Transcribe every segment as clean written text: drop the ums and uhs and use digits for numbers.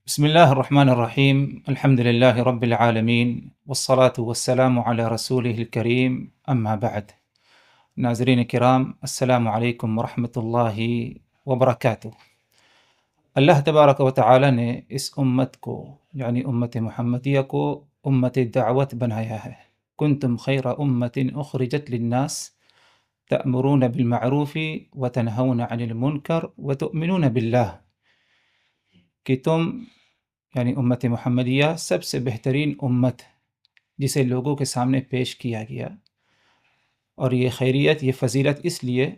بسم الله الرحمن الرحيم. الحمد لله رب العالمين والصلاة والسلام على رسوله الكريم، أما بعد. ناظرین کرام، السلام علیکم ورحمۃ اللہ وبرکاتہ۔ اللہ تبارک و تعالی نے اس امت کو یعنی امت محمدیہ کو امت دعوت بنایا ہے۔ کنتم خیر امت اخرجت للناس تأمرون بالمعروف وتنہون عن المنکر وتؤمنون باللہ، کہ تم یعنی امت محمدیہ سب سے بہترین امت جسے لوگوں کے سامنے پیش کیا گیا، اور یہ خیریت، یہ فضیلت اس لیے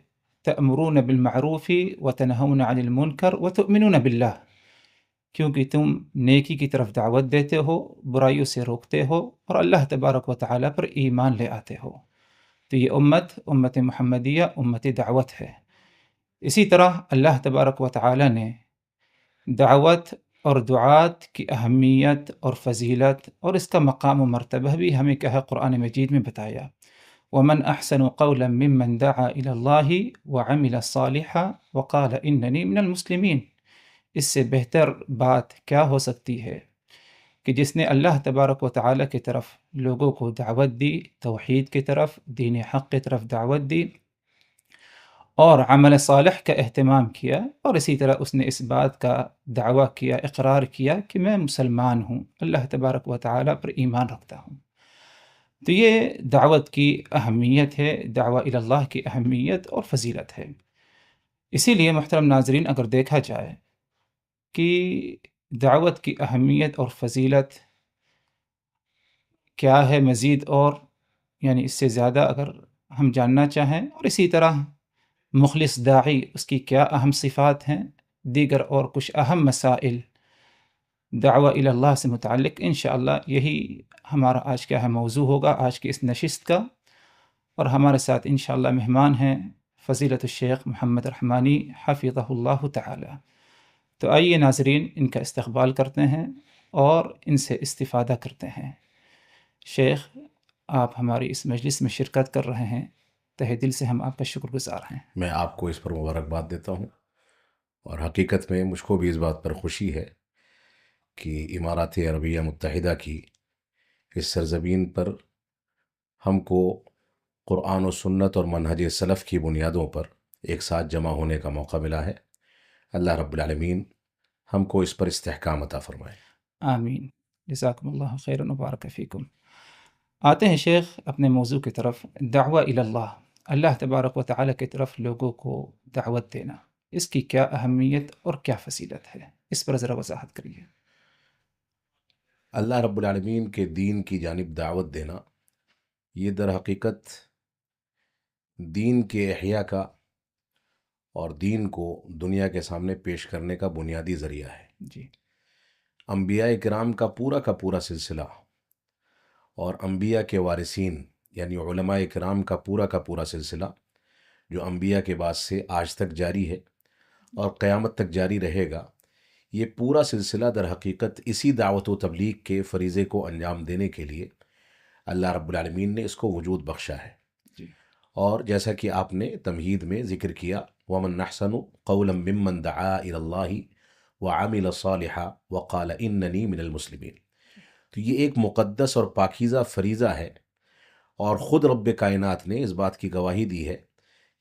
تأمرون بالمعروف وتنہون عن المنکر وتؤمنون باللہ، کیونکہ تم نیکی کی طرف دعوت دیتے ہو، برائیوں سے روکتے ہو، اور اللہ تبارک و تعالیٰ پر ایمان لے آتے ہو۔ تو یہ امت محمدیہ امت دعوت ہے۔ اسی طرح اللہ تبارک و تعالیٰ نے دعوت اور دعات کی اہمیت اور فضیلت اور اس کا مقام و مرتبہ بھی ہمیں کیا ہے قرآن مجید میں بتایا۔ وَمَنْ أَحْسَنُ قَوْلًا مِّمَّنْ دَعَا إِلَى اللَّهِ وَعَمِلَ صَالِحًا وَقَالَ إِنَّنِي مِنَ الْمُسْلِمِينَ۔ اس سے بہتر بات کیا ہو سکتی ہے کہ جس نے اللہ تبارک و تعالیٰ کی طرف لوگوں کو دعوت دی، توحید کی طرف، دین حق کی طرف دعوت دی، اور عمل صالح کا اہتمام کیا، اور اسی طرح اس نے اس بات کا دعویٰ کیا، اقرار کیا کہ میں مسلمان ہوں، اللہ تبارک و تعالیٰ پر ایمان رکھتا ہوں۔ تو یہ دعوت کی اہمیت ہے، دعویٰ الی اللہ کی اہمیت اور فضیلت ہے۔ اسی لیے محترم ناظرین، اگر دیکھا جائے کہ دعوت کی اہمیت اور فضیلت کیا ہے مزید، اور یعنی اس سے زیادہ اگر ہم جاننا چاہیں، اور اسی طرح مخلص داعی اس کی کیا اہم صفات ہیں، دیگر اور کچھ اہم مسائل دعویٰ الی اللہ سے متعلق، انشاءاللہ یہی ہمارا آج کا موضوع ہوگا، آج کی اس نشست کا۔ اور ہمارے ساتھ انشاءاللہ مہمان ہیں فضیلت الشیخ محمد رحمانی حفظہ اللہ تعالی۔ تو آئیے ناظرین، ان کا استقبال کرتے ہیں اور ان سے استفادہ کرتے ہیں۔ شیخ، آپ ہماری اس مجلس میں شرکت کر رہے ہیں، تہہ دل سے ہم آپ کا شکر گزار ہیں۔ میں آپ کو اس پر مبارکباد دیتا ہوں، اور حقیقت میں مجھ کو بھی اس بات پر خوشی ہے کہ امارات عربیہ متحدہ کی اس سرزمین پر ہم کو قرآن و سنت اور منہج سلف کی بنیادوں پر ایک ساتھ جمع ہونے کا موقع ملا ہے۔ اللہ رب العالمین ہم کو اس پر استحکام عطا فرمائے۔ آمین، جزاکم اللہ خیر و بارک فیکم۔ آتے ہیں شیخ اپنے موضوع کی طرف، دعویٰ الی اللہ، اللہ تبارک و تعالیٰ کی طرف لوگوں کو دعوت دینا، اس کی کیا اہمیت اور کیا فضیلت ہے، اس پر ذرا وضاحت کریے۔ اللہ رب العالمین کے دین کی جانب دعوت دینا، یہ در حقیقت دین کے احیاء کا اور دین کو دنیا کے سامنے پیش کرنے کا بنیادی ذریعہ ہے۔ جی، انبیاء کرام کا پورا سلسلہ اور انبیاء کے وارثین یعنی علماء کرام کا پورا سلسلہ جو انبیاء کے بعد سے آج تک جاری ہے اور قیامت تک جاری رہے گا، یہ پورا سلسلہ در حقیقت اسی دعوت و تبلیغ کے فریضے کو انجام دینے کے لیے اللہ رب العالمین نے اس کو وجود بخشا ہے۔ جی، اور جیسا کہ آپ نے تمہید میں ذکر کیا، وَمَنْ أَحْسَنُ قَوْلًا مِّمَّنْ دَعَا إِلَى اللَّهِ وَعَمِلَ صَالِحًا وَقَالَ إِنَّنِي مِنَ الْمُسْلِمِينَ۔ تو یہ ایک مقدس اور پاکیزہ فریضہ ہے، اور خود رب کائنات نے اس بات کی گواہی دی ہے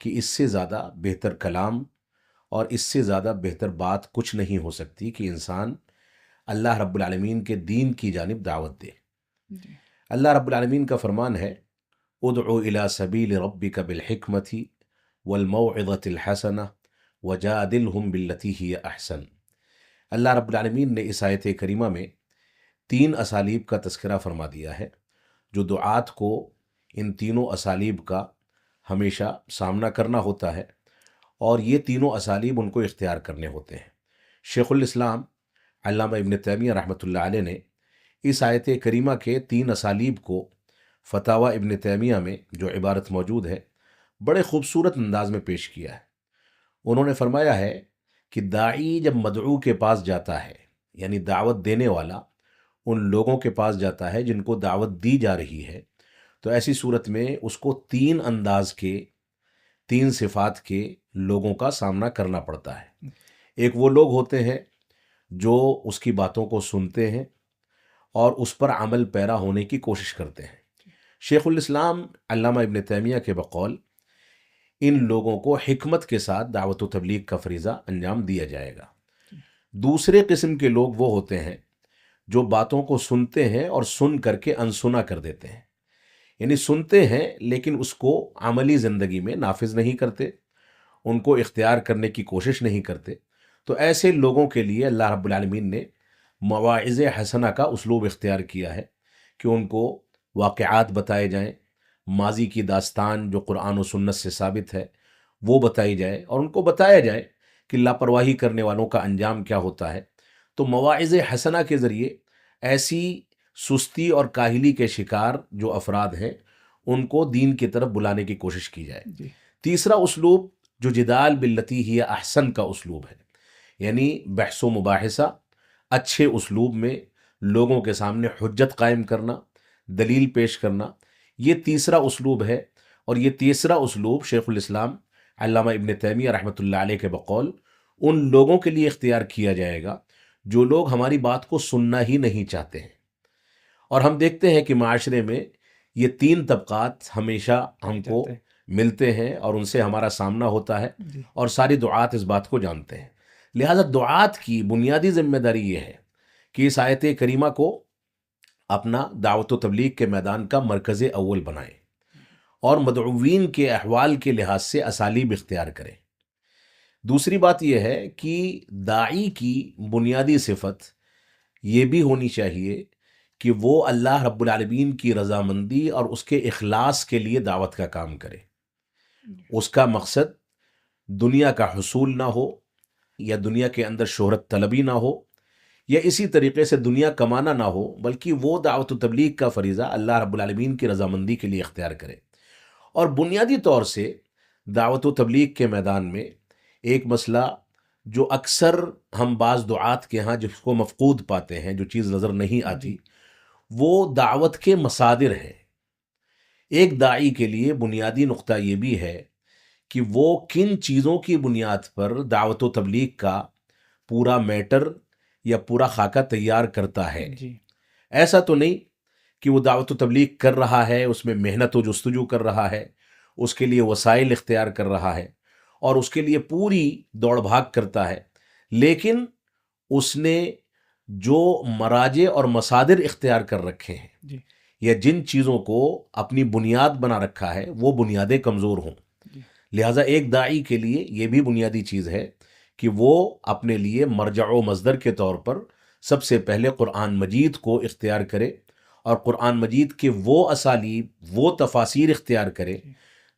کہ اس سے زیادہ بہتر کلام اور اس سے زیادہ بہتر بات کچھ نہیں ہو سکتی کہ انسان اللہ رب العالمین کے دین کی جانب دعوت دے۔ جی، اللہ رب العالمین کا فرمان ہے، ادعو الی سبیل ربک بالحکمت والموعظۃ الحسنہ وجادلہم باللتی ہی احسن۔ اللہ رب العالمین نے اس آیت کریمہ میں 3 اسالیب کا تذکرہ فرما دیا ہے، جو دعات کو ان تینوں اسالیب کا ہمیشہ سامنا کرنا ہوتا ہے، اور یہ تینوں اسالیب ان کو اختیار کرنے ہوتے ہیں۔ شیخ الاسلام علامہ ابن تیمیہ رحمۃ اللہ علیہ نے اس آیت کریمہ کے 3 اسالیب کو فتاوی ابن تیمیہ میں جو عبارت موجود ہے بڑے خوبصورت انداز میں پیش کیا ہے۔ انہوں نے فرمایا ہے کہ داعی جب مدعو کے پاس جاتا ہے، یعنی دعوت دینے والا ان لوگوں کے پاس جاتا ہے جن کو دعوت دی جا رہی ہے، تو ایسی صورت میں اس کو 3 انداز کے، 3 صفات کے لوگوں کا سامنا کرنا پڑتا ہے۔ ایک وہ لوگ ہوتے ہیں جو اس کی باتوں کو سنتے ہیں اور اس پر عمل پیرا ہونے کی کوشش کرتے ہیں۔ شیخ الاسلام علامہ ابن تیمیہ کے بقول ان لوگوں کو حکمت کے ساتھ دعوت و تبلیغ کا فریضہ انجام دیا جائے گا۔ دوسرے قسم کے لوگ وہ ہوتے ہیں جو باتوں کو سنتے ہیں اور سن کر کے انسنا کر دیتے ہیں، یعنی سنتے ہیں لیکن اس کو عملی زندگی میں نافذ نہیں کرتے، ان کو اختیار کرنے کی کوشش نہیں کرتے۔ تو ایسے لوگوں کے لیے اللہ رب العالمین نے مواعظ حسنہ کا اسلوب اختیار کیا ہے کہ ان کو واقعات بتائے جائیں، ماضی کی داستان جو قرآن و سنت سے ثابت ہے وہ بتائی جائے، اور ان کو بتایا جائے کہ لاپرواہی کرنے والوں کا انجام کیا ہوتا ہے۔ تو مواعظ حسنہ کے ذریعے ایسی سستی اور کاہلی کے شکار جو افراد ہیں ان کو دین کی طرف بلانے کی کوشش کی جائے۔ تیسرا اسلوب جو جدال باللتی ہی احسن کا اسلوب ہے، یعنی بحث و مباحثہ اچھے اسلوب میں لوگوں کے سامنے حجت قائم کرنا، دلیل پیش کرنا، یہ تیسرا اسلوب ہے۔ اور یہ تیسرا اسلوب شیخ الاسلام علامہ ابن تیمیہ رحمۃ اللہ علیہ کے بقول ان لوگوں کے لیے اختیار کیا جائے گا جو لوگ ہماری بات کو سننا ہی نہیں چاہتے ہیں۔ اور ہم دیکھتے ہیں کہ معاشرے میں یہ تین طبقات ہمیشہ ہم کو ملتے ہیں اور ان سے ہمارا سامنا ہوتا ہے، اور ساری دعات اس بات کو جانتے ہیں۔ لہذا دعات کی بنیادی ذمہ داری یہ ہے کہ اس آیت کریمہ کو اپنا دعوت و تبلیغ کے میدان کا مرکز اول بنائیں اور مدعوین کے احوال کے لحاظ سے اسالیب اختیار کریں۔ دوسری بات یہ ہے کہ داعی کی بنیادی صفت یہ بھی ہونی چاہیے کہ وہ اللہ رب العالمین کی رضامندی اور اس کے اخلاص کے لیے دعوت کا کام کرے۔ اس کا مقصد دنیا کا حصول نہ ہو، یا دنیا کے اندر شہرت طلبی نہ ہو، یا اسی طریقے سے دنیا کمانا نہ ہو، بلکہ وہ دعوت و تبلیغ کا فریضہ اللہ رب العالمین کی رضامندی کے لیے اختیار کرے۔ اور بنیادی طور سے دعوت و تبلیغ کے میدان میں ایک مسئلہ جو اکثر ہم بعض دعات کے ہاں جس کو مفقود پاتے ہیں، جو چیز نظر نہیں آتی، وہ دعوت کے مصادر ہیں۔ ایک داعی کے لیے بنیادی نقطہ یہ بھی ہے کہ وہ کن چیزوں کی بنیاد پر دعوت و تبلیغ کا پورا میٹر یا پورا خاکہ تیار کرتا ہے۔ ایسا تو نہیں کہ وہ دعوت و تبلیغ کر رہا ہے، اس میں محنت و جستجو کر رہا ہے، اس کے لیے وسائل اختیار کر رہا ہے اور اس کے لیے پوری دوڑ بھاگ کرتا ہے، لیکن اس نے جو مراجع اور مصادر اختیار کر رکھے ہیں یا جن چیزوں کو اپنی بنیاد بنا رکھا ہے وہ بنیادیں کمزور ہوں۔ لہٰذا ایک داعی کے لیے یہ بھی بنیادی چیز ہے کہ وہ اپنے لیے مرجع و مصدر کے طور پر سب سے پہلے قرآن مجید کو اختیار کرے، اور قرآن مجید کے وہ اسالیب، وہ تفاسیر اختیار کرے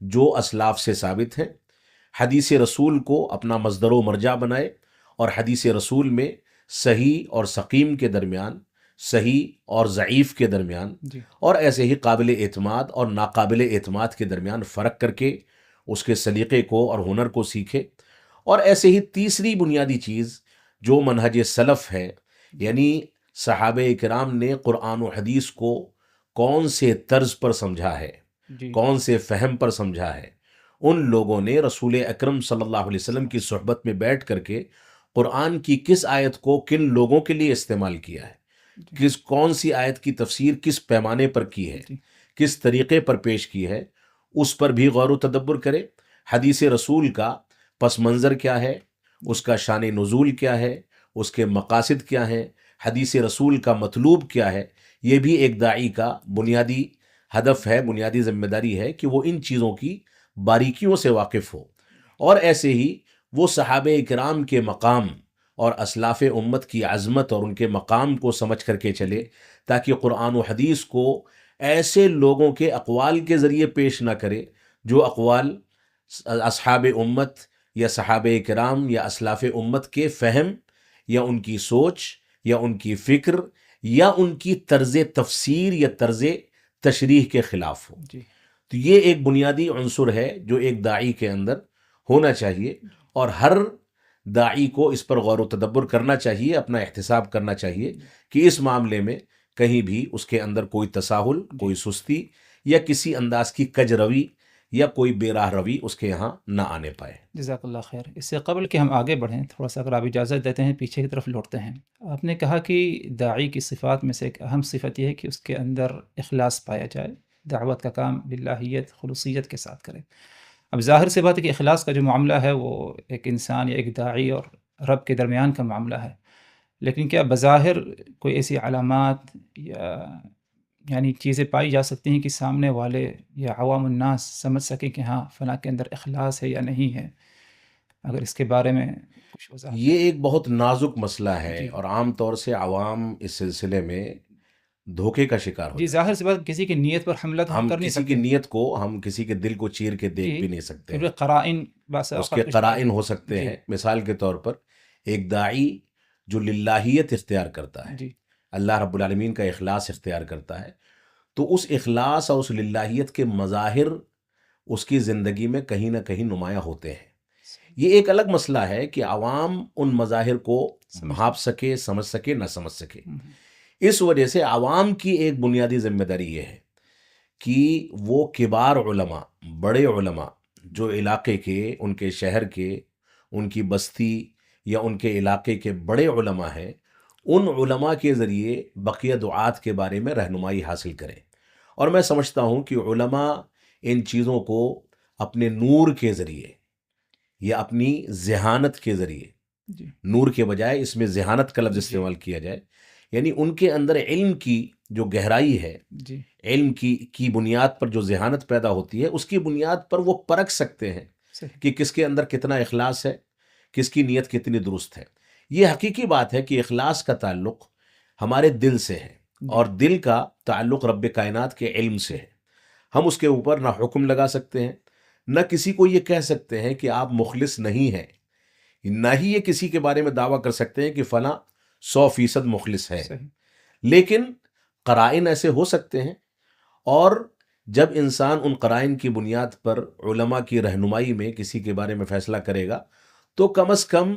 جو اسلاف سے ثابت ہیں۔ حدیث رسول کو اپنا مصدر و مرجع بنائے، اور حدیث رسول میں صحیح اور سقیم کے درمیان، صحیح اور ضعیف کے درمیان، اور ایسے ہی قابل اعتماد اور ناقابل اعتماد کے درمیان فرق کر کے اس کے سلیقے کو اور ہنر کو سیکھے۔ اور ایسے ہی تیسری بنیادی چیز جو منہج سلف ہے، یعنی صحابہ کرام نے قرآن و حدیث کو کون سے طرز پر سمجھا ہے، کون سے فہم پر سمجھا ہے، ان لوگوں نے رسول اکرم صلی اللہ علیہ وسلم کی صحبت میں بیٹھ کر کے قرآن کی کس آیت کو کن لوگوں کے لیے استعمال کیا ہے، کون سی آیت کی تفسیر کس پیمانے پر کی ہے، کس طریقے پر پیش کی ہے، اس پر بھی غور و تدبر کرے۔ حدیث رسول کا پس منظر کیا ہے، اس کا شان نزول کیا ہے، اس کے مقاصد کیا ہیں، حدیث رسول کا مطلوب کیا ہے، یہ بھی ایک داعی کا بنیادی ہدف ہے، بنیادی ذمہ داری ہے کہ وہ ان چیزوں کی باریکیوں سے واقف ہو، اور ایسے ہی وہ صحابہ کرام کے مقام اور اسلاف امت کی عظمت اور ان کے مقام کو سمجھ کر کے چلے، تاکہ قرآن و حدیث کو ایسے لوگوں کے اقوال کے ذریعے پیش نہ کرے جو اقوال اصحاب امت یا صحابہ کرام یا اسلاف امت کے فہم یا ان کی سوچ یا ان کی فکر یا ان کی طرز تفسیر یا طرز تشریح کے خلاف ہو۔ تو یہ ایک بنیادی عنصر ہے جو ایک داعی کے اندر ہونا چاہیے، اور ہر داعی کو اس پر غور و تدبر کرنا چاہیے، اپنا احتساب کرنا چاہیے کہ اس معاملے میں کہیں بھی اس کے اندر کوئی تساہل، کوئی سستی یا کسی انداز کی کج روی یا کوئی بے راہ روی اس کے یہاں نہ آنے پائے۔ جزاک اللہ خیر۔ اس سے قبل کہ ہم آگے بڑھیں، تھوڑا سا اگر آپ اجازت دیتے ہیں پیچھے کی طرف لوٹتے ہیں۔ آپ نے کہا کہ داعی کی صفات میں سے ایک اہم صفت یہ ہے کہ اس کے اندر اخلاص پایا جائے، دعوت کا کام للہیت خلوصیت کے ساتھ کرے۔ اب ظاہر سی بات ہے کہ اخلاص کا جو معاملہ ہے وہ ایک انسان یا ایک داعی اور رب کے درمیان کا معاملہ ہے، لیکن کیا بظاہر کوئی ایسی علامات یا یعنی چیزیں پائی جا سکتی ہیں کہ سامنے والے یا عوام الناس سمجھ سکیں کہ ہاں فلاں کے اندر اخلاص ہے یا نہیں ہے؟ اگر اس کے بارے میں کچھ وضاحت یہ ایک بہت نازک مسئلہ ہے، جی اور عام طور سے عوام اس سلسلے میں دھوکے کا شکار ہو جی، جاتے ظاہر سی بات کسی کی نیت پر حملہ تو ہیں۔ ہم ہم کر نہیں کسی کی سکتے نیت کو، ہم کسی کے دل کو چیر کے دیکھ جی، بھی نہیں سکتے ہیں، کیونکہ قرائن بعض اس اوقات کے کچھ قرائن ہو سکتے جی ہیں۔ مثال کے طور پر ایک داعی جو للہیت اختیار کرتا ہے، جی اللہ رب العالمین کا اخلاص اختیار کرتا ہے، تو اس اخلاص اور اس للہیت کے مظاہر اس کی زندگی میں کہیں نہ کہیں نمایاں ہوتے ہیں۔ یہ ایک الگ مسئلہ ہے کہ عوام ان مظاہر کو سمجھ بھاپ سکے، سمجھ سکے، نہ سمجھ سکے۔ ہم، اس وجہ سے عوام کی ایک بنیادی ذمہ داری یہ ہے کہ وہ کبار علماء، بڑے علماء جو علاقے کے، ان کے شہر کے، ان کی بستی یا ان کے علاقے کے بڑے علماء ہیں، ان علماء کے ذریعے بقیہ دعات کے بارے میں رہنمائی حاصل کریں۔ اور میں سمجھتا ہوں کہ علماء ان چیزوں کو اپنے نور کے ذریعے یا اپنی ذہانت کے ذریعے، جی نور کے بجائے اس میں ذہانت کا لفظ جی استعمال کیا جائے، یعنی ان کے اندر علم کی جو گہرائی ہے، جی علم کی بنیاد پر جو ذہانت پیدا ہوتی ہے، اس کی بنیاد پر وہ پرکھ سکتے ہیں صحیح کہ کس کے اندر کتنا اخلاص ہے، کس کی نیت کتنی درست ہے۔ یہ حقیقی بات ہے کہ اخلاص کا تعلق ہمارے دل سے ہے، اور دل کا تعلق رب کائنات کے علم سے ہے۔ ہم اس کے اوپر نہ حکم لگا سکتے ہیں، نہ کسی کو یہ کہہ سکتے ہیں کہ آپ مخلص نہیں ہیں، نہ ہی یہ کسی کے بارے میں دعویٰ کر سکتے ہیں کہ فلاں 100% مخلص ہے۔ صحیح لیکن قرائن ایسے ہو سکتے ہیں، اور جب انسان ان قرائن کی بنیاد پر علماء کی رہنمائی میں کسی کے بارے میں فیصلہ کرے گا، تو کم از کم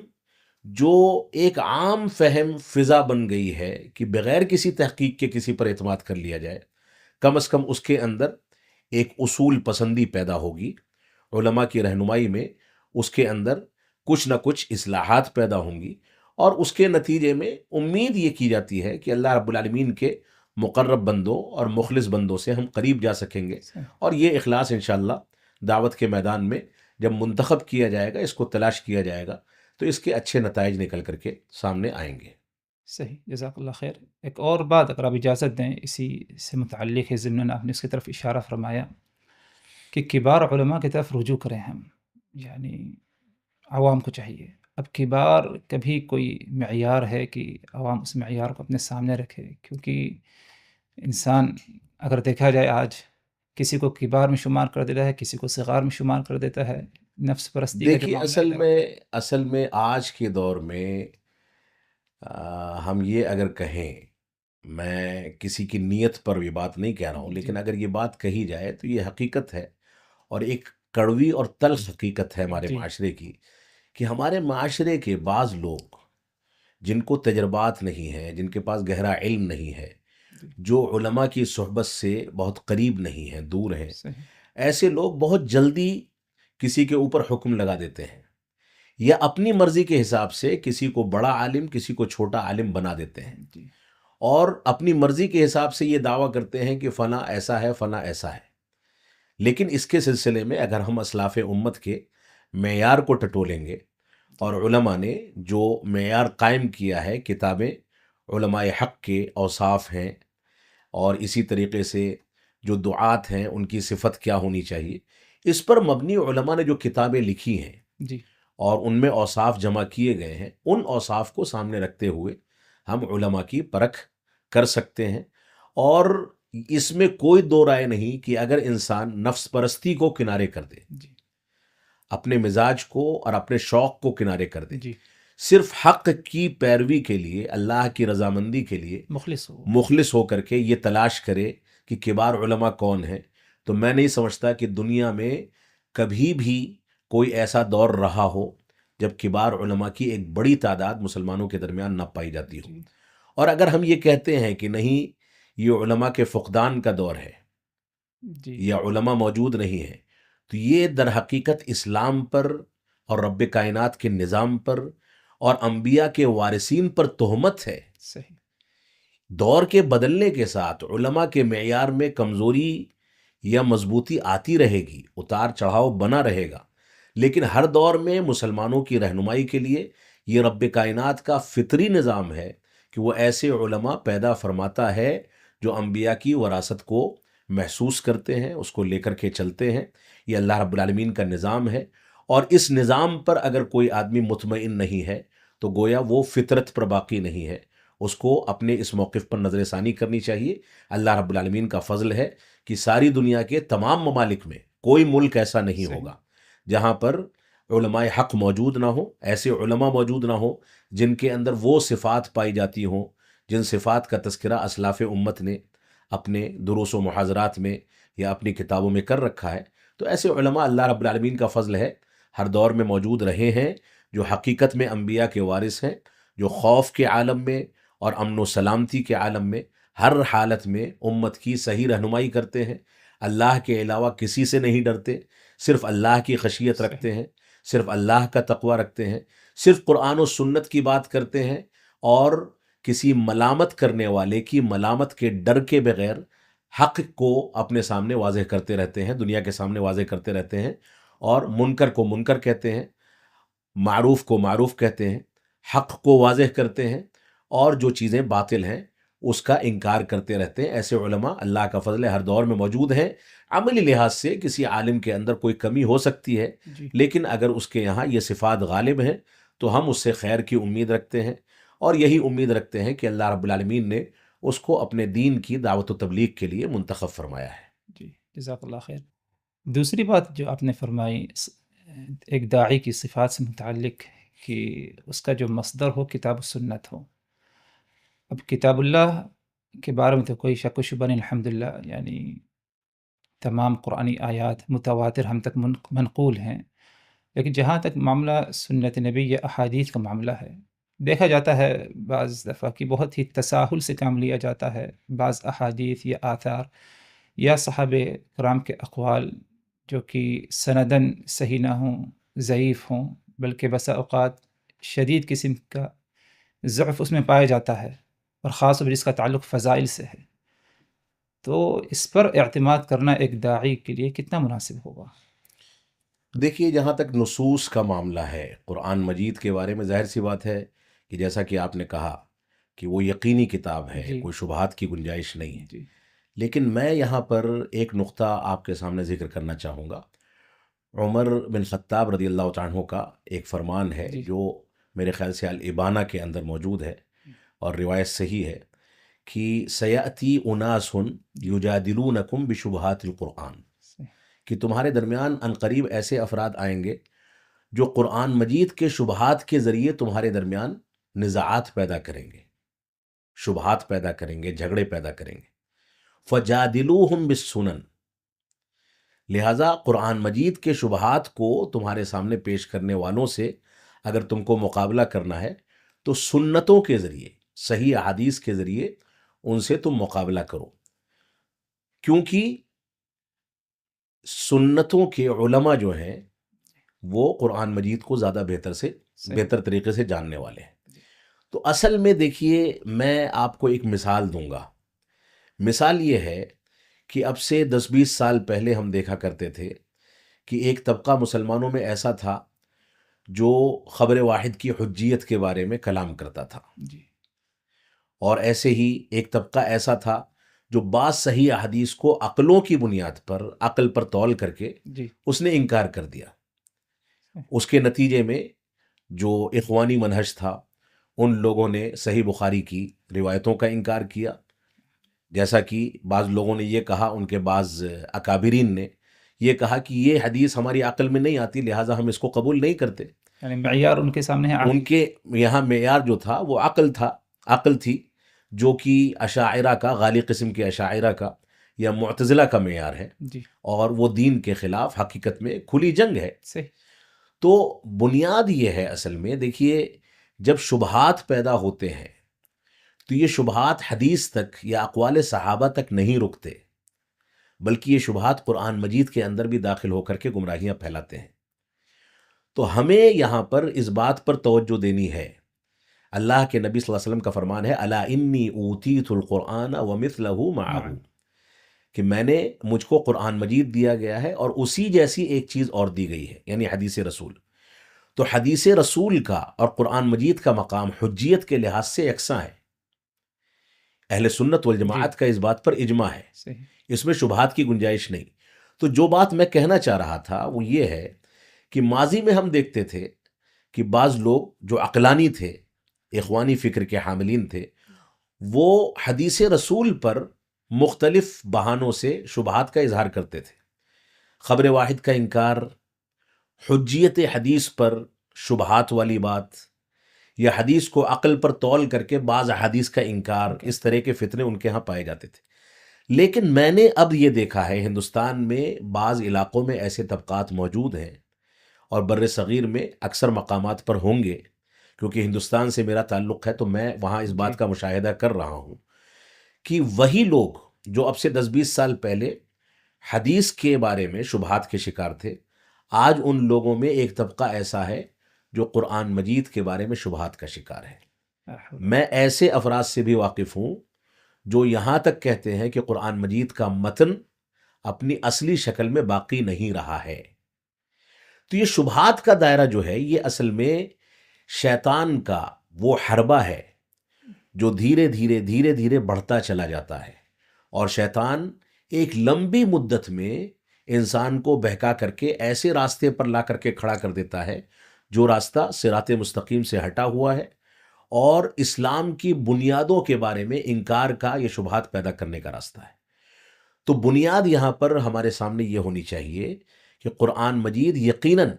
جو ایک عام فہم فضا بن گئی ہے کہ بغیر کسی تحقیق کے کسی پر اعتماد کر لیا جائے، کم از کم اس کے اندر ایک اصول پسندی پیدا ہوگی۔ علماء کی رہنمائی میں اس کے اندر کچھ نہ کچھ اصلاحات پیدا ہوں گی، اور اس کے نتیجے میں امید یہ کی جاتی ہے کہ اللہ رب العالمین کے مقرب بندوں اور مخلص بندوں سے ہم قریب جا سکیں گے، صحیح اور یہ اخلاص انشاءاللہ دعوت کے میدان میں جب منتخب کیا جائے گا، اس کو تلاش کیا جائے گا، تو اس کے اچھے نتائج نکل کر کے سامنے آئیں گے۔ صحیح، جزاک اللہ خیر۔ ایک اور بات اگر آپ اجازت دیں اسی سے متعلق ہے، ضمن آپ نے اس کی طرف اشارہ فرمایا کہ کبار علماء کی طرف رجوع کریں ہم، یعنی عوام کو چاہیے۔ اب کبار کبھی کوئی معیار ہے کہ عوام اس معیار کو اپنے سامنے رکھے، کیونکہ انسان اگر دیکھا جائے آج کسی کو کبار میں شمار کر دیتا ہے، کسی کو صغار میں شمار کر دیتا ہے، نفس پرستی کا جو دیکھیے، معاملہ ادھر اصل میں آج کے دور میں ہم یہ اگر کہیں، میں کسی کی نیت پر بھی بات نہیں کہہ رہا ہوں، جی لیکن اگر یہ بات کہی جائے تو یہ حقیقت ہے، اور ایک کڑوی اور تلخ حقیقت ہے ہمارے جی معاشرے کی، کہ ہمارے معاشرے کے بعض لوگ جن کو تجربات نہیں ہیں، جن کے پاس گہرا علم نہیں ہے، جی جو علماء کی صحبت سے بہت قریب نہیں ہیں، دور ہیں، صحیح ایسے لوگ بہت جلدی کسی کے اوپر حکم لگا دیتے ہیں، یا اپنی مرضی کے حساب سے کسی کو بڑا عالم، کسی کو چھوٹا عالم بنا دیتے ہیں، جی اور اپنی مرضی کے حساب سے یہ دعویٰ کرتے ہیں کہ فلاں ایسا ہے، فلاں ایسا ہے۔ لیکن اس کے سلسلے میں اگر ہم اسلاف امت کے معیار کو ٹٹولیں گے، اور علماء نے جو معیار قائم کیا ہے، کتابیں علماء حق کے اوصاف ہیں، اور اسی طریقے سے جو دعات ہیں ان کی صفت کیا ہونی چاہیے، اس پر مبنی علماء نے جو کتابیں لکھی ہیں جی اور ان میں اوصاف جمع کیے گئے ہیں، ان اوصاف کو سامنے رکھتے ہوئے ہم علماء کی پرکھ کر سکتے ہیں۔ اور اس میں کوئی دو رائے نہیں کہ اگر انسان نفس پرستی کو کنارے کر دے، جی اپنے مزاج کو اور اپنے شوق کو کنارے کر دے، جی صرف حق کی پیروی کے لیے، اللہ کی رضامندی کے لیے مخلص ہو مخلص ہو کر کے یہ تلاش کرے کہ کبار علماء کون ہیں، تو میں نہیں سمجھتا کہ دنیا میں کبھی بھی کوئی ایسا دور رہا ہو جب کبار علماء کی ایک بڑی تعداد مسلمانوں کے درمیان نہ پائی جاتی ہو۔ جی اور اگر ہم یہ کہتے ہیں کہ نہیں، یہ علماء کے فقدان کا دور ہے جی یا علماء موجود نہیں ہیں، تو یہ در حقیقت اسلام پر اور رب کائنات کے نظام پر اور انبیاء کے وارثین پر تہمت ہے۔ صحیح۔ دور کے بدلنے کے ساتھ علماء کے معیار میں کمزوری یا مضبوطی آتی رہے گی، اتار چڑھاؤ بنا رہے گا، لیکن ہر دور میں مسلمانوں کی رہنمائی کے لیے یہ رب کائنات کا فطری نظام ہے کہ وہ ایسے علماء پیدا فرماتا ہے جو انبیاء کی وراثت کو محسوس کرتے ہیں، اس کو لے کر کے چلتے ہیں۔ یہ اللہ رب العالمین کا نظام ہے، اور اس نظام پر اگر کوئی آدمی مطمئن نہیں ہے تو گویا وہ فطرت پر باقی نہیں ہے، اس کو اپنے اس موقف پر نظر ثانی کرنی چاہیے۔ اللہ رب العالمین کا فضل ہے کہ ساری دنیا کے تمام ممالک میں کوئی ملک ایسا نہیں صحیح۔ ہوگا جہاں پر علماء حق موجود نہ ہوں، ایسے علماء موجود نہ ہوں جن کے اندر وہ صفات پائی جاتی ہوں جن صفات کا تذکرہ اسلاف امت نے اپنے دروس و محاضرات میں یا اپنی کتابوں میں کر رکھا ہے۔ تو ایسے علماء اللہ رب العالمین کا فضل ہے، ہر دور میں موجود رہے ہیں، جو حقیقت میں انبیاء کے وارث ہیں، جو خوف کے عالم میں اور امن و سلامتی کے عالم میں ہر حالت میں امت کی صحیح رہنمائی کرتے ہیں، اللہ کے علاوہ کسی سے نہیں ڈرتے، صرف اللہ کی خشیت رکھتے ہیں، صرف اللہ کا تقوی رکھتے ہیں، صرف قرآن و سنت کی بات کرتے ہیں، اور کسی ملامت کرنے والے کی ملامت کے ڈر کے بغیر حق کو اپنے سامنے واضح کرتے رہتے ہیں، دنیا کے سامنے واضح کرتے رہتے ہیں، اور منکر کو منکر کہتے ہیں، معروف کو معروف کہتے ہیں، حق کو واضح کرتے ہیں، اور جو چیزیں باطل ہیں اس کا انکار کرتے رہتے ہیں۔ ایسے علماء اللہ کا فضل ہے ہر دور میں موجود ہیں۔ عملی لحاظ سے کسی عالم کے اندر کوئی کمی ہو سکتی ہے، جی۔ لیکن اگر اس کے یہاں یہ صفات غالب ہیں تو ہم اس سے خیر کی امید رکھتے ہیں، اور یہی امید رکھتے ہیں کہ اللہ رب العالمین نے اس کو اپنے دین کی دعوت و تبلیغ کے لیے منتخب فرمایا ہے۔ جی، جزاک اللہ خیر۔ دوسری بات جو آپ نے فرمائی ایک داعی کی صفات سے متعلق کہ اس کا جو مصدر ہو کتاب و سنت ہو۔ اب کتاب اللہ کے بارے میں تو کوئی شک و شبہ نہیں، الحمدللہ، یعنی تمام قرآنی آیات متواتر ہم تک منقول ہیں، لیکن جہاں تک معاملہ سنت نبی یا احادیث کا معاملہ ہے، دیکھا جاتا ہے بعض دفعہ کہ بہت ہی تساہل سے کام لیا جاتا ہے۔ بعض احادیث یا آثار یا صحابہ کرام کے اقوال جو کہ سندن صحیح نہ ہوں، ضعیف ہوں، بلکہ بسا اوقات شدید قسم کا ضعف اس میں پایا جاتا ہے، اور خاص طور پر جس کا تعلق فضائل سے ہے، تو اس پر اعتماد کرنا ایک داعی کے لیے کتنا مناسب ہوگا؟ دیکھیے، جہاں تک نصوص کا معاملہ ہے قرآن مجید کے بارے میں، ظاہر سی بات ہے کہ جیسا کہ آپ نے کہا کہ وہ یقینی کتاب ہے، جی کوئی شبہات کی گنجائش نہیں ہے، جی لیکن میں یہاں پر ایک نقطہ آپ کے سامنے ذکر کرنا چاہوں گا۔ عمر بن خطاب رضی اللہ تعالیٰ عنہ کا ایک فرمان ہے جی جو میرے خیال سے الابانہ کے اندر موجود ہے، اور روایت صحیح ہے کہ سیأتی اناس یجادلونکم بشبہات القرآن، کہ تمہارے درمیان عنقریب ایسے افراد آئیں گے جو قرآن مجید کے شبہات کے ذریعے تمہارے درمیان نزاعات پیدا کریں گے، شبہات پیدا کریں گے، جھگڑے پیدا کریں گے۔ فجادلوہم بالسنن، لہٰذا قرآن مجید کے شبہات کو تمہارے سامنے پیش کرنے والوں سے اگر تم کو مقابلہ کرنا ہے تو سنتوں کے ذریعے، صحیح احادیث کے ذریعے ان سے تم مقابلہ کرو، کیونکہ سنتوں کے علماء جو ہیں وہ قرآن مجید کو زیادہ بہتر طریقے سے جاننے والے ہیں۔ تو اصل میں دیکھیے، میں آپ کو ایک مثال دوں گا۔ مثال یہ ہے کہ اب سے 10-20 سال پہلے ہم دیکھا کرتے تھے کہ ایک طبقہ مسلمانوں میں ایسا تھا جو خبر واحد کی حجیت کے بارے میں کلام کرتا تھا، جی اور ایسے ہی ایک طبقہ ایسا تھا جو بعض صحیح احادیث کو عقلوں کی بنیاد پر، عقل پر تول کر کے جی اس نے انکار کر دیا۔ اس کے نتیجے میں جو اخوانی منہج تھا، ان لوگوں نے صحیح بخاری کی روایتوں کا انکار کیا، جیسا کہ بعض لوگوں نے یہ کہا، ان کے بعض اکابرین نے یہ کہا کہ یہ حدیث ہماری عقل میں نہیں آتی، لہٰذا ہم اس کو قبول نہیں کرتے۔ یعنی معیار ان کے سامنے ہے، ان کے یہاں معیار جو تھا وہ عقل تھی، جو کہ اشاعرہ کا، غالی قسم کے اشاعرہ کا یا معتزلہ کا معیار ہے، جی اور وہ دین کے خلاف حقیقت میں کھلی جنگ ہے۔ صحیح، تو بنیاد یہ ہے اصل میں، دیکھیے، جب شبہات پیدا ہوتے ہیں تو یہ شبہات حدیث تک یا اقوال صحابہ تک نہیں رکتے، بلکہ یہ شبہات قرآن مجید کے اندر بھی داخل ہو کر کے گمراہیاں پھیلاتے ہیں۔ تو ہمیں یہاں پر اس بات پر توجہ دینی ہے۔ اللہ کے نبی صلی اللہ علیہ وسلم کا فرمان ہے الا انی اوتیت القرآن ومثلہ معہ، کہ مجھ کو قرآن مجید دیا گیا ہے اور اسی جیسی ایک چیز اور دی گئی ہے، یعنی حدیث رسول۔ تو حدیث رسول کا اور قرآن مجید کا مقام حجیت کے لحاظ سے یکساں ہے۔ اہل سنت والجماعت کا اس بات پر اجماع ہے، صحیح۔ اس میں شبہات کی گنجائش نہیں۔ تو جو بات میں کہنا چاہ رہا تھا وہ یہ ہے کہ ماضی میں ہم دیکھتے تھے کہ بعض لوگ جو عقلانی تھے، اخوانی فکر کے حاملین تھے، وہ حدیث رسول پر مختلف بہانوں سے شبہات کا اظہار کرتے تھے۔ خبر واحد کا انکار، حجیت حدیث پر شبہات والی بات، یا حدیث کو عقل پر تول کر کے بعض حدیث کا انکار، اس طرح کے فتنے ان کے ہاں پائے جاتے تھے۔ لیکن میں نے اب یہ دیکھا ہے ہندوستان میں بعض علاقوں میں ایسے طبقات موجود ہیں، اور بر صغیر میں اکثر مقامات پر ہوں گے، کیونکہ ہندوستان سے میرا تعلق ہے تو میں وہاں اس بات کا مشاہدہ کر رہا ہوں کہ وہی لوگ جو اب سے 10-20 سال پہلے حدیث کے بارے میں شبہات کے شکار تھے، آج ان لوگوں میں ایک طبقہ ایسا ہے جو قرآن مجید کے بارے میں شبہات کا شکار ہے۔ میں ایسے افراد سے بھی واقف ہوں جو یہاں تک کہتے ہیں کہ قرآن مجید کا متن اپنی اصلی شکل میں باقی نہیں رہا ہے۔ تو یہ شبہات کا دائرہ جو ہے یہ اصل میں شیطان کا وہ حربہ ہے جو دھیرے دھیرے بڑھتا چلا جاتا ہے، اور شیطان ایک لمبی مدت میں انسان کو بہکا کر کے ایسے راستے پر لا کر کے کھڑا کر دیتا ہے جو راستہ صراط مستقیم سے ہٹا ہوا ہے، اور اسلام کی بنیادوں کے بارے میں انکار کا یہ شبہات پیدا کرنے کا راستہ ہے۔ تو بنیاد یہاں پر ہمارے سامنے یہ ہونی چاہیے کہ قرآن مجید یقیناً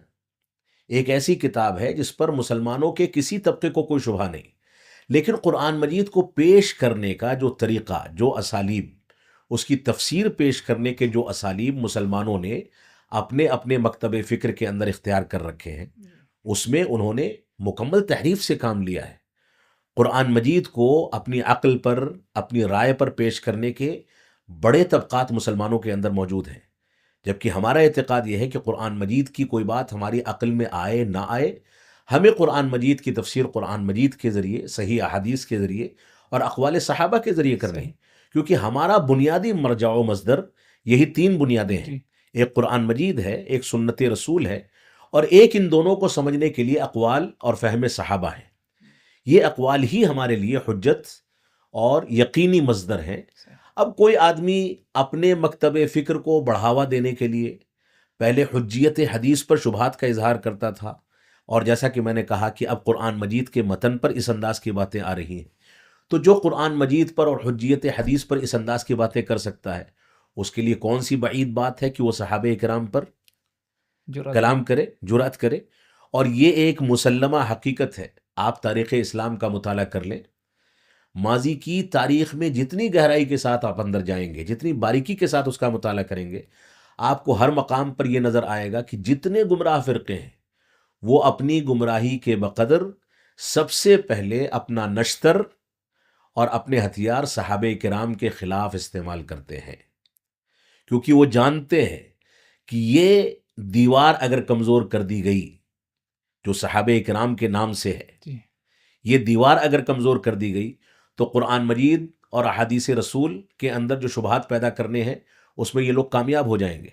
ایک ایسی کتاب ہے جس پر مسلمانوں کے کسی طبقے کو کوئی شبہ نہیں، لیکن قرآن مجید کو پیش کرنے کا جو طریقہ، جو اسالیب، اس کی تفسیر پیش کرنے کے جو اسالیب مسلمانوں نے اپنے اپنے مکتب فکر کے اندر اختیار کر رکھے ہیں، اس میں انہوں نے مکمل تحریف سے کام لیا ہے۔ قرآن مجید کو اپنی عقل پر، اپنی رائے پر پیش کرنے کے بڑے طبقات مسلمانوں کے اندر موجود ہیں، جبکہ ہمارا اعتقاد یہ ہے کہ قرآن مجید کی کوئی بات ہماری عقل میں آئے نہ آئے، ہمیں قرآن مجید کی تفسیر قرآن مجید کے ذریعے، صحیح احادیث کے ذریعے اور اقوال صحابہ کے ذریعے کرنی ہے، کیونکہ ہمارا بنیادی مرجع و مصدر یہی تین بنیادیں ہیں، ایک قرآن مجید ہے، ایک سنت رسول ہے، اور ایک ان دونوں کو سمجھنے کے لیے اقوال اور فہم صحابہ ہیں۔ یہ اقوال ہی ہمارے لیے حجت اور یقینی مصدر ہیں۔ اب کوئی آدمی اپنے مکتب فکر کو بڑھاوا دینے کے لیے پہلے حجیت حدیث پر شبہات کا اظہار کرتا تھا، اور جیسا کہ میں نے کہا کہ اب قرآن مجید کے متن پر اس انداز کی باتیں آ رہی ہیں، تو جو قرآن مجید پر اور حجیت حدیث پر اس انداز کی باتیں کر سکتا ہے، اس کے لیے کون سی بعید بات ہے کہ وہ صحابہ کرام پر کلام کرے، جرأت کرے۔ اور یہ ایک مسلمہ حقیقت ہے، آپ تاریخ اسلام کا مطالعہ کر لیں، ماضی کی تاریخ میں جتنی گہرائی کے ساتھ آپ اندر جائیں گے، جتنی باریکی کے ساتھ اس کا مطالعہ کریں گے، آپ کو ہر مقام پر یہ نظر آئے گا کہ جتنے گمراہ فرقے ہیں وہ اپنی گمراہی کے بقدر سب سے پہلے اپنا نشتر اور اپنے ہتھیار صحابہ کرام کے خلاف استعمال کرتے ہیں، کیونکہ وہ جانتے ہیں کہ یہ دیوار اگر کمزور کر دی گئی جو صحابہ کرام کے نام سے ہے، یہ دیوار اگر کمزور کر دی گئی تو قرآن مجید اور احادیث رسول کے اندر جو شبہات پیدا کرنے ہیں اس میں یہ لوگ کامیاب ہو جائیں گے،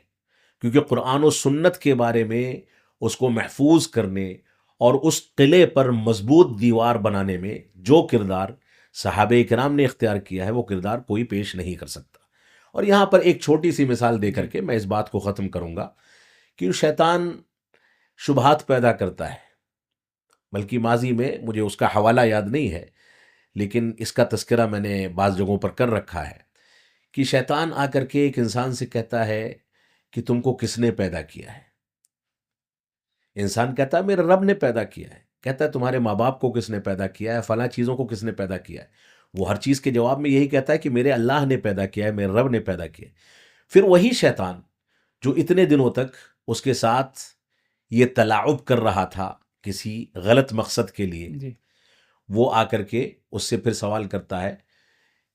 کیونکہ قرآن و سنت کے بارے میں اس کو محفوظ کرنے اور اس قلعے پر مضبوط دیوار بنانے میں جو کردار صحابہ کرام نے اختیار کیا ہے وہ کردار کوئی پیش نہیں کر سکتا۔ اور یہاں پر ایک چھوٹی سی مثال دے کر کے میں اس بات کو ختم کروں گا کہ شیطان شبہات پیدا کرتا ہے، بلکہ ماضی میں مجھے اس کا حوالہ یاد نہیں ہے لیکن اس کا تذکرہ میں نے بعض جگہوں پر کر رکھا ہے کہ شیطان آ کر کے ایک انسان سے کہتا ہے کہ تم کو کس نے پیدا کیا ہے؟ انسان کہتا ہے میرے رب نے پیدا کیا ہے۔ کہتا ہے تمہارے ماں باپ کو کس نے پیدا کیا ہے؟ فلاں چیزوں کو کس نے پیدا کیا ہے؟ وہ ہر چیز کے جواب میں یہی کہتا ہے کہ میرے اللہ نے پیدا کیا ہے، میرے رب نے پیدا کیا ہے۔ پھر وہی شیطان جو اتنے دنوں تک اس کے ساتھ یہ تلاعب کر رہا تھا کسی غلط مقصد کے لیے، وہ آ کر کے اس سے پھر سوال کرتا ہے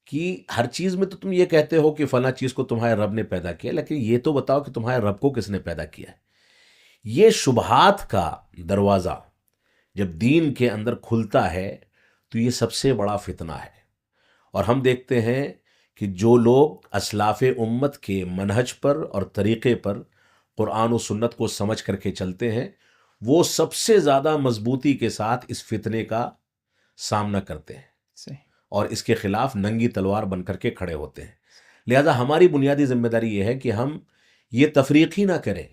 کہ ہر چیز میں تو تم یہ کہتے ہو کہ فلاں چیز کو تمہارے رب نے پیدا کیا، لیکن یہ تو بتاؤ کہ تمہارے رب کو کس نے پیدا کیا ہے۔ یہ شبہات کا دروازہ جب دین کے اندر کھلتا ہے تو یہ سب سے بڑا فتنہ ہے۔ اور ہم دیکھتے ہیں کہ جو لوگ اسلاف امت کے منہج پر اور طریقے پر قرآن و سنت کو سمجھ کر کے چلتے ہیں، وہ سب سے زیادہ مضبوطی کے ساتھ اس فتنے کا سامنا کرتے ہیں صحیح۔ اور اس کے خلاف ننگی تلوار بن کر کے کھڑے ہوتے ہیں۔ لہذا ہماری بنیادی ذمہ داری یہ ہے کہ ہم یہ تفریق ہی نہ کریں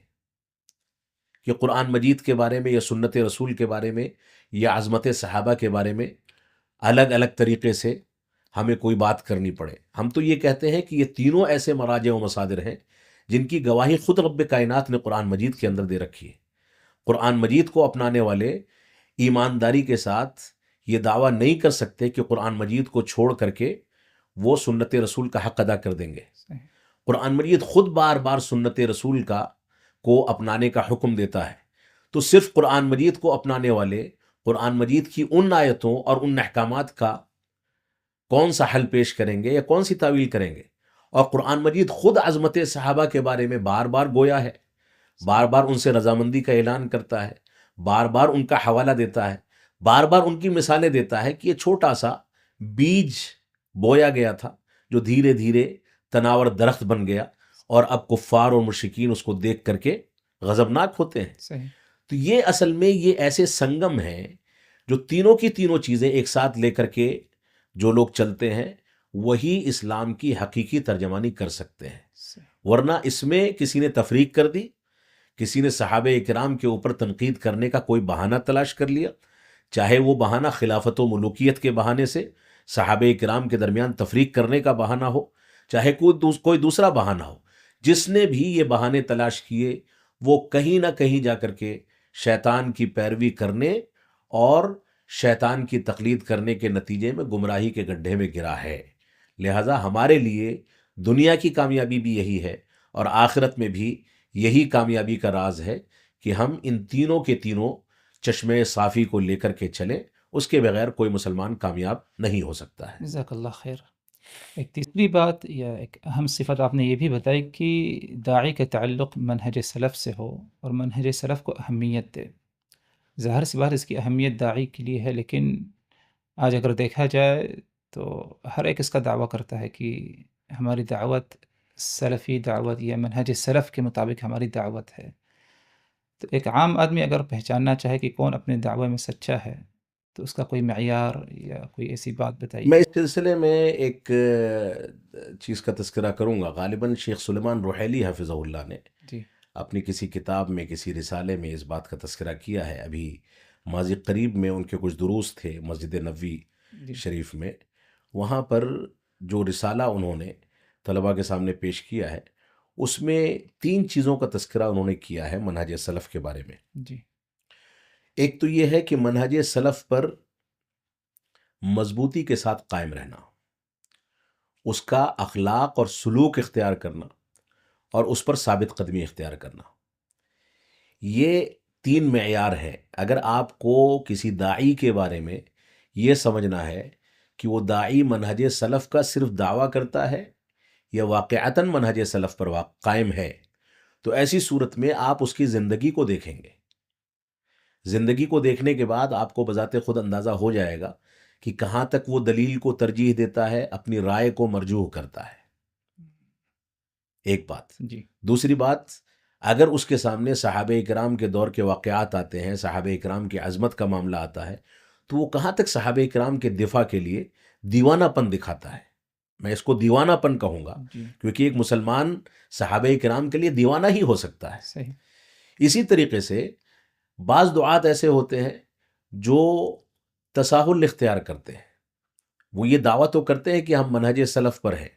کہ قرآن مجید کے بارے میں یا سنت رسول کے بارے میں یا عظمت صحابہ کے بارے میں الگ الگ طریقے سے ہمیں کوئی بات کرنی پڑے۔ ہم تو یہ کہتے ہیں کہ یہ تینوں ایسے مراجع و مصادر ہیں جن کی گواہی خود رب کائنات نے قرآن مجید کے اندر دے رکھی ہے۔ قرآن مجید کو اپنانے والے ایمانداری کے ساتھ یہ دعویٰ نہیں کر سکتے کہ قرآن مجید کو چھوڑ کر کے وہ سنت رسول کا حق ادا کر دیں گے۔ صحیح۔ قرآن مجید خود بار بار سنت رسول کو اپنانے کا حکم دیتا ہے، تو صرف قرآن مجید کو اپنانے والے قرآن مجید کی ان آیتوں اور ان احکامات کا کون سا حل پیش کریں گے یا کون سی تعویل کریں گے؟ اور قرآن مجید خود عظمت صحابہ کے بارے میں بار بار گویا ہے، بار بار ان سے رضامندی کا اعلان کرتا ہے، بار بار ان کا حوالہ دیتا ہے، بار بار ان کی مثالیں دیتا ہے کہ یہ چھوٹا سا بیج بویا گیا تھا جو دھیرے دھیرے تناور درخت بن گیا، اور اب کفار اور مشرکین اس کو دیکھ کر کے غضبناک ہوتے ہیں۔ صحیح۔ تو یہ اصل میں یہ ایسے سنگم ہیں جو تینوں کی تینوں چیزیں ایک ساتھ لے کر کے جو لوگ چلتے ہیں وہی اسلام کی حقیقی ترجمانی کر سکتے ہیں، صحیح۔ ورنہ اس میں کسی نے تفریق کر دی، کسی نے صحابہ کرام کے اوپر تنقید کرنے کا کوئی بہانہ تلاش کر لیا، چاہے وہ بہانہ خلافت و ملوکیت کے بہانے سے صحابہ کرام کے درمیان تفریق کرنے کا بہانہ ہو، چاہے کوئی دوسرا بہانہ ہو، جس نے بھی یہ بہانے تلاش کیے وہ کہیں نہ کہیں جا کر کے شیطان کی پیروی کرنے اور شیطان کی تقلید کرنے کے نتیجے میں گمراہی کے گڈھے میں گرا ہے۔ لہٰذا ہمارے لیے دنیا کی کامیابی بھی یہی ہے اور آخرت میں بھی یہی کامیابی کا راز ہے کہ ہم ان تینوں کے تینوں چشمے صافی کو لے کر کے چلیں، اس کے بغیر کوئی مسلمان کامیاب نہیں ہو سکتا ہے۔ جزاک اللہ خیر۔ ایک تیسری بات یا ایک اہم صفت آپ نے یہ بھی بتائی کہ داعی کا تعلق منہج سلف سے ہو اور منہج سلف کو اہمیت دے۔ ظاہر سی بات اس کی اہمیت داعی کے لیے ہے، لیکن آج اگر دیکھا جائے تو ہر ایک اس کا دعویٰ کرتا ہے کہ ہماری دعوت سلفی دعوت یا منہج سلف کے مطابق ہماری دعوت ہے۔ تو ایک عام آدمی اگر پہچاننا چاہے کہ کون اپنے دعوے میں سچا ہے تو اس کا کوئی معیار یا کوئی ایسی بات بتائیے۔ میں اس سلسلے میں ایک چیز کا تذکرہ کروں گا۔ غالباً شیخ سلیمان رحیلی حفظہ اللہ نے جی اپنی کسی کتاب میں کسی رسالے میں اس بات کا تذکرہ کیا ہے۔ ابھی ماضی قریب میں ان کے کچھ دروس تھے مسجد نبوی جی شریف میں، وہاں پر جو رسالہ انہوں نے طلباء کے سامنے پیش کیا ہے اس میں 3 چیزوں کا تذکرہ انہوں نے کیا ہے منہج سلف کے بارے میں۔ جی ایک تو یہ ہے کہ منہج سلف پر مضبوطی کے ساتھ قائم رہنا، اس کا اخلاق اور سلوک اختیار کرنا اور اس پر ثابت قدمی اختیار کرنا۔ یہ 3 معیار ہیں۔ اگر آپ کو کسی داعی کے بارے میں یہ سمجھنا ہے کہ وہ داعی منہج سلف کا صرف دعویٰ کرتا ہے یا واقعتاً منہج سلف پر قائم ہے، تو ایسی صورت میں آپ اس کی زندگی کو دیکھیں گے۔ زندگی کو دیکھنے کے بعد آپ کو بذات خود اندازہ ہو جائے گا کہ کہاں تک وہ دلیل کو ترجیح دیتا ہے، اپنی رائے کو مرجوح کرتا ہے۔ ایک بات۔ جی دوسری بات، اگر اس کے سامنے صحابہ کرام کے دور کے واقعات آتے ہیں، صحابہ کرام کی عظمت کا معاملہ آتا ہے، تو وہ کہاں تک صحابہ کرام کے دفاع کے لیے دیوانہ پن دکھاتا ہے۔ میں اس کو دیوانہ پن کہوں گا جی کیونکہ ایک مسلمان صحابہ کرام کے لیے دیوانہ ہی ہو سکتا ہے۔ صحیح۔ اسی طریقے سے بعض دعات ایسے ہوتے ہیں جو تساہل اختیار کرتے ہیں، وہ یہ دعویٰ تو کرتے ہیں کہ ہم منہج سلف پر ہیں،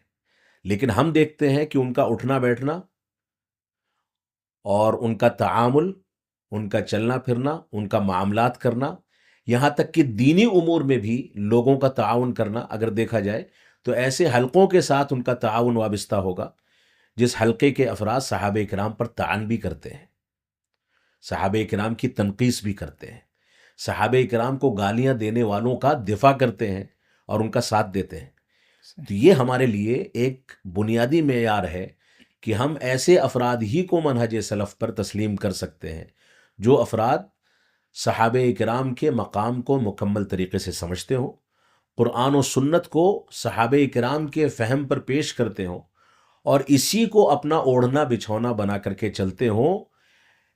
لیکن ہم دیکھتے ہیں کہ ان کا اٹھنا بیٹھنا اور ان کا تعامل، ان کا چلنا پھرنا، ان کا معاملات کرنا، یہاں تک کہ دینی امور میں بھی لوگوں کا تعاون کرنا اگر دیکھا جائے تو ایسے حلقوں کے ساتھ ان کا تعاون وابستہ ہوگا جس حلقے کے افراد صحابہ کرام پر طعن بھی کرتے ہیں، صحابہ کرام کی تنقیص بھی کرتے ہیں، صحابہ کرام کو گالیاں دینے والوں کا دفاع کرتے ہیں اور ان کا ساتھ دیتے ہیں۔ تو یہ ہمارے لیے ایک بنیادی معیار ہے کہ ہم ایسے افراد ہی کو منہج سلف پر تسلیم کر سکتے ہیں جو افراد صحابہ کرام کے مقام کو مکمل طریقے سے سمجھتے ہوں، قرآن و سنت کو صحابہ کرام کے فہم پر پیش کرتے ہوں اور اسی کو اپنا اوڑھنا بچھونا بنا کر کے چلتے ہوں۔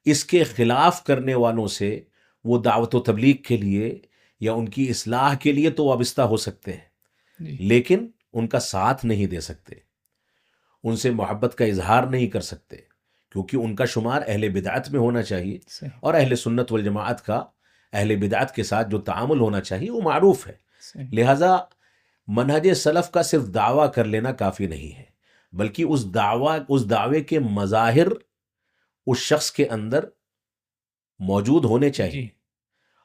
اس کے خلاف کرنے والوں سے وہ دعوت و تبلیغ کے لیے یا ان کی اصلاح کے لیے تو وابستہ ہو سکتے ہیں، جی لیکن ان کا ساتھ نہیں دے سکتے، ان سے محبت کا اظہار نہیں کر سکتے، کیونکہ ان کا شمار اہل بدعت میں ہونا چاہیے، صحیح اور اہل سنت والجماعت کا اہل بدعت کے ساتھ جو تعامل ہونا چاہیے وہ معروف ہے۔ صحیح لہٰذا منہج سلف کا صرف دعویٰ کر لینا کافی نہیں ہے، بلکہ اس دعوے کے مظاہر اس شخص کے اندر موجود ہونے چاہیے جی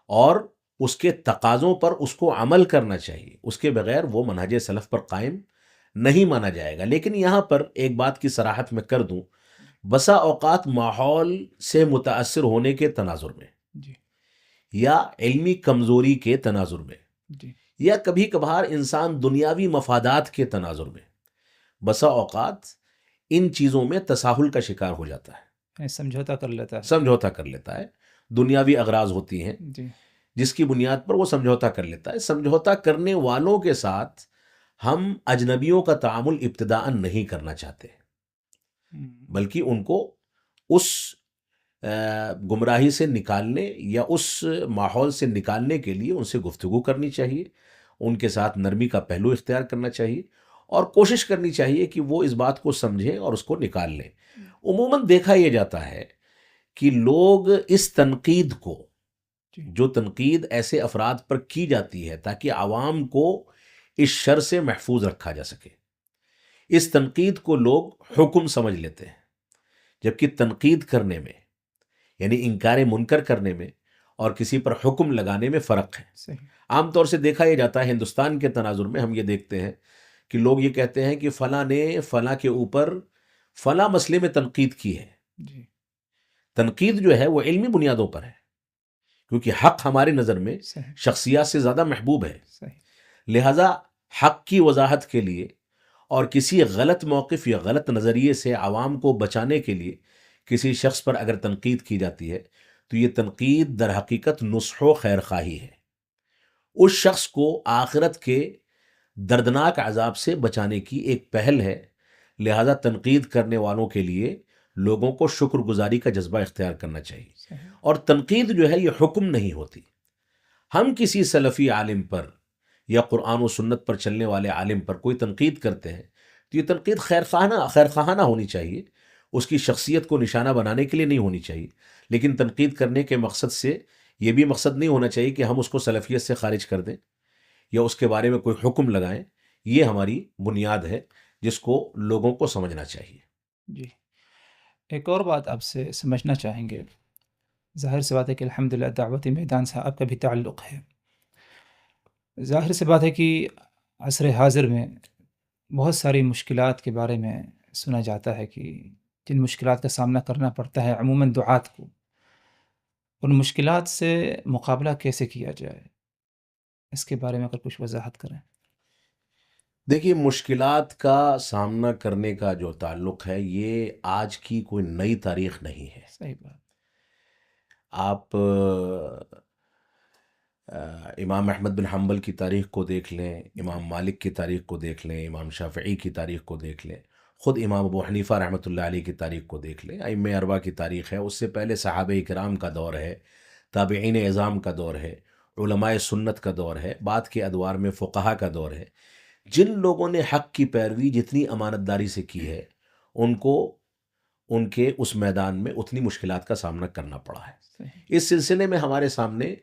اور اس کے تقاضوں پر اس کو عمل کرنا چاہیے، اس کے بغیر وہ منہج سلف پر قائم نہیں مانا جائے گا۔ لیکن یہاں پر ایک بات کی صراحت میں کر دوں، بسا اوقات ماحول سے متاثر ہونے کے تناظر میں جی یا علمی کمزوری کے تناظر میں جی یا کبھی کبھار انسان دنیاوی مفادات کے تناظر میں بسا اوقات ان چیزوں میں تساہل کا شکار ہو جاتا ہے، سمجھوتا کر لیتا ہے۔ سمجھوتا کر لیتا ہے۔ دنیاوی اغراض ہوتی ہیں جی جس کی بنیاد پر وہ سمجھوتا کر لیتا ہے۔ سمجھوتا کرنے والوں کے ساتھ ہم اجنبیوں کا تعامل ابتداءً نہیں کرنا چاہتے، بلکہ ان کو اس گمراہی سے نکالنے یا اس ماحول سے نکالنے کے لیے ان سے گفتگو کرنی چاہیے، ان کے ساتھ نرمی کا پہلو اختیار کرنا چاہیے اور کوشش کرنی چاہیے کہ وہ اس بات کو سمجھیں اور اس کو نکال لیں۔ عموماً دیکھا یہ جاتا ہے کہ لوگ اس تنقید کو، جو تنقید ایسے افراد پر کی جاتی ہے تاکہ عوام کو اس شر سے محفوظ رکھا جا سکے، اس تنقید کو لوگ حکم سمجھ لیتے ہیں، جبکہ تنقید کرنے میں یعنی انکار منکر کرنے میں اور کسی پر حکم لگانے میں فرق ہے۔ صحیح عام طور سے دیکھا یہ جاتا ہے، ہندوستان کے تناظر میں ہم یہ دیکھتے ہیں کہ لوگ یہ کہتے ہیں کہ فلاں نے فلاں کے اوپر فلاں مسئلے میں تنقید کی ہے۔ جی تنقید جو ہے وہ علمی بنیادوں پر ہے، کیونکہ حق ہمارے نظر میں صحیح شخصیات سے زیادہ محبوب ہے۔ صحیح لہذا حق کی وضاحت کے لیے اور کسی غلط موقف یا غلط نظریے سے عوام کو بچانے کے لیے کسی شخص پر اگر تنقید کی جاتی ہے تو یہ تنقید در حقیقت نصح و خیر خواہی ہے، اس شخص کو آخرت کے دردناک عذاب سے بچانے کی ایک پہل ہے۔ لہذا تنقید کرنے والوں کے لیے لوگوں کو شکر گزاری کا جذبہ اختیار کرنا چاہیے، صحیح اور تنقید جو ہے یہ حکم نہیں ہوتی۔ ہم کسی سلفی عالم پر یا قرآن و سنت پر چلنے والے عالم پر کوئی تنقید کرتے ہیں تو یہ تنقید خیر خواہانہ ہونی چاہیے، اس کی شخصیت کو نشانہ بنانے کے لیے نہیں ہونی چاہیے، لیکن تنقید کرنے کے مقصد سے یہ بھی مقصد نہیں ہونا چاہیے کہ ہم اس کو سلفیت سے خارج کر دیں یا اس کے بارے میں کوئی حکم لگائیں۔ یہ ہماری بنیاد ہے جس کو لوگوں کو سمجھنا چاہیے۔ جی ایک اور بات آپ سے سمجھنا چاہیں گے، ظاہر سی بات ہے کہ الحمدللہ دعوتی میدان سے آپ کا بھی تعلق ہے، ظاہر سی بات ہے کہ عصر حاضر میں بہت ساری مشکلات کے بارے میں سنا جاتا ہے کہ جن مشکلات کا سامنا کرنا پڑتا ہے عموماً دعات کو، ان مشکلات سے مقابلہ کیسے کیا جائے، اس کے بارے میں اگر کچھ وضاحت کریں۔ دیکھیے، مشکلات کا سامنا کرنے کا جو تعلق ہے یہ آج کی کوئی نئی تاریخ نہیں ہے۔ صحیح بات۔ آپ امام احمد بن حنبل کی تاریخ کو دیکھ لیں، امام مالک کی تاریخ کو دیکھ لیں، امام شافعی کی تاریخ کو دیکھ لیں، خود امام ابو حنیفہ رحمۃ اللہ علیہ کی تاریخ کو دیکھ لیں، ائمہ اربعہ کی تاریخ ہے، اس سے پہلے صحابہ کرام کا دور ہے، تابعین اعظام کا دور ہے، علماء سنت کا دور ہے، بعد کے ادوار میں فقہا کا دور ہے۔ جن لوگوں نے حق کی پیروی جتنی امانت داری سے کی ہے ان کو ان کے اس میدان میں اتنی مشکلات کا سامنا کرنا پڑا ہے۔ صحیح اس سلسلے میں ہمارے سامنے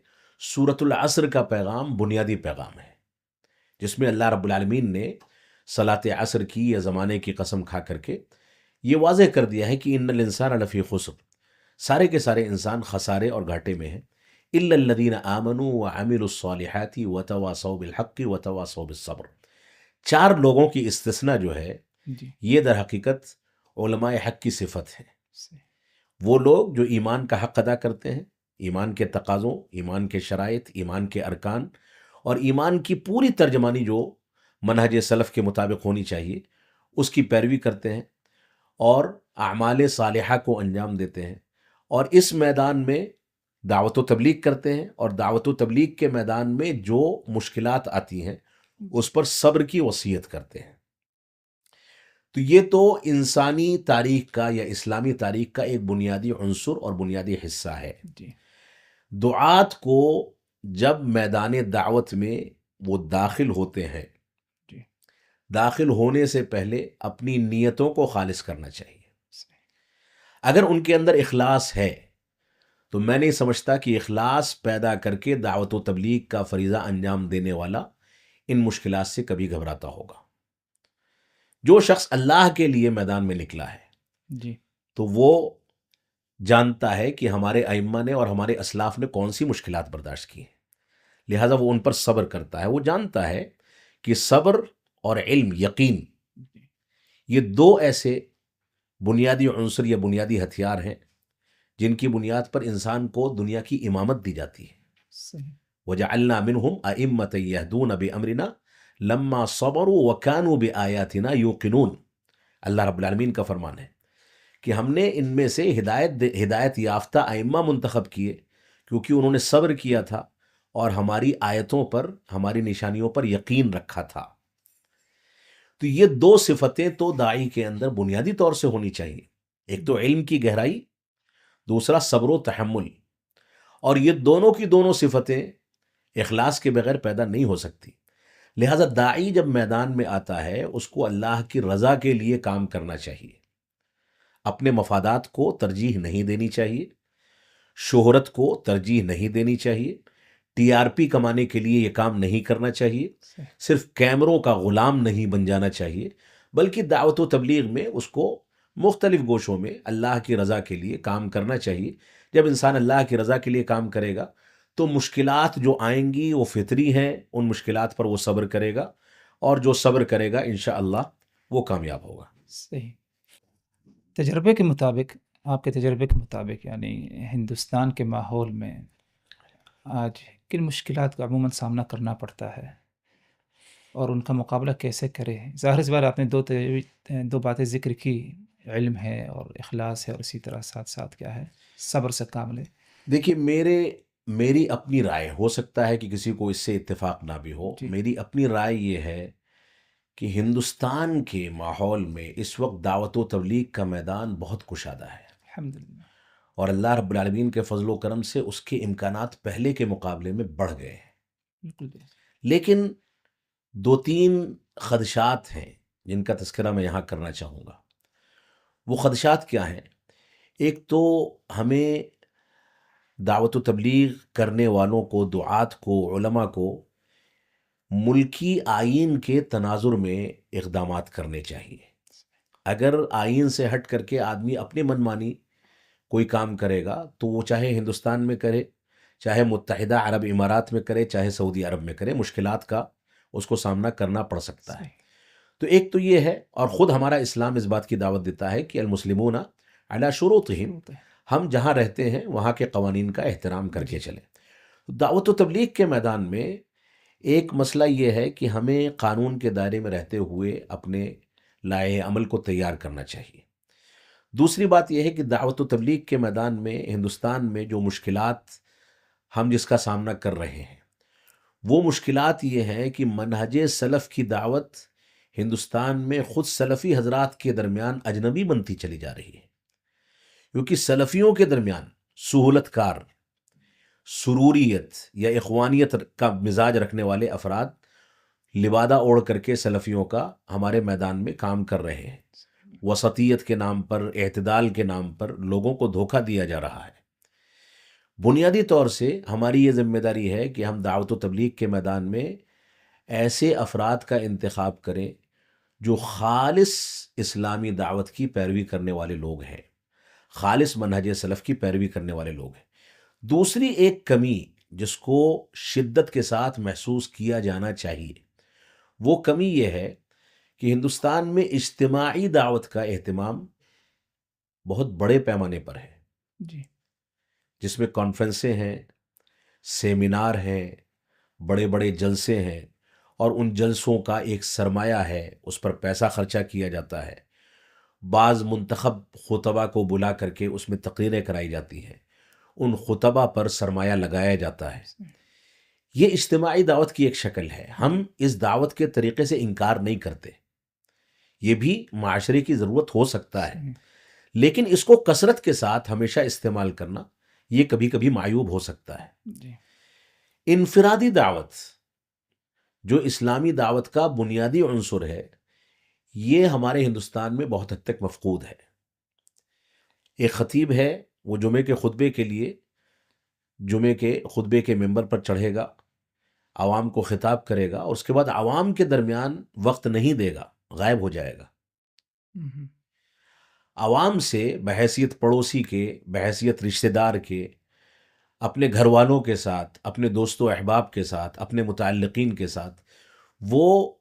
سورۃ العصر کا پیغام بنیادی پیغام ہے، جس میں اللہ رب العالمین نے صلاۃ عصر کی یا زمانے کی قسم کھا کر کے یہ واضح کر دیا ہے کہ ان الانسان لفی خسر، سارے کے سارے انسان خسارے اور گھاٹے میں ہیں، الا الذین آمنوا وعملوا الصالحات وتواصوا بالحق وتواصوا بالصبر۔ چار لوگوں کی استثناء جو ہے جی یہ در حقیقت علماء حق کی صفت ہے۔ صحیح وہ لوگ جو ایمان کا حق ادا کرتے ہیں، ایمان کے تقاضوں، ایمان کے شرائط، ایمان کے ارکان اور ایمان کی پوری ترجمانی جو منہج سلف کے مطابق ہونی چاہیے، اس کی پیروی کرتے ہیں اور اعمال صالحہ کو انجام دیتے ہیں، اور اس میدان میں دعوت و تبلیغ کرتے ہیں، اور دعوت و تبلیغ کے میدان میں جو مشکلات آتی ہیں اس پر صبر کی وصیت کرتے ہیں۔ تو یہ تو انسانی تاریخ کا یا اسلامی تاریخ کا ایک بنیادی عنصر اور بنیادی حصہ ہے۔ جی دعات کو جب میدان دعوت میں وہ داخل ہوتے ہیں، جی داخل ہونے سے پہلے اپنی نیتوں کو خالص کرنا چاہیے۔ صحیح۔ اگر ان کے اندر اخلاص ہے تو میں نہیں سمجھتا کہ اخلاص پیدا کر کے دعوت و تبلیغ کا فریضہ انجام دینے والا ان مشکلات سے کبھی گھبراتا ہوگا۔ جو شخص اللہ کے لیے میدان میں نکلا ہے جی تو وہ جانتا ہے کہ ہمارے ائمہ نے اور ہمارے اسلاف نے کون سی مشکلات برداشت کی ہیں، لہٰذا وہ ان پر صبر کرتا ہے۔ وہ جانتا ہے کہ صبر اور علم، یقین، یہ دو ایسے بنیادی عنصر یا بنیادی ہتھیار ہیں جن کی بنیاد پر انسان کو دنیا کی امامت دی جاتی ہے۔ صحیح۔ وَجَعَلْنَا مِنْهُمْ أَئِمَّةً يَهْدُونَ بِأَمْرِنَا لَمَّا صَبَرُوا وَكَانُوا بِآيَاتِنَا يُوقِنُونَ۔ اللہ رب العالمین کا فرمان ہے کہ ہم نے ان میں سے ہدایت یافتہ ائمہ منتخب کیے کیونکہ انہوں نے صبر کیا تھا اور ہماری آیتوں پر، ہماری نشانیوں پر یقین رکھا تھا۔ تو یہ دو صفتیں تو داعی کے اندر بنیادی طور سے ہونی چاہیے، ایک تو علم کی گہرائی، دوسرا صبر و تحمل، اور یہ دونوں کی دونوں صفتیں اخلاص کے بغیر پیدا نہیں ہو سکتی۔ لہٰذا داعی جب میدان میں آتا ہے اس کو اللہ کی رضا کے لیے کام کرنا چاہیے، اپنے مفادات کو ترجیح نہیں دینی چاہیے، شہرت کو ترجیح نہیں دینی چاہیے، ٹی آر پی کمانے کے لیے یہ کام نہیں کرنا چاہیے، صرف کیمروں کا غلام نہیں بن جانا چاہیے، بلکہ دعوت و تبلیغ میں اس کو مختلف گوشوں میں اللہ کی رضا کے لیے کام کرنا چاہیے۔ جب انسان اللہ کی رضا کے لیے کام کرے گا تو مشکلات جو آئیں گی وہ فطری ہیں، ان مشکلات پر وہ صبر کرے گا، اور جو صبر کرے گا انشاءاللہ وہ کامیاب ہوگا۔ صحیح۔ تجربے کے مطابق، آپ کے تجربے کے مطابق، یعنی ہندوستان کے ماحول میں آج کن مشکلات کا عموماً سامنا کرنا پڑتا ہے اور ان کا مقابلہ کیسے کرے؟ ظاہر سی بات، آپ نے دو باتیں ذکر کی، علم ہے اور اخلاص ہے، اور اسی طرح ساتھ ساتھ کیا ہے، صبر سے کام لے۔ دیکھیے، میری اپنی رائے، ہو سکتا ہے کہ کسی کو اس سے اتفاق نہ بھی ہو، جی میری اپنی رائے یہ ہے کہ ہندوستان کے ماحول میں اس وقت دعوت و تبلیغ کا میدان بہت کشادہ ہے، الحمدللہ۔ اور اللہ رب العالمین کے فضل و کرم سے اس کے امکانات پہلے کے مقابلے میں بڑھ گئے ہیں، بالکل۔ لیکن دو تین خدشات ہیں جن کا تذکرہ میں یہاں کرنا چاہوں گا۔ وہ خدشات کیا ہیں؟ ایک تو ہمیں دعوت و تبلیغ کرنے والوں کو، دعات کو، علماء کو ملکی آئین کے تناظر میں اقدامات کرنے چاہیے۔ اگر آئین سے ہٹ کر کے آدمی اپنی منمانی کوئی کام کرے گا تو وہ چاہے ہندوستان میں کرے، چاہے متحدہ عرب امارات میں کرے، چاہے سعودی عرب میں کرے، مشکلات کا اس کو سامنا کرنا پڑ سکتا ہے۔ تو ایک تو یہ ہے، اور خود ہمارا اسلام اس بات کی دعوت دیتا ہے کہ المسلمون علی شروطہم، ہم جہاں رہتے ہیں وہاں کے قوانین کا احترام کر کے چلیں۔ دعوت و تبلیغ کے میدان میں ایک مسئلہ یہ ہے کہ ہمیں قانون کے دائرے میں رہتے ہوئے اپنے لائحہ عمل کو تیار کرنا چاہیے۔ دوسری بات یہ ہے کہ دعوت و تبلیغ کے میدان میں ہندوستان میں جو مشکلات ہم جس کا سامنا کر رہے ہیں، وہ مشکلات یہ ہیں کہ منہج سلف کی دعوت ہندوستان میں خود سلفی حضرات کے درمیان اجنبی بنتی چلی جا رہی ہے، کیونکہ سلفیوں کے درمیان سہولت کار، سروریت یا اخوانیت کا مزاج رکھنے والے افراد لبادہ اوڑھ کر کے سلفیوں کا ہمارے میدان میں کام کر رہے ہیں۔ وسطیت کے نام پر، اعتدال کے نام پر لوگوں کو دھوکہ دیا جا رہا ہے۔ بنیادی طور سے ہماری یہ ذمہ داری ہے کہ ہم دعوت و تبلیغ کے میدان میں ایسے افراد کا انتخاب کریں جو خالص اسلامی دعوت کی پیروی کرنے والے لوگ ہیں، خالص منہج سلف کی پیروی کرنے والے لوگ ہیں۔ دوسری ایک کمی جس کو شدت کے ساتھ محسوس کیا جانا چاہیے، وہ کمی یہ ہے کہ ہندوستان میں اجتماعی دعوت کا اہتمام بہت بڑے پیمانے پر ہے، جی جس میں کانفرنسیں ہیں، سیمینار ہیں، بڑے بڑے جلسے ہیں، اور ان جلسوں کا ایک سرمایہ ہے، اس پر پیسہ خرچہ کیا جاتا ہے، بعض منتخب خطبہ کو بلا کر کے اس میں تقریریں کرائی جاتی ہیں، ان خطبہ پر سرمایہ لگایا جاتا ہے۔ یہ اجتماعی دعوت کی ایک شکل ہے۔ ہم اس دعوت کے طریقے سے انکار نہیں کرتے، یہ بھی معاشرے کی ضرورت ہو سکتا ہے، لیکن اس کو کثرت کے ساتھ ہمیشہ استعمال کرنا یہ کبھی کبھی معیوب ہو سکتا ہے۔ انفرادی دعوت جو اسلامی دعوت کا بنیادی عنصر ہے، یہ ہمارے ہندوستان میں بہت حد تک مفقود ہے۔ ایک خطیب ہے، وہ جمعے کے خطبے کے لیے جمعے کے خطبے کے ممبر پر چڑھے گا، عوام کو خطاب کرے گا، اور اس کے بعد عوام کے درمیان وقت نہیں دے گا، غائب ہو جائے گا۔ عوام سے بحیثیت پڑوسی کے، بحیثیت رشتہ دار کے، اپنے گھر والوں کے ساتھ، اپنے دوست و احباب کے ساتھ، اپنے متعلقین کے ساتھ وہ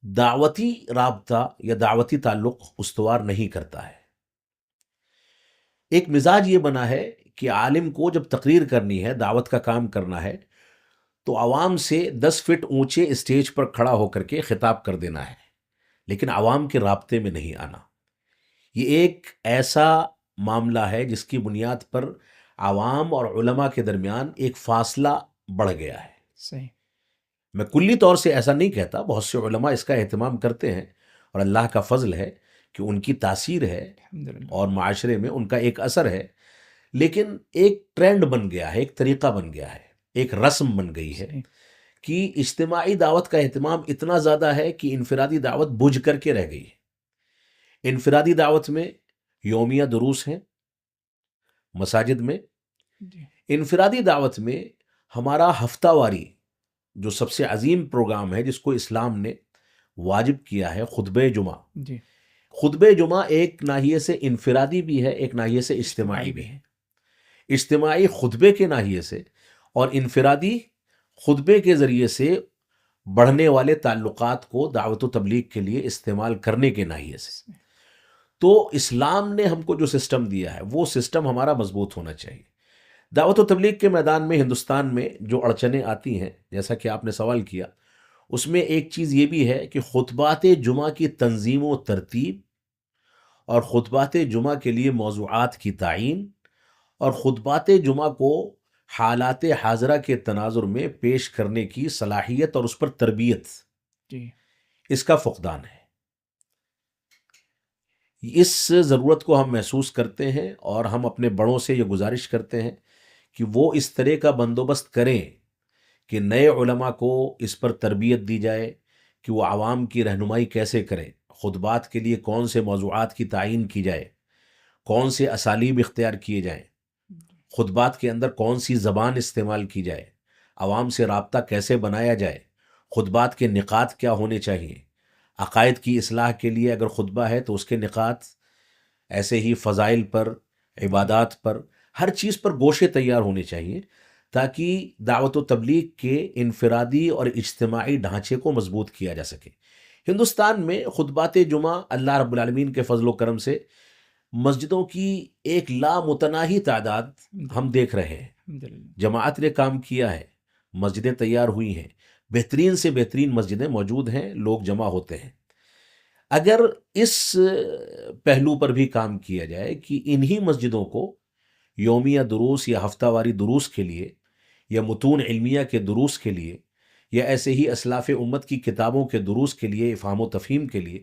دعوتی رابطہ یا دعوتی تعلق استوار نہیں کرتا ہے۔ ایک مزاج یہ بنا ہے کہ عالم کو جب تقریر کرنی ہے، دعوت کا کام کرنا ہے، تو عوام سے 10 فٹ اونچے اسٹیج پر کھڑا ہو کر کے خطاب کر دینا ہے، لیکن عوام کے رابطے میں نہیں آنا۔ یہ ایک ایسا معاملہ ہے جس کی بنیاد پر عوام اور علماء کے درمیان ایک فاصلہ بڑھ گیا ہے۔ صحیح۔ میں کلی طور سے ایسا نہیں کہتا، بہت سے علماء اس کا اہتمام کرتے ہیں، اور اللہ کا فضل ہے کہ ان کی تاثیر ہے الحمدللہ۔ اور معاشرے میں ان کا ایک اثر ہے، لیکن ایک ٹرینڈ بن گیا ہے، ایک طریقہ بن گیا ہے، ایک رسم بن گئی ہے صحیح۔ کہ اجتماعی دعوت کا اہتمام اتنا زیادہ ہے کہ انفرادی دعوت بجھ کر کے رہ گئی ہے۔ انفرادی دعوت میں یومیہ دروس ہیں مساجد میں، جی انفرادی دعوت میں ہمارا ہفتہ واری جو سب سے عظیم پروگرام ہے جس کو اسلام نے واجب کیا ہے، خطبہ جمعہ۔ جی خطبہ جمعہ ایک ناحیے سے انفرادی بھی ہے، ایک ناحیے سے اجتماعی بھی ہے۔ اجتماعی خطبے کے ناحیے سے اور انفرادی خطبے کے ذریعے سے بڑھنے والے تعلقات کو دعوت و تبلیغ کے لیے استعمال کرنے کے ناحیے سے۔ تو اسلام نے ہم کو جو سسٹم دیا ہے وہ سسٹم ہمارا مضبوط ہونا چاہیے۔ دعوت و تبلیغ کے میدان میں ہندوستان میں جو اڑچنیں آتی ہیں، جیسا کہ آپ نے سوال کیا، اس میں ایک چیز یہ بھی ہے کہ خطبات جمعہ کی تنظیم و ترتیب اور خطبات جمعہ کے لیے موضوعات کی تعین اور خطبات جمعہ کو حالات حاضرہ کے تناظر میں پیش کرنے کی صلاحیت اور اس پر تربیت، جی اس کا فقدان ہے۔ اس ضرورت کو ہم محسوس کرتے ہیں اور ہم اپنے بڑوں سے یہ گزارش کرتے ہیں کہ وہ اس طرح کا بندوبست کریں کہ نئے علماء کو اس پر تربیت دی جائے کہ وہ عوام کی رہنمائی کیسے کریں، خطبات کے لیے کون سے موضوعات کی تعین کی جائے، کون سے اسالیب اختیار کیے جائیں، خطبات کے اندر کون سی زبان استعمال کی جائے، عوام سے رابطہ کیسے بنایا جائے، خطبات کے نقاط کیا ہونے چاہیے، عقائد کی اصلاح کے لیے اگر خطبہ ہے تو اس کے نقاط، ایسے ہی فضائل پر، عبادات پر، ہر چیز پر گوشے تیار ہونے چاہیے تاکہ دعوت و تبلیغ کے انفرادی اور اجتماعی ڈھانچے کو مضبوط کیا جا سکے۔ ہندوستان میں خطبات جمعہ اللہ رب العالمین کے فضل و کرم سے مسجدوں کی ایک لامتناہی تعداد ہم دیکھ رہے ہیں۔ الحمدللہ۔ جماعت نے کام کیا ہے، مسجدیں تیار ہوئی ہیں، بہترین سے بہترین مسجدیں موجود ہیں، لوگ جمع ہوتے ہیں۔ اگر اس پہلو پر بھی کام کیا جائے کہ انہی مسجدوں کو یومیہ دروس یا ہفتہ واری دروس کے لیے یا متون علمیہ کے دروس کے لیے یا ایسے ہی اسلاف امت کی کتابوں کے دروس کے لیے، افہام و تفہیم کے لیے،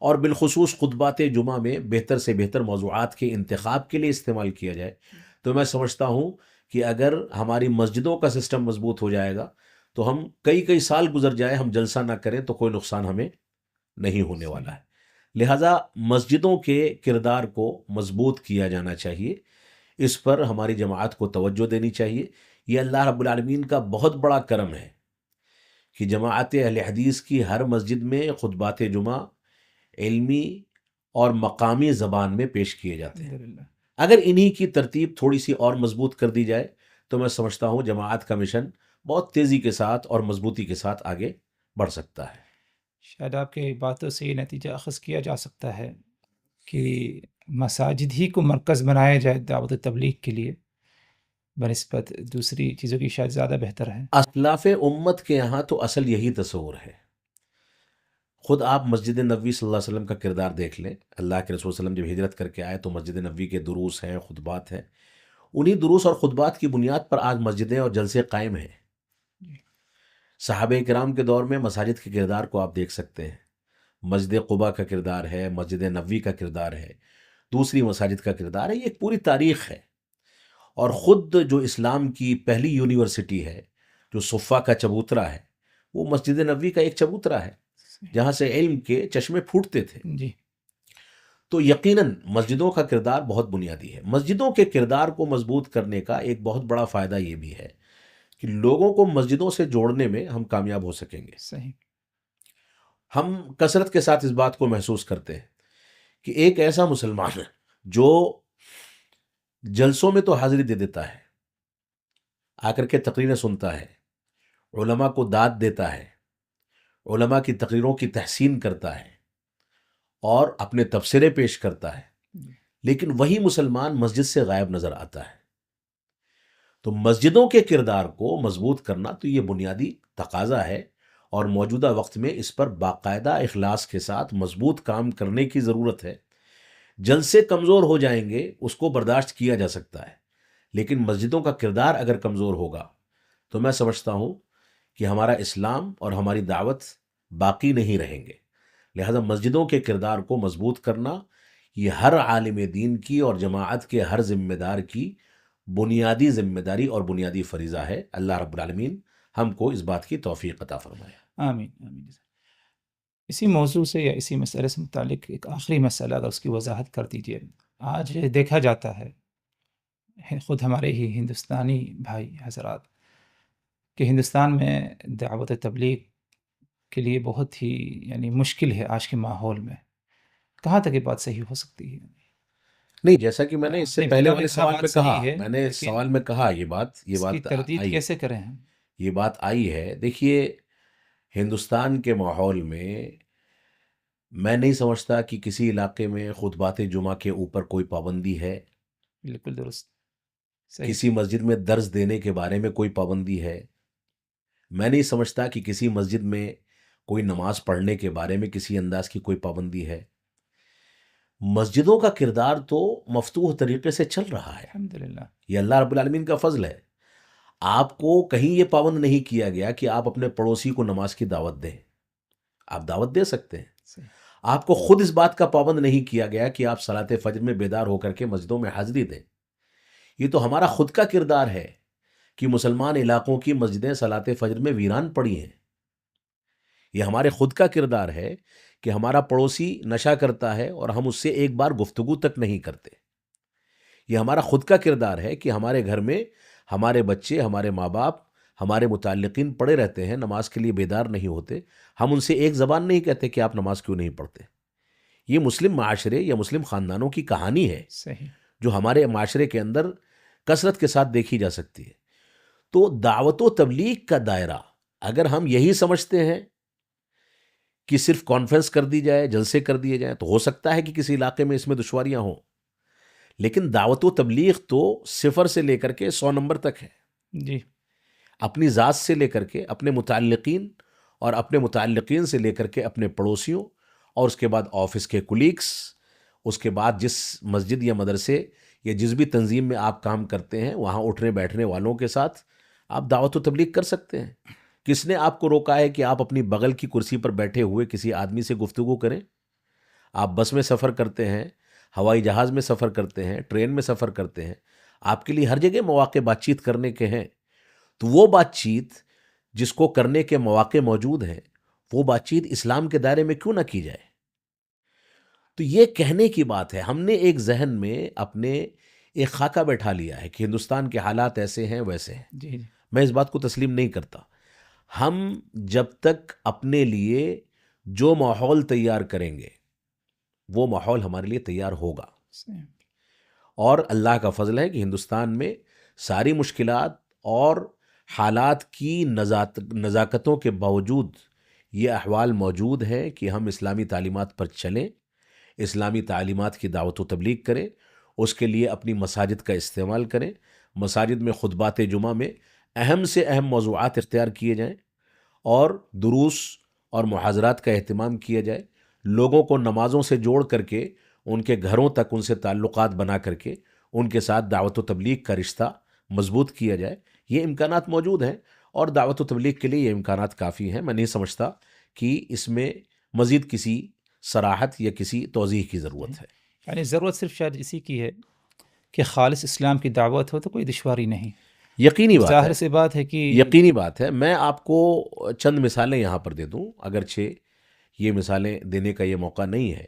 اور بالخصوص خطبات جمعہ میں بہتر سے بہتر موضوعات کے انتخاب کے لیے استعمال کیا جائے، تو میں سمجھتا ہوں کہ اگر ہماری مسجدوں کا سسٹم مضبوط ہو جائے گا تو ہم کئی سال گزر جائے ہم جلسہ نہ کریں تو کوئی نقصان ہمیں نہیں ہونے والا ہے۔ لہٰذا مسجدوں کے کردار کو مضبوط کیا جانا چاہیے، اس پر ہماری جماعت کو توجہ دینی چاہیے۔ یہ اللہ رب العالمین کا بہت بڑا کرم ہے کہ جماعت اہل حدیث کی ہر مسجد میں خطبات جمعہ علمی اور مقامی زبان میں پیش کیے جاتے ہیں۔ الحمدللہ۔ اگر انہی کی ترتیب تھوڑی سی اور مضبوط کر دی جائے تو میں سمجھتا ہوں جماعت کا مشن بہت تیزی کے ساتھ اور مضبوطی کے ساتھ آگے بڑھ سکتا ہے۔ شاید آپ کی باتوں سے یہ نتیجہ اخذ کیا جا سکتا ہے کہ مساجد ہی کو مرکز بنایا جائے دعوت و تبلیغ کے لیے، بنسبت دوسری چیزوں کی شاید زیادہ بہتر ہے؟ اسلاف امت کے یہاں تو اصل یہی تصور ہے. خود آپ مسجد نبوی صلی اللہ علیہ وسلم کا کردار دیکھ لیں. اللہ کے رسول صلی اللہ علیہ وسلم جب ہجرت کر کے آئے تو مسجد نبوی کے دروس ہیں، خطبات ہیں. انہی دروس اور خطبات کی بنیاد پر آج مسجدیں اور جلسے قائم ہیں. صحابہ کرام کے دور میں مساجد کے کردار کو آپ دیکھ سکتے ہیں. مسجد قباء کا کردار ہے، مسجد نبوی کا کردار ہے، دوسری مساجد کا کردار ہے. یہ ایک پوری تاریخ ہے. اور خود جو اسلام کی پہلی یونیورسٹی ہے، جو صفا کا چبوترا ہے، وہ مسجد نبوی کا ایک چبوترا ہے جہاں سے علم کے چشمے پھوٹتے تھے. جی. تو یقیناً مسجدوں کا کردار بہت بنیادی ہے. مسجدوں کے کردار کو مضبوط کرنے کا ایک بہت بڑا فائدہ یہ بھی ہے کہ لوگوں کو مسجدوں سے جوڑنے میں ہم کامیاب ہو سکیں گے. صحیح. ہم کثرت کے ساتھ اس بات کو محسوس کرتے ہیں کہ ایک ایسا مسلمان ہے جو جلسوں میں تو حاضری دے دیتا ہے، آ کر کے تقریریں سنتا ہے، علماء کو داد دیتا ہے، علماء کی تقریروں کی تحسین کرتا ہے اور اپنے تبصرے پیش کرتا ہے، لیکن وہی مسلمان مسجد سے غائب نظر آتا ہے. تو مسجدوں کے کردار کو مضبوط کرنا تو یہ بنیادی تقاضا ہے، اور موجودہ وقت میں اس پر باقاعدہ اخلاص کے ساتھ مضبوط کام کرنے کی ضرورت ہے. جلسے کمزور ہو جائیں گے اس کو برداشت کیا جا سکتا ہے، لیکن مسجدوں کا کردار اگر کمزور ہوگا تو میں سمجھتا ہوں کہ ہمارا اسلام اور ہماری دعوت باقی نہیں رہیں گے. لہذا مسجدوں کے کردار کو مضبوط کرنا یہ ہر عالم دین کی اور جماعت کے ہر ذمہ دار کی بنیادی ذمہ داری اور بنیادی فریضہ ہے. اللہ رب العالمین ہم کو اس بات کی توفیق عطا فرمائے. آمین آمین. اسی موضوع سے یا اسی مسئلے سے متعلق ایک آخری مسئلہ اگر اس کی وضاحت کر دیجیے. آج دیکھا جاتا ہے خود ہمارے ہی ہندوستانی بھائی حضرات کہ ہندوستان میں دعوت تبلیغ کے لیے بہت ہی یعنی مشکل ہے آج کے ماحول میں. کہاں تک یہ بات صحیح ہو سکتی ہے؟ نہیں، جیسا کہ میں نے اس سے نہیں، پہلے میں والے نے سوال بات میں صحیح کہا، ہے، میں نے لیکن سوال میں کہا یہ اس کی بات تردید آئی، کیسے کریں ہم؟ یہ بات آئی ہے. دیکھیے، ہندوستان کے ماحول میں نہیں سمجھتا کہ کسی علاقے میں خطبات جمعہ کے اوپر کوئی پابندی ہے. بالکل درست. صحیح. کسی مسجد میں درس دینے کے بارے میں کوئی پابندی ہے. میں نہیں سمجھتا کہ کسی مسجد میں کوئی نماز پڑھنے کے بارے میں کسی انداز کی کوئی پابندی ہے. مسجدوں کا کردار تو مفتوح طریقے سے چل رہا ہے. الحمدللہ. یہ اللہ رب العالمین کا فضل ہے. آپ کو کہیں یہ پابند نہیں کیا گیا کہ آپ اپنے پڑوسی کو نماز کی دعوت دیں. آپ دعوت دے سکتے ہیں. صحیح. آپ کو خود اس بات کا پابند نہیں کیا گیا کہ آپ صلاۃ فجر میں بیدار ہو کر کے مسجدوں میں حاضری دیں. یہ تو ہمارا خود کا کردار ہے کہ مسلمان علاقوں کی مسجدیں صلاۃ فجر میں ویران پڑی ہیں. یہ ہمارے خود کا کردار ہے کہ ہمارا پڑوسی نشہ کرتا ہے اور ہم اس سے ایک بار گفتگو تک نہیں کرتے. یہ ہمارا خود کا کردار ہے کہ ہمارے گھر میں ہمارے بچے، ہمارے ماں باپ، ہمارے متعلقین پڑے رہتے ہیں، نماز کے لیے بیدار نہیں ہوتے. ہم ان سے ایک زبان نہیں کہتے کہ آپ نماز کیوں نہیں پڑھتے. یہ مسلم معاشرے یا مسلم خاندانوں کی کہانی ہے صحیح. جو ہمارے معاشرے کے اندر کثرت کے ساتھ دیکھی جا سکتی ہے. تو دعوت و تبلیغ کا دائرہ اگر ہم یہی سمجھتے ہیں کہ صرف کانفرنس کر دی جائے، جلسے کر دیے جائیں، تو ہو سکتا ہے کہ کسی علاقے میں اس میں دشواریاں ہوں، لیکن دعوت و تبلیغ تو 0 سے لے کر کے 100 نمبر تک ہے. جی. اپنی ذات سے لے کر کے اپنے متعلقین، اور اپنے متعلقین سے لے کر کے اپنے پڑوسیوں، اور اس کے بعد آفس کے کولیگس، اس کے بعد جس مسجد یا مدرسے یا جس بھی تنظیم میں آپ کام کرتے ہیں وہاں اٹھنے بیٹھنے والوں کے ساتھ آپ دعوت و تبلیغ کر سکتے ہیں. کس نے آپ کو روکا ہے کہ آپ اپنی بغل کی کرسی پر بیٹھے ہوئے کسی آدمی سے گفتگو کریں؟ آپ بس میں سفر کرتے ہیں، ہوائی جہاز میں سفر کرتے ہیں، ٹرین میں سفر کرتے ہیں، آپ کے لیے ہر جگہ مواقع بات چیت کرنے کے ہیں. تو وہ بات چیت جس کو کرنے کے مواقع موجود ہیں، وہ بات چیت اسلام کے دائرے میں کیوں نہ کی جائے؟ تو یہ کہنے کی بات ہے. ہم نے ایک ذہن میں اپنے ایک خاکہ بیٹھا لیا ہے کہ ہندوستان کے حالات ایسے ہیں ویسے ہیں. جی. میں اس بات کو تسلیم نہیں کرتا. ہم جب تک اپنے لیے جو ماحول تیار کریں گے وہ ماحول ہمارے لیے تیار ہوگا. صحیح. اور اللہ کا فضل ہے کہ ہندوستان میں ساری مشکلات اور حالات کی نزاکتوں کے باوجود یہ احوال موجود ہیں کہ ہم اسلامی تعلیمات پر چلیں، اسلامی تعلیمات کی دعوت و تبلیغ کریں، اس کے لیے اپنی مساجد کا استعمال کریں. مساجد میں خطبات جمعہ میں اہم سے اہم موضوعات اختیار کیے جائیں اور دروس اور محاضرات کا اہتمام کیا جائے، لوگوں کو نمازوں سے جوڑ کر کے ان کے گھروں تک ان سے تعلقات بنا کر کے ان کے ساتھ دعوت و تبلیغ کا رشتہ مضبوط کیا جائے۔ یہ امکانات موجود ہیں اور دعوت و تبلیغ کے لیے یہ امکانات کافی ہیں۔ میں نہیں سمجھتا کہ اس میں مزید کسی صراحت یا کسی توضیح کی ضرورت ہے۔ یعنی ضرورت صرف شاید اسی کی ہے کہ خالص اسلام کی دعوت ہو تو کوئی دشواری نہیں، یقینی بات ظاہر ہے، سی بات ہے کہ یقینی بات ہے۔ میں آپ کو چند مثالیں یہاں پر دے دوں، اگرچہ یہ مثالیں دینے کا یہ موقع نہیں ہے۔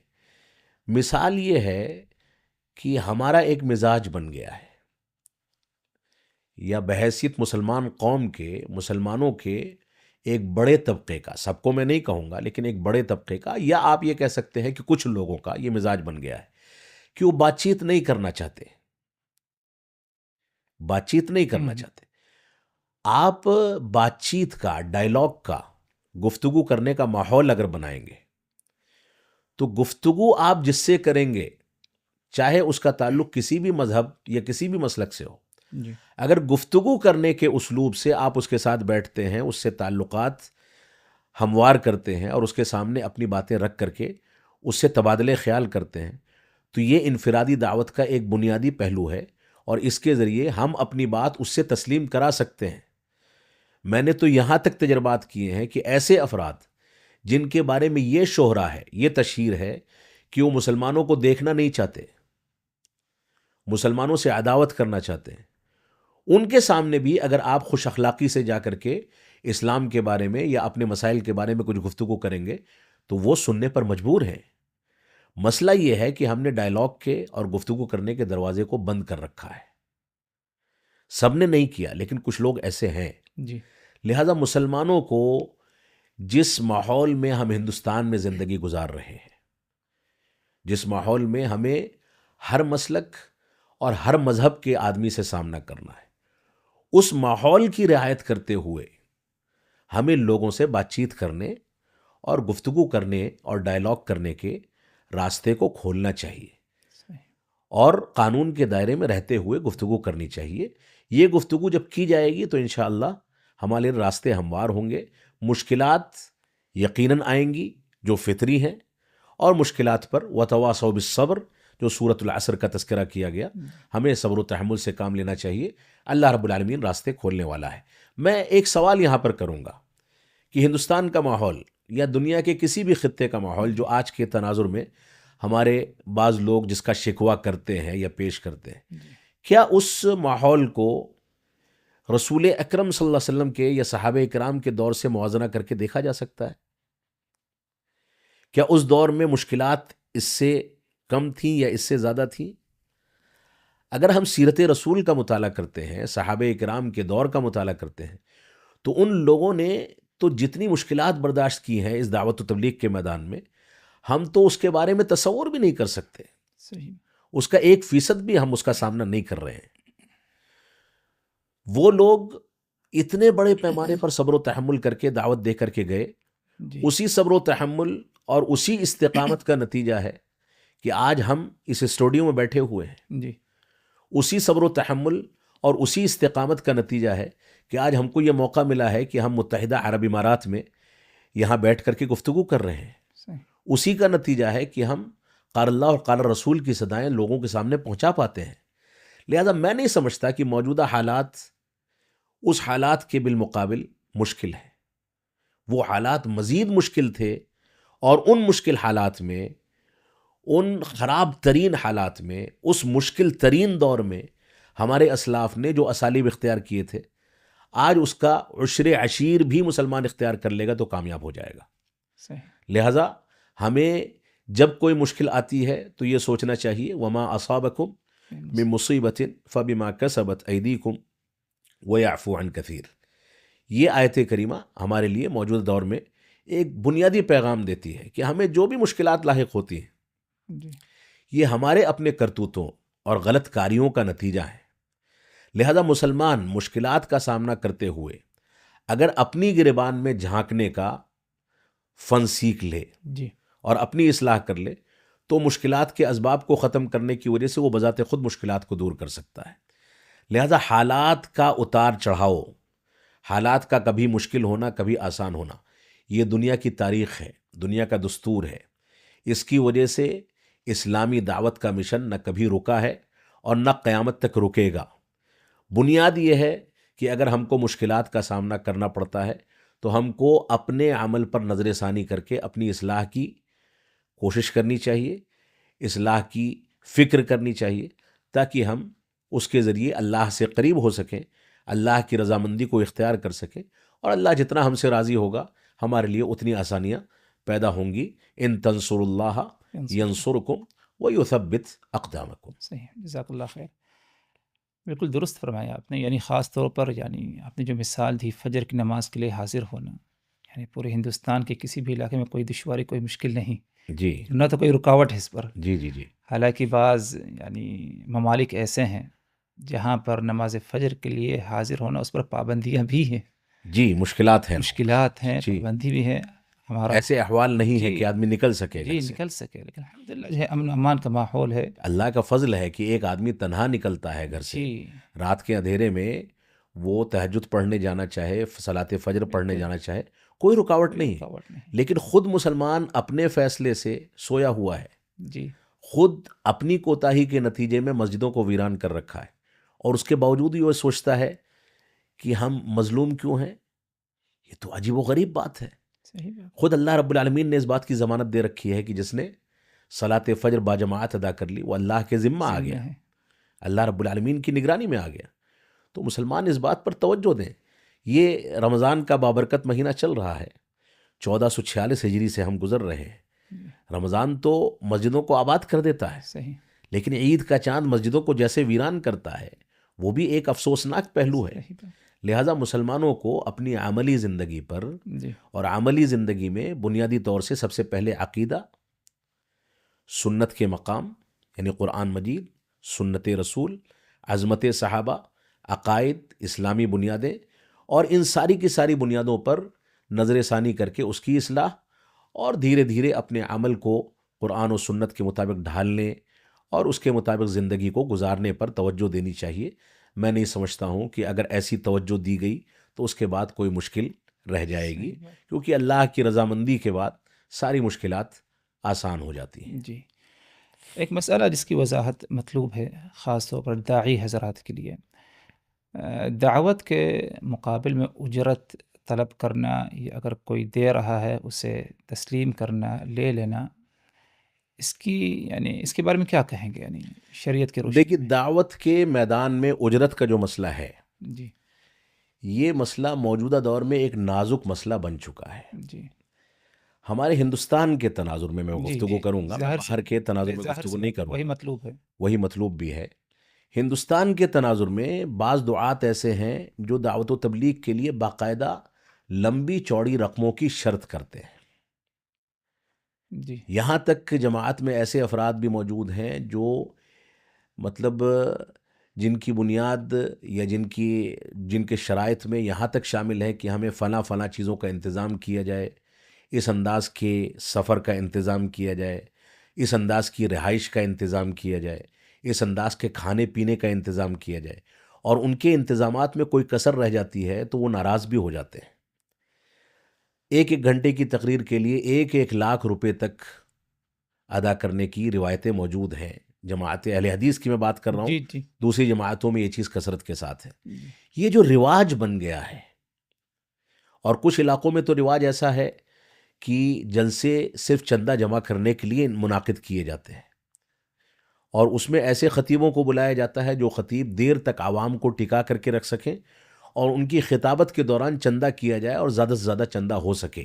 مثال یہ ہے کہ ہمارا ایک مزاج بن گیا ہے، یا بحیثیت مسلمان قوم کے، مسلمانوں کے ایک بڑے طبقے کا، سب کو میں نہیں کہوں گا لیکن ایک بڑے طبقے کا، یا آپ یہ کہہ سکتے ہیں کہ کچھ لوگوں کا یہ مزاج بن گیا ہے کہ وہ بات چیت نہیں کرنا چاہتے، بات چیت نہیں کرنا چاہتے۔ آپ بات چیت کا، ڈائلاگ کا، گفتگو کرنے کا ماحول اگر بنائیں گے تو گفتگو آپ جس سے کریں گے، چاہے اس کا تعلق کسی بھی مذہب یا کسی بھی مسلک سے ہو، جی اگر گفتگو کرنے کے اسلوب سے آپ اس کے ساتھ بیٹھتے ہیں، اس سے تعلقات ہموار کرتے ہیں اور اس کے سامنے اپنی باتیں رکھ کر کے اس سے تبادلے خیال کرتے ہیں، تو یہ انفرادی دعوت کا ایک بنیادی پہلو ہے اور اس کے ذریعے ہم اپنی بات اس سے تسلیم کرا سکتے ہیں۔ میں نے تو یہاں تک تجربات کیے ہیں کہ ایسے افراد جن کے بارے میں یہ شہرہ ہے، یہ تشہیر ہے کہ وہ مسلمانوں کو دیکھنا نہیں چاہتے، مسلمانوں سے عداوت کرنا چاہتے ہیں، ان کے سامنے بھی اگر آپ خوش اخلاقی سے جا کر کے اسلام کے بارے میں یا اپنے مسائل کے بارے میں کچھ گفتگو کریں گے تو وہ سننے پر مجبور ہیں۔ مسئلہ یہ ہے کہ ہم نے ڈائلاگ کے اور گفتگو کرنے کے دروازے کو بند کر رکھا ہے۔ سب نے نہیں کیا لیکن کچھ لوگ ایسے ہیں۔ جی لہذا مسلمانوں کو جس ماحول میں ہم ہندوستان میں زندگی گزار رہے ہیں، جس ماحول میں ہمیں ہر مسلک اور ہر مذہب کے آدمی سے سامنا کرنا ہے، اس ماحول کی رعایت کرتے ہوئے ہمیں لوگوں سے بات چیت کرنے اور گفتگو کرنے اور ڈائلاگ کرنے کے راستے کو کھولنا چاہیے اور قانون کے دائرے میں رہتے ہوئے گفتگو کرنی چاہیے۔ یہ گفتگو جب کی جائے گی تو انشاءاللہ ہمارے راستے ہموار ہوں گے۔ مشکلات یقیناً آئیں گی جو فطری ہیں، اور مشکلات پر وتواصوا بالصبر جو سورۃ العصر کا تذکرہ کیا گیا، ہمیں صبر و تحمل سے کام لینا چاہیے۔ اللہ رب العالمین راستے کھولنے والا ہے۔ میں ایک سوال یہاں پر کروں گا کہ ہندوستان کا ماحول یا دنیا کے کسی بھی خطے کا ماحول جو آج کے تناظر میں ہمارے بعض لوگ جس کا شکوہ کرتے ہیں یا پیش کرتے ہیں، کیا اس ماحول کو رسول اکرم صلی اللہ علیہ وسلم کے یا صحابہ کرام کے دور سے موازنہ کر کے دیکھا جا سکتا ہے؟ کیا اس دور میں مشکلات اس سے کم تھیں یا اس سے زیادہ تھیں؟ اگر ہم سیرت رسول کا مطالعہ کرتے ہیں، صحابہ کرام کے دور کا مطالعہ کرتے ہیں، تو ان لوگوں نے تو جتنی مشکلات برداشت کی ہیں اس دعوت و تبلیغ کے میدان میں، ہم تو اس کے بارے میں تصور بھی نہیں کر سکتے۔ صحیح۔ اس کا 1% بھی ہم اس کا سامنا نہیں کر رہے ہیں۔ وہ لوگ اتنے بڑے پیمانے پر صبر و تحمل کر کے دعوت دے کر کے گئے، جی اسی صبر و تحمل اور اسی استقامت کا نتیجہ ہے کہ آج ہم اس اسٹوڈیو میں بیٹھے ہوئے ہیں۔ جی اسی صبر و تحمل اور اسی استقامت کا نتیجہ ہے کہ آج ہم کو یہ موقع ملا ہے کہ ہم متحدہ عرب امارات میں یہاں بیٹھ کر کے گفتگو کر رہے ہیں۔ صحیح۔ اسی کا نتیجہ ہے کہ ہم قال اللہ اور قال رسول کی صدائیں لوگوں کے سامنے پہنچا پاتے ہیں۔ لہذا میں نہیں سمجھتا کہ موجودہ حالات اس حالات کے بالمقابل مشکل ہیں۔ وہ حالات مزید مشکل تھے، اور ان مشکل حالات میں، ان خراب ترین حالات میں، اس مشکل ترین دور میں ہمارے اسلاف نے جو اسالیب اختیار کیے تھے، آج اس کا عشر عشیر بھی مسلمان اختیار کر لے گا تو کامیاب ہو جائے گا۔ صحیح۔ لہذا ہمیں جب کوئی مشکل آتی ہے تو یہ سوچنا چاہیے وما اصابکم من مصیبت فبما کسبت ایدیکم ویعفو عن کثیر۔ یہ آیت کریمہ ہمارے لیے موجودہ دور میں ایک بنیادی پیغام دیتی ہے کہ ہمیں جو بھی مشکلات لاحق ہوتی ہیں، جی یہ ہمارے اپنے کرتوتوں اور غلط کاریوں کا نتیجہ ہے۔ لہذا مسلمان مشکلات کا سامنا کرتے ہوئے اگر اپنی گریبان میں جھانکنے کا فن سیکھ لے جی اور اپنی اصلاح کر لے تو مشکلات کے اسباب کو ختم کرنے کی وجہ سے وہ بذات خود مشکلات کو دور کر سکتا ہے۔ لہذا حالات کا اتار چڑھاؤ، حالات کا کبھی مشکل ہونا کبھی آسان ہونا، یہ دنیا کی تاریخ ہے، دنیا کا دستور ہے۔ اس کی وجہ سے اسلامی دعوت کا مشن نہ کبھی رکا ہے اور نہ قیامت تک رکے گا۔ بنیاد یہ ہے کہ اگر ہم کو مشکلات کا سامنا کرنا پڑتا ہے تو ہم کو اپنے عمل پر نظر ثانی کر کے اپنی اصلاح کی کوشش کرنی چاہیے، اصلاح کی فکر کرنی چاہیے، تاکہ ہم اس کے ذریعے اللہ سے قریب ہو سکیں، اللہ کی رضامندی کو اختیار کر سکیں، اور اللہ جتنا ہم سے راضی ہوگا ہمارے لیے اتنی آسانیاں پیدا ہوں گی۔ ان تنصر اللہ ینصرکم ویثبت اقدامکم۔ صحیح، جزاک اللہ خیر۔ بالکل درست فرمایا آپ نے، یعنی خاص طور پر یعنی آپ نے جو مثال دی فجر کی نماز کے لیے حاضر ہونا، یعنی پورے ہندوستان کے کسی بھی علاقے میں کوئی دشواری کوئی مشکل نہیں، جی نہ تو کوئی رکاوٹ ہے اس پر۔ جی جی جی حالانکہ بعض یعنی ممالک ایسے ہیں جہاں پر نماز فجر کے لیے حاضر ہونا اس پر پابندیاں بھی ہیں، جی، مشکلات ہیں، مشکلات ہیں، جی، پابندی بھی ہے۔ ہمارا ایسے احوال نہیں ہے جی کہ آدمی نکل سکے جی گھر سے۔ نکل سکے، لیکن الحمدللہ جو ہے امن و امان کا ماحول ہے۔ اللہ کا فضل ہے کہ ایک آدمی تنہا نکلتا ہے گھر سے، جی رات کے اندھیرے میں وہ تہجد پڑھنے جانا چاہے، صلاۃ فجر پڑھنے جانا چاہے، کوئی رکاوٹ کوئی نہیں، رکاوٹ نہیں۔ لیکن خود مسلمان اپنے فیصلے سے سویا ہوا ہے، جی خود اپنی کوتاہی کے نتیجے میں مسجدوں کو ویران کر رکھا ہے، اور اس کے باوجود یہ سوچتا ہے کہ ہم مظلوم کیوں ہیں۔ یہ تو عجیب و غریب بات ہے۔ صحیح بات، خود اللہ رب العالمین نے اس بات کی ضمانت دے رکھی ہے کہ جس نے صلاۃ فجر باجماعت ادا کر لی وہ اللہ کے ذمہ آ گیا، ہے۔ اللہ رب العالمین کی نگرانی میں آ گیا۔ تو مسلمان اس بات پر توجہ دیں۔ یہ رمضان کا بابرکت مہینہ چل رہا ہے، 1446 ہجری سے ہم گزر رہے ہیں۔ رمضان تو مسجدوں کو آباد کر دیتا ہے، صحیح، لیکن عید کا چاند مسجدوں کو جیسے ویران کرتا ہے، وہ بھی ایک افسوسناک پہلو ہے۔ صحیح بات، لہٰذا مسلمانوں کو اپنی عملی زندگی پر جی اور عملی زندگی میں بنیادی طور سے سب سے پہلے عقیدہ، سنت کے مقام یعنی قرآن مجید، سنت رسول، عظمت صحابہ، عقائد، اسلامی بنیادیں، اور ان ساری کی ساری بنیادوں پر نظر ثانی کر کے اس کی اصلاح، اور دھیرے دھیرے اپنے عمل کو قرآن و سنت کے مطابق ڈھالنے اور اس کے مطابق زندگی کو گزارنے پر توجہ دینی چاہیے۔ میں نہیں سمجھتا ہوں کہ اگر ایسی توجہ دی گئی تو اس کے بعد کوئی مشکل رہ جائے گی، صحیح بات، کیونکہ اللہ کی رضامندی کے بعد ساری مشکلات آسان ہو جاتی ہیں۔ جی ایک مسئلہ جس کی وضاحت مطلوب ہے خاص طور پر داعی حضرات کے لیے، دعوت کے مقابل میں اجرت طلب کرنا یا اگر کوئی دے رہا ہے اسے تسلیم کرنا، لے لینا، اس کی یعنی اس کے بارے میں کیا کہیں گے یعنی شریعت کے روشنی دیکھیے، دعوت کے میدان میں اجرت کا جو مسئلہ ہے، میں؟ جی یہ مسئلہ موجودہ دور میں ایک نازک مسئلہ بن چکا ہے۔ جی ہمارے ہندوستان کے تناظر میں جی گفتگو جی کروں گا، میں ظاہر سے باہر کے تناظر میں ظاہر گفتگو سی نہیں بات ہے، کروں وہی گا، مطلوب ہے۔ وہی مطلوب بھی ہے۔ ہندوستان کے تناظر میں بعض دعات ایسے ہیں جو دعوت و تبلیغ کے لیے باقاعدہ لمبی چوڑی رقموں کی شرط کرتے ہیں۔ جی یہاں تک کہ جماعت میں ایسے افراد بھی موجود ہیں جو مطلب جن کی بنیاد یا جن کے شرائط میں یہاں تک شامل ہے کہ ہمیں فلاں فلاں چیزوں کا انتظام کیا جائے، اس انداز کے سفر کا انتظام کیا جائے، اس انداز کی رہائش کا انتظام کیا جائے، اس انداز کے کھانے پینے کا انتظام کیا جائے، اور ان کے انتظامات میں کوئی کسر رہ جاتی ہے تو وہ ناراض بھی ہو جاتے ہیں۔ ایک ایک گھنٹے کی تقریر کے لیے 1,00,000 روپے تک ادا کرنے کی روایتیں موجود ہیں۔ جماعت اہل حدیث کی میں بات کر رہا ہوں، جی جی دوسری جماعتوں میں یہ چیز کثرت کے ساتھ ہے۔ جی یہ جو رواج بن گیا ہے، اور کچھ علاقوں میں تو رواج ایسا ہے کہ جلسے صرف چندہ جمع کرنے کے لیے منعقد کیے جاتے ہیں، اور اس میں ایسے خطیبوں کو بلایا جاتا ہے جو خطیب دیر تک عوام کو ٹکا کر کے رکھ سکیں، اور ان کی خطابت کے دوران چندہ کیا جائے اور زیادہ سے زیادہ چندہ ہو سکے۔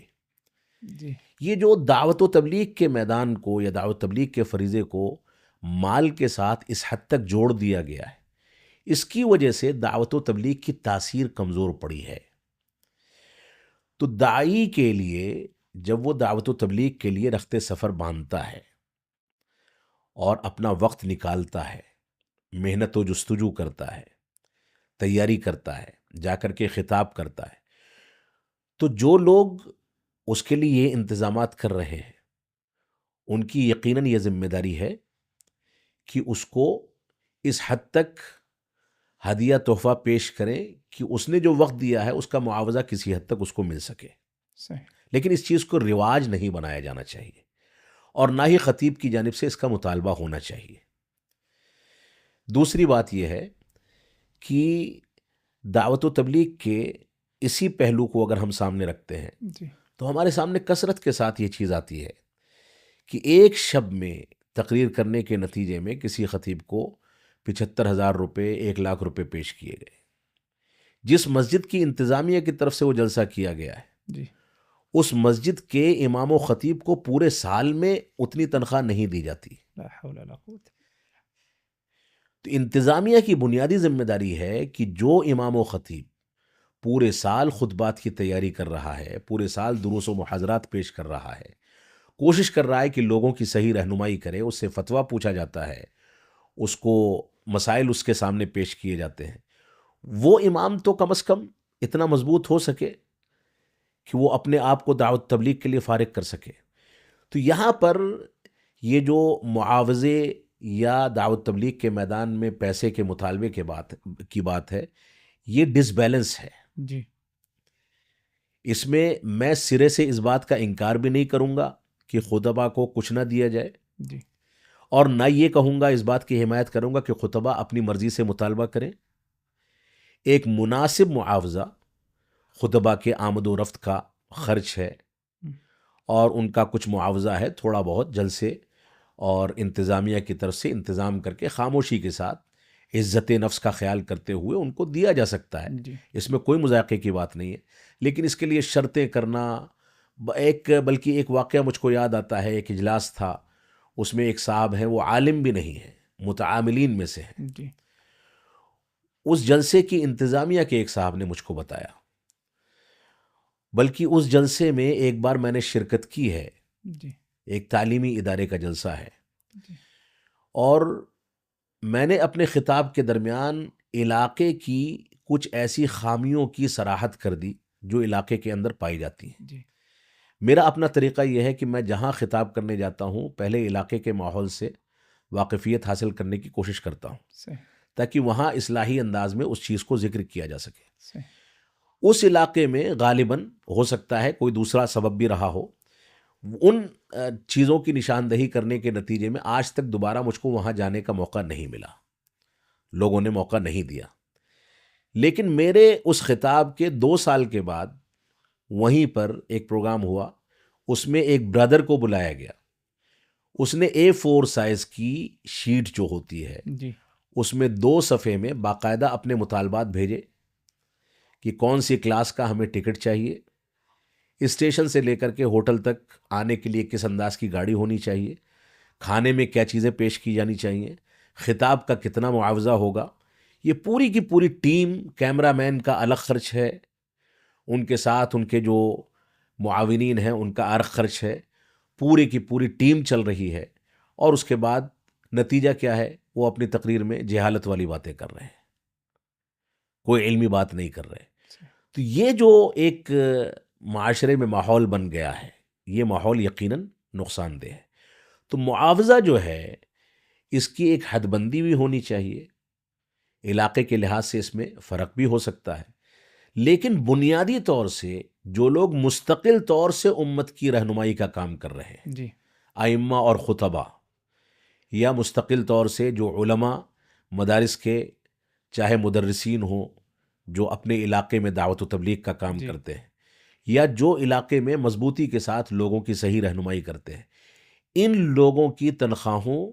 جی یہ جو دعوت و تبلیغ کے میدان کو یا دعوت و تبلیغ کے فریضے کو مال کے ساتھ اس حد تک جوڑ دیا گیا ہے، اس کی وجہ سے دعوت و تبلیغ کی تاثیر کمزور پڑی ہے۔ تو داعی کے لیے جب وہ دعوت و تبلیغ کے لیے رخت سفر باندھتا ہے اور اپنا وقت نکالتا ہے، محنت و جستجو کرتا ہے، تیاری کرتا ہے، جا کر کے خطاب کرتا ہے، تو جو لوگ اس کے لیے یہ انتظامات کر رہے ہیں ان کی یقیناً یہ ذمہ داری ہے کہ اس کو اس حد تک ہدیہ تحفہ پیش کریں کہ اس نے جو وقت دیا ہے اس کا معاوضہ کسی حد تک اس کو مل سکے. صحیح. لیکن اس چیز کو رواج نہیں بنایا جانا چاہیے اور نہ ہی خطیب کی جانب سے اس کا مطالبہ ہونا چاہیے. دوسری بات یہ ہے کہ دعوت و تبلیغ کے اسی پہلو کو اگر ہم سامنے رکھتے ہیں جی. تو ہمارے سامنے کثرت کے ساتھ یہ چیز آتی ہے کہ ایک شب میں تقریر کرنے کے نتیجے میں کسی خطیب کو 75,000 روپے 1,00,000 روپے پیش کیے گئے. جس مسجد کی انتظامیہ کی طرف سے وہ جلسہ کیا گیا ہے جی. اس مسجد کے امام و خطیب کو پورے سال میں اتنی تنخواہ نہیں دی جاتی. لا حول ولا قوت. تو انتظامیہ کی بنیادی ذمہ داری ہے کہ جو امام و خطیب پورے سال خطبات کی تیاری کر رہا ہے، پورے سال دروس و محاضرات پیش کر رہا ہے، کوشش کر رہا ہے کہ لوگوں کی صحیح رہنمائی کرے، اس سے فتویٰ پوچھا جاتا ہے، اس کو مسائل اس کے سامنے پیش کیے جاتے ہیں، وہ امام تو کم از کم اتنا مضبوط ہو سکے کہ وہ اپنے آپ کو دعوت تبلیغ کے لیے فارغ کر سکے. تو یہاں پر یہ جو معاوضے یا دعوت تبلیغ کے میدان میں پیسے کے مطالبے کی بات ہے، یہ ڈس بیلنس ہے. جی. اس میں سرے سے اس بات کا انکار بھی نہیں کروں گا کہ خطبہ کو کچھ نہ دیا جائے، جی. اور نہ یہ کہوں گا، اس بات کی حمایت کروں گا کہ خطبہ اپنی مرضی سے مطالبہ کریں. ایک مناسب معاوضہ خطبہ کے آمد و رفت کا خرچ ہے اور ان کا کچھ معاوضہ ہے تھوڑا بہت جلسے اور انتظامیہ کی طرف سے انتظام کر کے خاموشی کے ساتھ عزت نفس کا خیال کرتے ہوئے ان کو دیا جا سکتا ہے. جی. اس میں کوئی مذاقے کی بات نہیں ہے، لیکن اس کے لیے شرطیں کرنا بلکہ ایک واقعہ مجھ کو یاد آتا ہے. ایک اجلاس تھا، اس میں ایک صاحب ہیں، وہ عالم بھی نہیں ہیں، متعاملین میں سے ہیں. جی. اس جلسے کی انتظامیہ کے ایک صاحب نے مجھ کو بتایا، بلکہ اس جلسے میں ایک بار میں نے شرکت کی ہے. جی. ایک تعلیمی ادارے کا جلسہ ہے، جی. اور میں نے اپنے خطاب کے درمیان علاقے کی کچھ ایسی خامیوں کی صراحت کر دی جو علاقے کے اندر پائی جاتی ہیں. جی. میرا اپنا طریقہ یہ ہے کہ میں جہاں خطاب کرنے جاتا ہوں پہلے علاقے کے ماحول سے واقفیت حاصل کرنے کی کوشش کرتا ہوں صحیح. تاکہ وہاں اصلاحی انداز میں اس چیز کو ذکر کیا جا سکے. صحیح. اس علاقے میں غالباً ہو سکتا ہے کوئی دوسرا سبب بھی رہا ہو، ان چیزوں کی نشاندہی کرنے کے نتیجے میں آج تک دوبارہ مجھ کو وہاں جانے کا موقع نہیں ملا، لوگوں نے موقع نہیں دیا. لیکن میرے اس خطاب کے 2 سال کے بعد وہیں پر ایک پروگرام ہوا، اس میں ایک برادر کو بلایا گیا. اس نے A4 سائز کی شیٹ جو ہوتی ہے جی. اس میں 2 صفحے میں باقاعدہ اپنے مطالبات بھیجے کہ کون سی کلاس کا ہمیں ٹکٹ چاہیے، اسٹیشن سے لے کر کے ہوٹل تک آنے کے لیے کس انداز کی گاڑی ہونی چاہیے، کھانے میں کیا چیزیں پیش کی جانی چاہیے، خطاب کا کتنا معاوضہ ہوگا. یہ پوری کی پوری ٹیم، کیمرہ مین کا الگ خرچ ہے، ان کے ساتھ ان کے جو معاونین ہیں ان کا الگ خرچ ہے، پوری کی پوری ٹیم چل رہی ہے. اور اس کے بعد نتیجہ کیا ہے؟ وہ اپنی تقریر میں جہالت والی باتیں کر رہے ہیں، کوئی علمی بات نہیں کر رہے. تو یہ جو ایک معاشرے میں ماحول بن گیا ہے، یہ ماحول یقیناً نقصان دہ ہے. تو معاوضہ جو ہے اس کی ایک حد بندی بھی ہونی چاہیے. علاقے کے لحاظ سے اس میں فرق بھی ہو سکتا ہے، لیکن بنیادی طور سے جو لوگ مستقل طور سے امت کی رہنمائی کا کام کر رہے ہیں، جی. ائمہ اور خطبہ، یا مستقل طور سے جو علماء مدارس کے چاہے مدرسین ہوں جو اپنے علاقے میں دعوت و تبلیغ کا کام جی. کرتے ہیں، یا جو علاقے میں مضبوطی کے ساتھ لوگوں کی صحیح رہنمائی کرتے ہیں، ان لوگوں کی تنخواہوں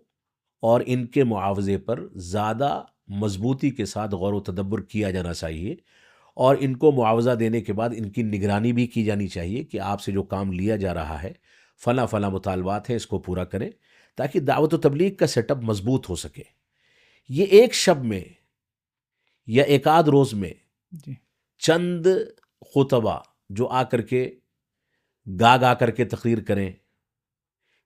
اور ان کے معاوضے پر زیادہ مضبوطی کے ساتھ غور و تدبر کیا جانا چاہیے، اور ان کو معاوضہ دینے کے بعد ان کی نگرانی بھی کی جانی چاہیے کہ آپ سے جو کام لیا جا رہا ہے، فلاں فلاں مطالبات ہیں، اس کو پورا کریں تاکہ دعوت و تبلیغ کا سیٹ اپ مضبوط ہو سکے. یہ ایک شب میں یا ایک آدھ روز میں جی. چند خطبہ جو آ کر کے گا کر کے تقریر کریں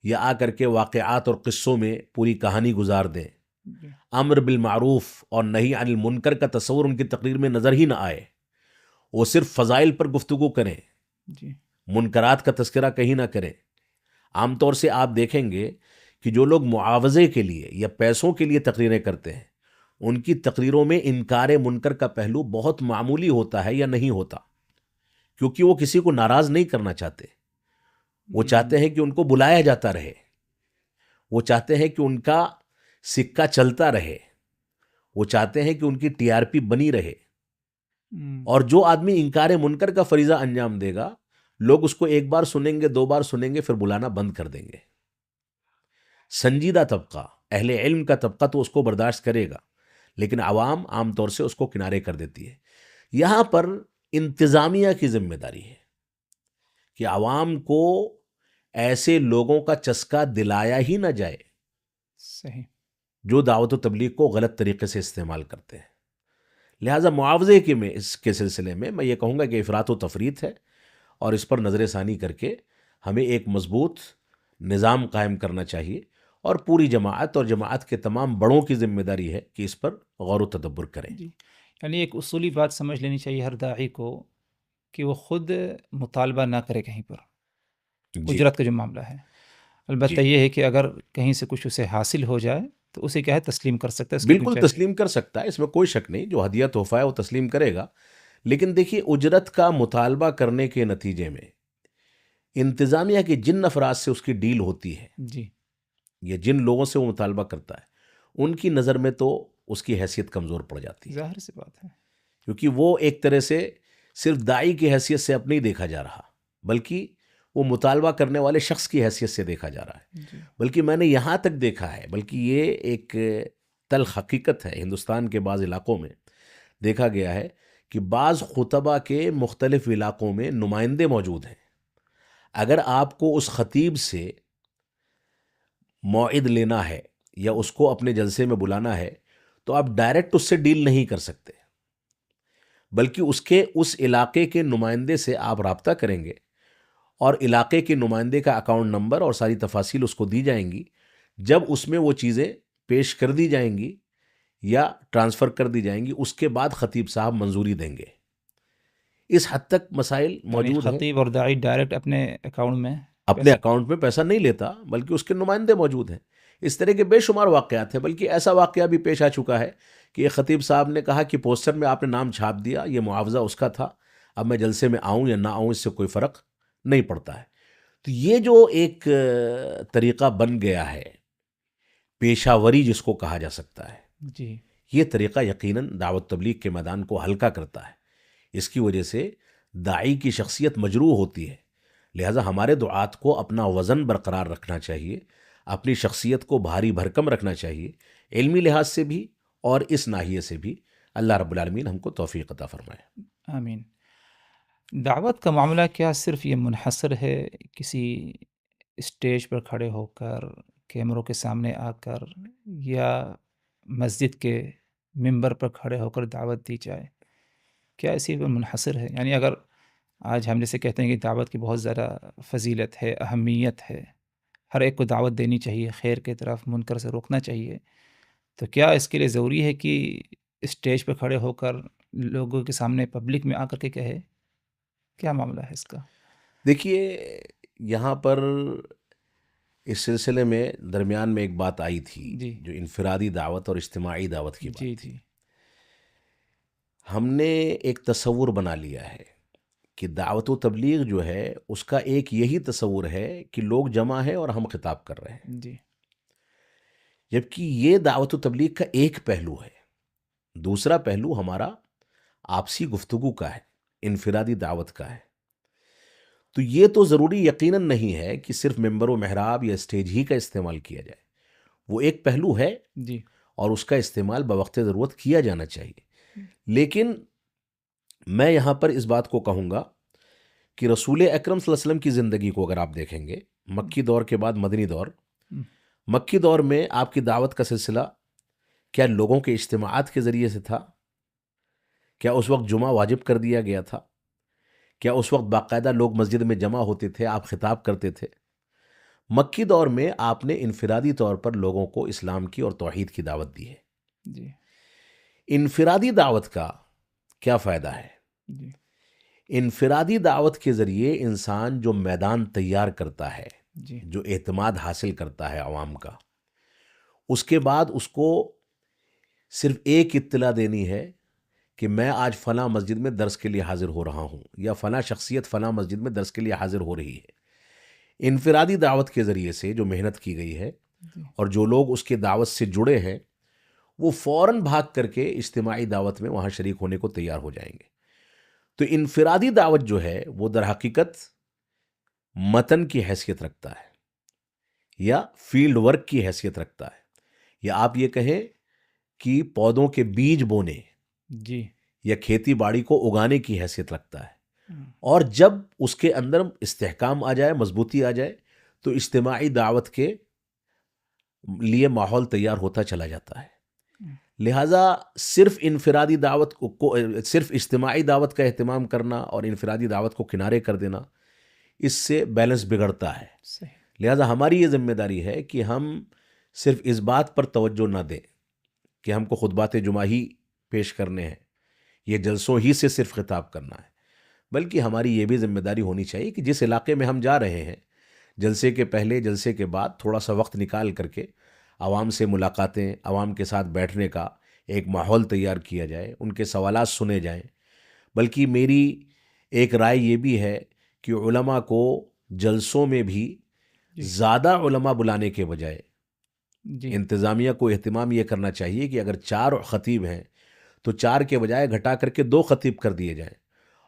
یا آ کر کے واقعات اور قصوں میں پوری کہانی گزار دیں، جی. امر بالمعروف اور نہی عن المنکر کا تصور ان کی تقریر میں نظر ہی نہ آئے، وہ صرف فضائل پر گفتگو کریں، جی. منکرات کا تذکرہ کہیں نہ کریں. عام طور سے آپ دیکھیں گے کہ جو لوگ معاوضے کے لیے یا پیسوں کے لیے تقریریں کرتے ہیں ان کی تقریروں میں انکار منکر کا پہلو بہت معمولی ہوتا ہے یا نہیں ہوتا، کیونکہ وہ کسی کو ناراض نہیں کرنا چاہتے. وہ چاہتے ہیں کہ ان کو بلایا جاتا رہے، وہ چاہتے ہیں کہ ان کا سکہ چلتا رہے، وہ چاہتے ہیں کہ ان کی ٹی آر پی بنی رہے. اور جو آدمی انکار منکر کا فریضہ انجام دے گا، لوگ اس کو ایک بار سنیں گے، 2 بار سنیں گے، پھر بلانا بند کر دیں گے. سنجیدہ طبقہ، اہل علم کا طبقہ تو اس کو برداشت کرے گا، لیکن عوام عام طور سے اس کو کنارے کر دیتی ہے. یہاں پر انتظامیہ کی ذمہ داری ہے کہ عوام کو ایسے لوگوں کا چسکا دلایا ہی نہ جائے صحیح. جو دعوت و تبلیغ کو غلط طریقے سے استعمال کرتے ہیں. لہٰذا معاوضے کے میں اس کے سلسلے میں یہ کہوں گا کہ افراط و تفریط ہے، اور اس پر نظر ثانی کر کے ہمیں ایک مضبوط نظام قائم کرنا چاہیے، اور پوری جماعت اور جماعت کے تمام بڑوں کی ذمہ داری ہے کہ اس پر غور و تدبر کریں. جی، یعنی ایک اصولی بات سمجھ لینی چاہیے ہر داعی کو کہ وہ خود مطالبہ نہ کرے کہیں پر جی اجرت کا جو معاملہ ہے. البتہ جی یہ ہے کہ اگر کہیں سے کچھ اسے حاصل ہو جائے تو اسے کیا ہے تسلیم کر سکتا ہے، اس کی بالکل گنجائش. تسلیم کر سکتا ہے، اس میں کوئی شک نہیں. جو ہدیہ تحفہ ہے وہ تسلیم کرے گا. لیکن دیکھیے، اجرت کا مطالبہ کرنے کے نتیجے میں انتظامیہ کے جن افراد سے اس کی ڈیل ہوتی ہے جی یا جن لوگوں سے وہ مطالبہ کرتا ہے، ان کی نظر میں تو اس کی حیثیت کمزور پڑ جاتی ہے، ظاہر سی بات ہے. کیونکہ وہ ایک طرح سے صرف داعی کی حیثیت سے اب نہیں دیکھا جا رہا، بلکہ وہ مطالبہ کرنے والے شخص کی حیثیت سے دیکھا جا رہا ہے. جی بلکہ میں نے یہاں تک دیکھا ہے، بلکہ یہ ایک تلخ حقیقت ہے، ہندوستان کے بعض علاقوں میں دیکھا گیا ہے کہ بعض خطبہ کے مختلف علاقوں میں نمائندے موجود ہیں. اگر آپ کو اس خطیب سے موعد لینا ہے یا اس کو اپنے جلسے میں بلانا ہے، تو آپ ڈائریکٹ اس سے ڈیل نہیں کر سکتے، بلکہ اس علاقے کے نمائندے سے آپ رابطہ کریں گے، اور علاقے کے نمائندے کا اکاؤنٹ نمبر اور ساری تفاصیل اس کو دی جائیں گی. جب اس میں وہ چیزیں پیش کر دی جائیں گی یا ٹرانسفر کر دی جائیں گی، اس کے بعد خطیب صاحب منظوری دیں گے. اس حد تک مسائل یعنی موجود ہیں. خطیب اور داعی ڈائریکٹ اپنے اکاؤنٹ میں اپنے اکاؤنٹ میں پیسہ نہیں لیتا، بلکہ اس کے نمائندے موجود ہیں. اس طرح کے بے شمار واقعات ہیں. بلکہ ایسا واقعہ بھی پیش آ چکا ہے کہ ایک خطیب صاحب نے کہا کہ پوسٹر میں آپ نے نام چھاپ دیا، یہ معاوضہ اس کا تھا، اب میں جلسے میں آؤں یا نہ آؤں اس سے کوئی فرق نہیں پڑتا ہے. تو یہ جو ایک طریقہ بن گیا ہے، پیشہ وری جس کو کہا جا سکتا ہے، جی یہ طریقہ یقیناً دعوت تبلیغ کے میدان کو ہلکا کرتا ہے. اس کی وجہ سے داعی کی شخصیت مجروح ہوتی ہے. لہٰذا ہمارے دعات کو اپنا وزن برقرار رکھنا چاہیے، اپنی شخصیت کو بھاری بھرکم رکھنا چاہیے، علمی لحاظ سے بھی اور اس ناحیے سے بھی. اللہ رب العالمین ہم کو توفیق عطا فرمائے. آمین. دعوت کا معاملہ کیا صرف یہ منحصر ہے کسی اسٹیج پر کھڑے ہو کر، کیمروں کے سامنے آ کر، یا مسجد کے ممبر پر کھڑے ہو کر دعوت دی جائے؟ کیا اسی پر منحصر ہے؟ یعنی اگر آج ہم جیسے کہتے ہیں کہ دعوت کی بہت زیادہ فضیلت ہے، اہمیت ہے، ہر ایک کو دعوت دینی چاہیے، خیر کی طرف، منکر سے روکنا چاہیے، تو کیا اس کے لیے ضروری ہے کہ اسٹیج پہ کھڑے ہو کر لوگوں کے سامنے پبلک میں آ کر کے کہے؟ کیا معاملہ ہے اس کا؟ دیکھیے، یہاں پر اس سلسلے میں درمیان میں ایک بات آئی تھی، جی جو انفرادی دعوت اور اجتماعی دعوت کی بات جی تھی. جی ہم نے ایک تصور بنا لیا ہے کہ دعوت و تبلیغ جو ہے اس کا ایک یہی تصور ہے کہ لوگ جمع ہیں اور ہم خطاب کر رہے ہیں، جی جبکہ یہ دعوت و تبلیغ کا ایک پہلو ہے. دوسرا پہلو ہمارا آپسی گفتگو کا ہے، انفرادی دعوت کا ہے. تو یہ تو ضروری یقیناً نہیں ہے کہ صرف ممبر و محراب یا اسٹیج ہی کا استعمال کیا جائے. وہ ایک پہلو ہے جی اور اس کا استعمال بوقت ضرورت کیا جانا چاہیے. لیکن میں یہاں پر اس بات کو کہوں گا کہ رسول اکرم صلی اللہ علیہ وسلم کی زندگی کو اگر آپ دیکھیں گے، مکی دور کے بعد مدنی دور، مکی دور میں آپ کی دعوت کا سلسلہ کیا لوگوں کے اجتماعات کے ذریعے سے تھا؟ کیا اس وقت جمعہ واجب کر دیا گیا تھا؟ کیا اس وقت باقاعدہ لوگ مسجد میں جمع ہوتے تھے، آپ خطاب کرتے تھے؟ مکی دور میں آپ نے انفرادی طور پر لوگوں کو اسلام کی اور توحید کی دعوت دی ہے. جی انفرادی دعوت کا کیا فائدہ ہے؟ جی انفرادی دعوت کے ذریعے انسان جو میدان تیار کرتا ہے، جی جو اعتماد حاصل کرتا ہے عوام کا، اس کے بعد اس کو صرف ایک اطلاع دینی ہے کہ میں آج فلاں مسجد میں درس کے لیے حاضر ہو رہا ہوں، یا فلاں شخصیت فلاں مسجد میں درس کے لیے حاضر ہو رہی ہے۔ انفرادی دعوت کے ذریعے سے جو محنت کی گئی ہے جی اور جو لوگ اس کے دعوت سے جڑے ہیں، وہ فوراً بھاگ کر کے اجتماعی دعوت میں وہاں شریک ہونے کو تیار ہو جائیں گے۔ تو انفرادی دعوت جو ہے وہ در حقیقت متن کی حیثیت رکھتا ہے، یا فیلڈ ورک کی حیثیت رکھتا ہے، یا آپ یہ کہیں کہ پودوں کے بیج بونے جی یا کھیتی باڑی کو اگانے کی حیثیت رکھتا ہے۔ اور جب اس کے اندر استحکام آ جائے، مضبوطی آ جائے، تو اجتماعی دعوت کے لیے ماحول تیار ہوتا چلا جاتا ہے۔ لہٰذا صرف انفرادی دعوت کو صرف اجتماعی دعوت کا اہتمام کرنا اور انفرادی دعوت کو کنارے کر دینا، اس سے بیلنس بگڑتا ہے۔ صحیح۔ لہٰذا ہماری یہ ذمہ داری ہے کہ ہم صرف اس بات پر توجہ نہ دیں کہ ہم کو خطبات جمعہ ہی پیش کرنے ہیں، یہ جلسوں ہی سے صرف خطاب کرنا ہے، بلکہ ہماری یہ بھی ذمہ داری ہونی چاہیے کہ جس علاقے میں ہم جا رہے ہیں، جلسے کے پہلے جلسے کے بعد تھوڑا سا وقت نکال کر کے عوام سے ملاقاتیں، عوام کے ساتھ بیٹھنے کا ایک ماحول تیار کیا جائے، ان کے سوالات سنے جائیں۔ بلکہ میری ایک رائے یہ بھی ہے کہ علماء کو جلسوں میں بھی زیادہ علماء بلانے کے بجائے جی انتظامیہ کو اہتمام یہ کرنا چاہیے کہ اگر 4 خطیب ہیں تو 4 کے بجائے گھٹا کر کے 2 خطیب کر دیے جائیں،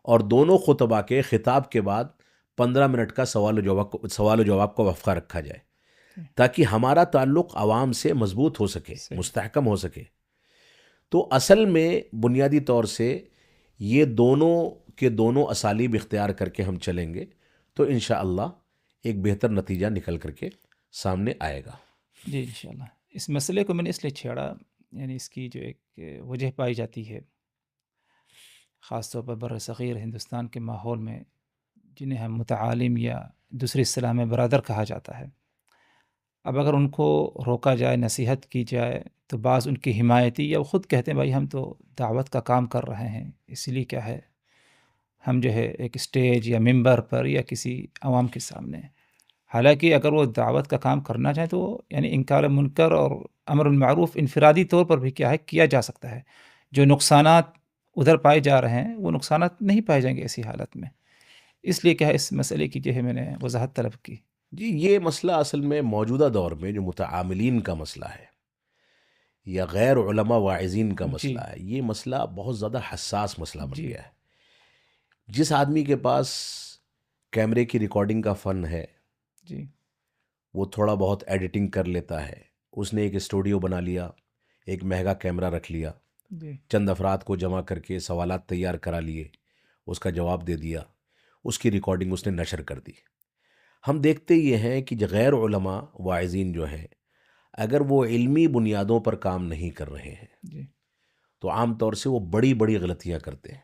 اور دونوں خطبہ کے خطاب کے بعد 15 منٹ کا سوال و جواب کا وقفہ رکھا جائے، تاکہ ہمارا تعلق عوام سے مضبوط ہو سکے، مستحکم ہو سکے۔ تو اصل میں بنیادی طور سے یہ دونوں کے دونوں اسالیب اختیار کر کے ہم چلیں گے تو انشاءاللہ ایک بہتر نتیجہ نکل کر کے سامنے آئے گا۔ جی انشاءاللہ۔ اس مسئلے کو میں نے اس لیے چھیڑا، یعنی اس کی جو ایک وجہ پائی جاتی ہے خاص طور پر بر صغیر ہندوستان کے ماحول میں، جنہیں ہم متعالم یا دوسری اصطلاح میں برادر کہا جاتا ہے، اب اگر ان کو روکا جائے، نصیحت کی جائے، تو بعض ان کی حمایتی یا وہ خود کہتے ہیں بھائی ہم تو دعوت کا کام کر رہے ہیں، اس لیے کیا ہے ہم جو ہے ایک اسٹیج یا ممبر پر یا کسی عوام کے سامنے، حالانکہ اگر وہ دعوت کا کام کرنا چاہیں تو یعنی انکار منکر اور امر بالمعروف انفرادی طور پر بھی کیا ہے کیا جا سکتا ہے۔ جو نقصانات ادھر پائے جا رہے ہیں وہ نقصانات نہیں پائے جائیں گے ایسی حالت میں، اس لیے کیا ہے اس مسئلے کی جو ہے میں نے وضاحت طلب کی۔ جی، یہ مسئلہ اصل میں موجودہ دور میں جو متعاملین کا مسئلہ ہے یا غیر علماء واعظین کا مسئلہ ہے، یہ مسئلہ بہت زیادہ حساس مسئلہ بن گیا ہے۔ جس آدمی کے پاس کیمرے کی ریکارڈنگ کا فن ہے، جی وہ تھوڑا بہت ایڈیٹنگ کر لیتا ہے، اس نے ایک اسٹوڈیو بنا لیا، ایک مہنگا کیمرہ رکھ لیا، جی چند افراد کو جمع کر کے سوالات تیار کرا لیے، اس کا جواب دے دیا، اس کی ریکارڈنگ اس نے نشر کر دی۔ ہم دیکھتے یہ ہیں کہ جو غیر علماء واعظین جو ہیں، اگر وہ علمی بنیادوں پر کام نہیں کر رہے ہیں جی تو عام طور سے وہ بڑی بڑی غلطیاں کرتے ہیں۔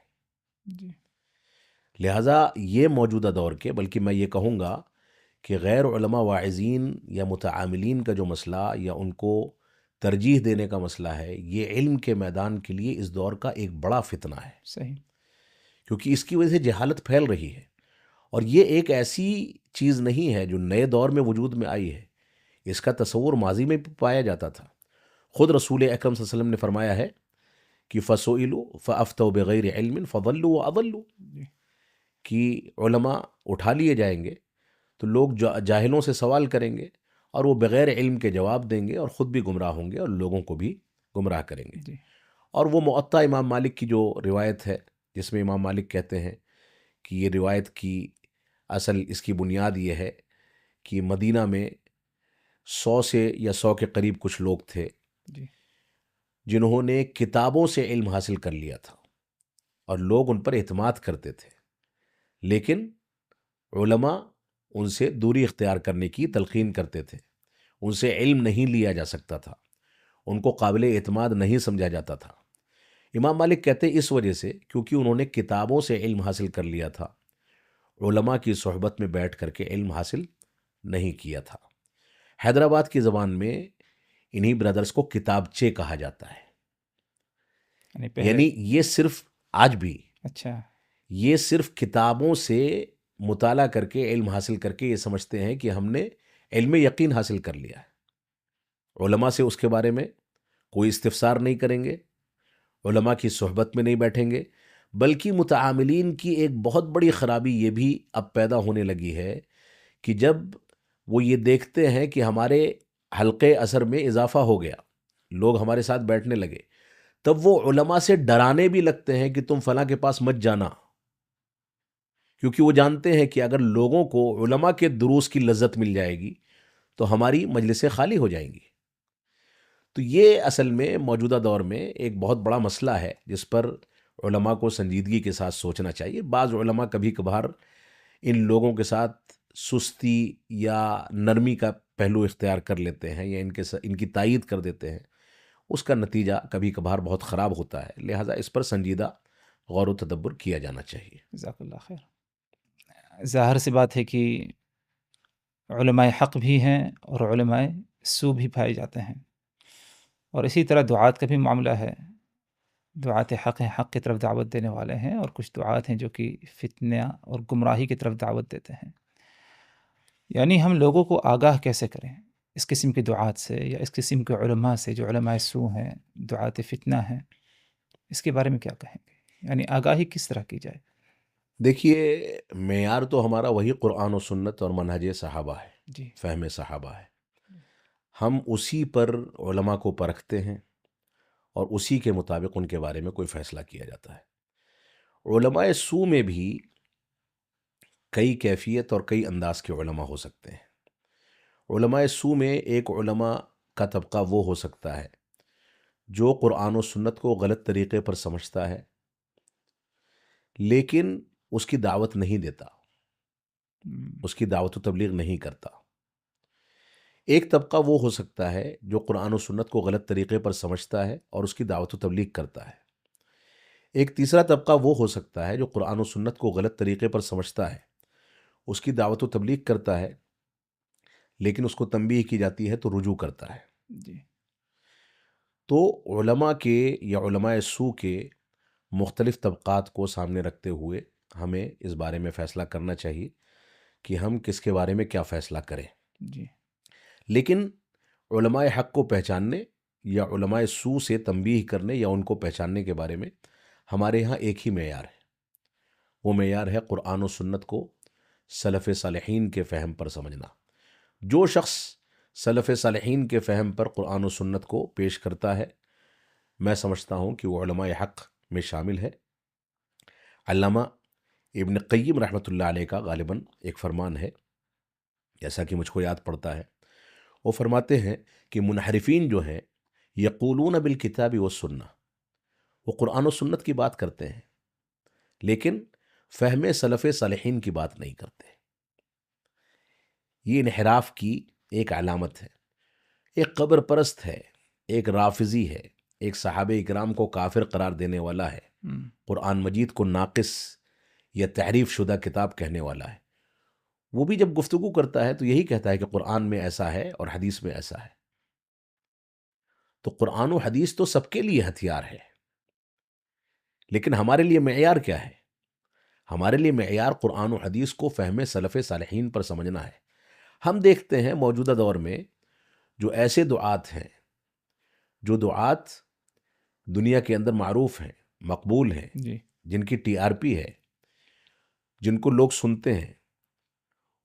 جی لہٰذا یہ موجودہ دور کے، بلکہ میں یہ کہوں گا کہ غیر علماء واعظین یا متعاملین کا جو مسئلہ یا ان کو ترجیح دینے کا مسئلہ ہے، یہ علم کے میدان کے لیے اس دور کا ایک بڑا فتنہ ہے، صحیح۔ کیونکہ اس کی وجہ سے جہالت پھیل رہی ہے، اور یہ ایک ایسی چیز نہیں ہے جو نئے دور میں وجود میں آئی ہے، اس کا تصور ماضی میں بھی پایا جاتا تھا۔ خود رسول اکرم صلی اللہ علیہ وسلم نے فرمایا ہے کہ فَسُئِلُوا فَأَفْتَوْا بِغَيْرِ عِلْمٍ فَضَلُّوا وَأَضَلُّوا، کہ علماء اٹھا لیے جائیں گے تو لوگ جاہلوں سے سوال کریں گے اور وہ بغیر علم کے جواب دیں گے اور خود بھی گمراہ ہوں گے اور لوگوں کو بھی گمراہ کریں گے۔ جی اور وہ معطا امام مالک کی جو روایت ہے، جس میں امام مالک کہتے ہیں کہ یہ روایت کی اصل اس کی بنیاد یہ ہے کہ مدینہ میں 100 سے یا 100 کے قریب کچھ لوگ تھے جی جنہوں نے کتابوں سے علم حاصل کر لیا تھا اور لوگ ان پر اعتماد کرتے تھے، لیکن علماء ان سے دوری اختیار کرنے کی تلقین کرتے تھے، ان سے علم نہیں لیا جا سکتا تھا، ان کو قابل اعتماد نہیں سمجھا جاتا تھا۔ امام مالک کہتے ہیں اس وجہ سے کیونکہ انہوں نے کتابوں سے علم حاصل کر لیا تھا، علماء کی صحبت میں بیٹھ کر کے علم حاصل نہیں کیا تھا۔ حیدرآباد کی زبان میں انہی برادرز کو کتابچے کہا جاتا ہے، یعنی یہ صرف آج بھی اچھا یہ صرف کتابوں سے مطالعہ کر کے علم حاصل کر کے یہ سمجھتے ہیں کہ ہم نے علم یقین حاصل کر لیا ہے، علماء سے اس کے بارے میں کوئی استفسار نہیں کریں گے، علماء کی صحبت میں نہیں بیٹھیں گے، بلکہ متعاملین کی ایک بہت بڑی خرابی یہ بھی اب پیدا ہونے لگی ہے کہ جب وہ یہ دیکھتے ہیں کہ ہمارے حلقے اثر میں اضافہ ہو گیا، لوگ ہمارے ساتھ بیٹھنے لگے، تب وہ علماء سے ڈرانے بھی لگتے ہیں کہ تم فلاں کے پاس مت جانا، کیونکہ وہ جانتے ہیں کہ اگر لوگوں کو علماء کے دروس کی لذت مل جائے گی تو ہماری مجلسیں خالی ہو جائیں گی۔ تو یہ اصل میں موجودہ دور میں ایک بہت بڑا مسئلہ ہے جس پر علماء کو سنجیدگی کے ساتھ سوچنا چاہیے۔ بعض علماء کبھی کبھار ان لوگوں کے ساتھ سستی یا نرمی کا پہلو اختیار کر لیتے ہیں یا ان کی تائید کر دیتے ہیں، اس کا نتیجہ کبھی کبھار بہت خراب ہوتا ہے، لہٰذا اس پر سنجیدہ غور و تدبر کیا جانا چاہیے۔ جزاک اللہ خیر۔ ظاہر سی بات ہے کہ علماء حق بھی ہیں اور علماء سو بھی پائے جاتے ہیں، اور اسی طرح دعات کا بھی معاملہ ہے۔ دعات حق ہیں، حق کی طرف دعوت دینے والے ہیں، اور کچھ دعات ہیں جو کہ فتنہ اور گمراہی کی طرف دعوت دیتے ہیں۔ یعنی ہم لوگوں کو آگاہ کیسے کریں اس قسم کی دعات سے یا اس قسم کے علماء سے جو علماء سو ہیں، دعات فتنہ ہیں، اس کے بارے میں کیا کہیں گے؟ یعنی آگاہی کس طرح کی جائے؟ دیکھیے، معیار تو ہمارا وہی قرآن و سنت اور منہج صحابہ ہے، جی، فہم صحابہ ہے۔ ہم اسی پر علماء کو پرکھتے ہیں اور اسی کے مطابق ان کے بارے میں کوئی فیصلہ کیا جاتا ہے۔ علماء سو میں بھی کئی کیفیت اور کئی انداز کے علماء ہو سکتے ہیں۔ علماء سو میں ایک علماء کا طبقہ وہ ہو سکتا ہے جو قرآن و سنت کو غلط طریقے پر سمجھتا ہے لیکن اس کی دعوت نہیں دیتا، اس کی دعوت و تبلیغ نہیں کرتا۔ ایک طبقہ وہ ہو سکتا ہے جو قرآن و سنت کو غلط طریقے پر سمجھتا ہے اور اس کی دعوت و تبلیغ کرتا ہے۔ ایک تیسرا طبقہ وہ ہو سکتا ہے جو قرآن و سنت کو غلط طریقے پر سمجھتا ہے، اس کی دعوت و تبلیغ کرتا ہے، لیکن اس کو تنبیہ کی جاتی ہے تو رجوع کرتا ہے۔ جی، تو علماء کے یا علماء سو کے مختلف طبقات کو سامنے رکھتے ہوئے ہمیں اس بارے میں فیصلہ کرنا چاہیے کہ ہم کس کے بارے میں کیا فیصلہ کریں۔ جی، لیکن علماء حق کو پہچاننے یا علماء سو سے تنبیہ کرنے یا ان کو پہچاننے کے بارے میں ہمارے ہاں ایک ہی معیار ہے، وہ معیار ہے قرآن و سنت کو سلف صالحین کے فہم پر سمجھنا۔ جو شخص سلف صالحین کے فہم پر قرآن و سنت کو پیش کرتا ہے، میں سمجھتا ہوں کہ وہ علماء حق میں شامل ہے۔ علامہ ابن قیم رحمۃ اللہ علیہ کا غالباً ایک فرمان ہے، جیسا کہ مجھ کو یاد پڑتا ہے، وہ فرماتے ہیں کہ منحرفین جو ہیں یقولون بالکتاب والسنہ، وہ قرآن و سنت کی بات کرتے ہیں لیکن فہم سلف صالحین کی بات نہیں کرتے۔ یہ انحراف کی ایک علامت ہے۔ ایک قبر پرست ہے، ایک رافضی ہے، ایک صحابہ اکرام کو کافر قرار دینے والا ہے، قرآن مجید کو ناقص یا تحریف شدہ کتاب کہنے والا ہے، وہ بھی جب گفتگو کرتا ہے تو یہی کہتا ہے کہ قرآن میں ایسا ہے اور حدیث میں ایسا ہے۔ تو قرآن و حدیث تو سب کے لیے ہتھیار ہے، لیکن ہمارے لیے معیار کیا ہے؟ ہمارے لیے معیار قرآن و حدیث کو فہم سلف صالحین پر سمجھنا ہے۔ ہم دیکھتے ہیں موجودہ دور میں جو ایسے دعات ہیں، جو دعات دنیا کے اندر معروف ہیں، مقبول ہیں، جی، جن کی ٹی آر پی ہے، جن کو لوگ سنتے ہیں،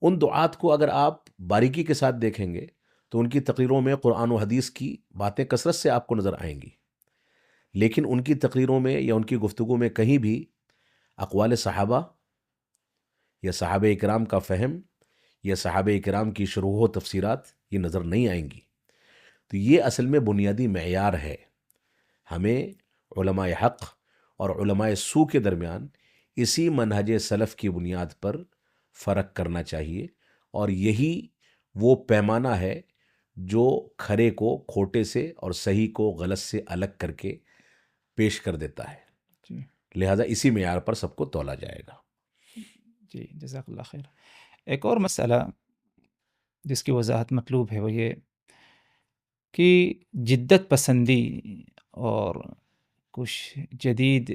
ان دعات کو اگر آپ باریکی کے ساتھ دیکھیں گے تو ان کی تقریروں میں قرآن و حدیث کی باتیں کثرت سے آپ کو نظر آئیں گی، لیکن ان کی تقریروں میں یا ان کی گفتگو میں کہیں بھی اقوال صحابہ یا صحابہ اکرام کا فہم یا صحابہ اکرام کی شروح و تفسیرات یہ نظر نہیں آئیں گی۔ تو یہ اصل میں بنیادی معیار ہے۔ ہمیں علماء حق اور علماء سو کے درمیان اسی منہج سلف کی بنیاد پر فرق کرنا چاہیے، اور یہی وہ پیمانہ ہے جو کھرے کو کھوٹے سے اور صحیح کو غلط سے الگ کر کے پیش کر دیتا ہے۔ جی، لہذا اسی معیار پر سب کو تولا جائے گا۔ جی، جزاک اللہ خیر۔ ایک اور مسئلہ جس کی وضاحت مطلوب ہے وہ یہ کہ جدت پسندی اور کچھ جدید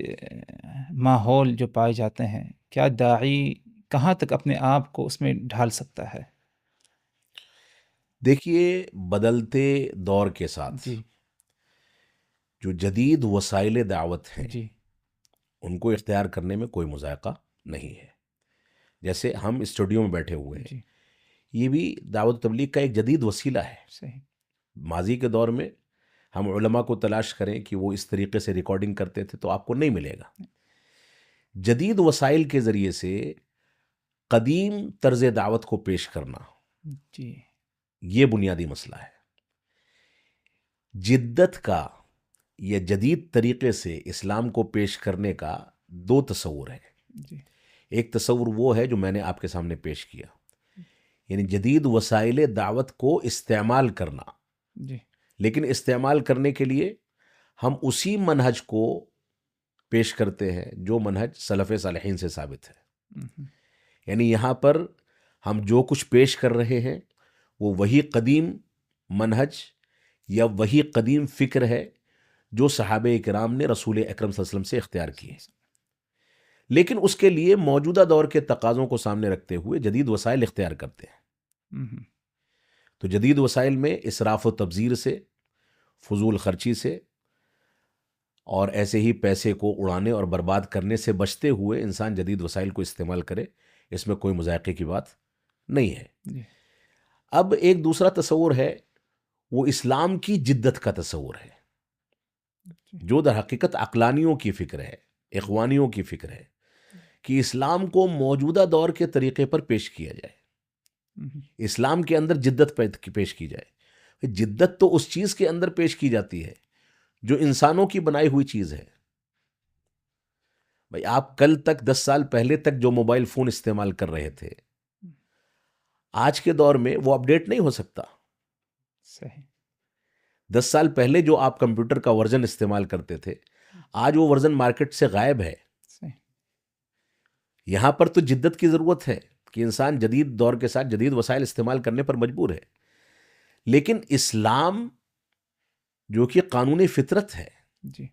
ماحول جو پائے جاتے ہیں، کیا داعی کہاں تک اپنے آپ کو اس میں ڈھال سکتا ہے؟ دیکھیے، بدلتے دور کے ساتھ جی، جو جدید وسائل دعوت ہیں جی ان کو اختیار کرنے میں کوئی مذائقہ نہیں ہے. جیسے ہم اسٹوڈیو میں بیٹھے ہوئے ہیں، جی یہ بھی دعوت تبلیغ کا ایک جدید وسیلہ ہے. صحیح. ماضی کے دور میں ہم علماء کو تلاش کریں کہ وہ اس طریقے سے ریکارڈنگ کرتے تھے تو آپ کو نہیں ملے گا. جدید وسائل کے ذریعے سے قدیم طرز دعوت کو پیش کرنا، جی یہ بنیادی مسئلہ ہے. جدت کا یا جدید طریقے سے اسلام کو پیش کرنے کا دو تصور ہیں. جی ایک تصور وہ ہے جو میں نے آپ کے سامنے پیش کیا، یعنی جدید وسائل دعوت کو استعمال کرنا، جی لیکن استعمال کرنے کے لیے ہم اسی منہج کو پیش کرتے ہیں جو منہج سلف صالحین سے ثابت ہے. ہم، یعنی یہاں پر ہم جو کچھ پیش کر رہے ہیں وہ وہی قدیم منہج یا وہی قدیم فکر ہے جو صحابہ کرام نے رسول اکرم صلی اللہ علیہ وسلم سے اختیار کیے، لیکن اس کے لیے موجودہ دور کے تقاضوں کو سامنے رکھتے ہوئے جدید وسائل اختیار کرتے ہیں. ہم، تو جدید وسائل میں اسراف و تبذیر سے، فضول خرچی سے اور ایسے ہی پیسے کو اڑانے اور برباد کرنے سے بچتے ہوئے انسان جدید وسائل کو استعمال کرے، اس میں کوئی مذائقے کی بات نہیں ہے. جی اب ایک دوسرا تصور ہے، وہ اسلام کی جدت کا تصور ہے، جو در حقیقت عقلانیوں کی فکر ہے، اخوانیوں کی فکر ہے کہ اسلام کو موجودہ دور کے طریقے پر پیش کیا جائے، ہم، اسلام کے اندر جدت پیش کی جائے. جدت تو اس چیز کے اندر پیش کی جاتی ہے جو انسانوں کی بنائی ہوئی چیز ہے. بھائی آپ کل تک 10 سال پہلے تک جو موبائل فون استعمال کر رہے تھے، آج کے دور میں وہ اپڈیٹ نہیں ہو سکتا. صحیح. 10 سال پہلے جو آپ کمپیوٹر کا ورژن استعمال کرتے تھے، آج وہ ورژن مارکیٹ سے غائب ہے. صحیح. یہاں پر تو جدت کی ضرورت ہے کہ انسان جدید دور کے ساتھ جدید وسائل استعمال کرنے پر مجبور ہے. لیکن اسلام جو کہ قانونی فطرت ہے جی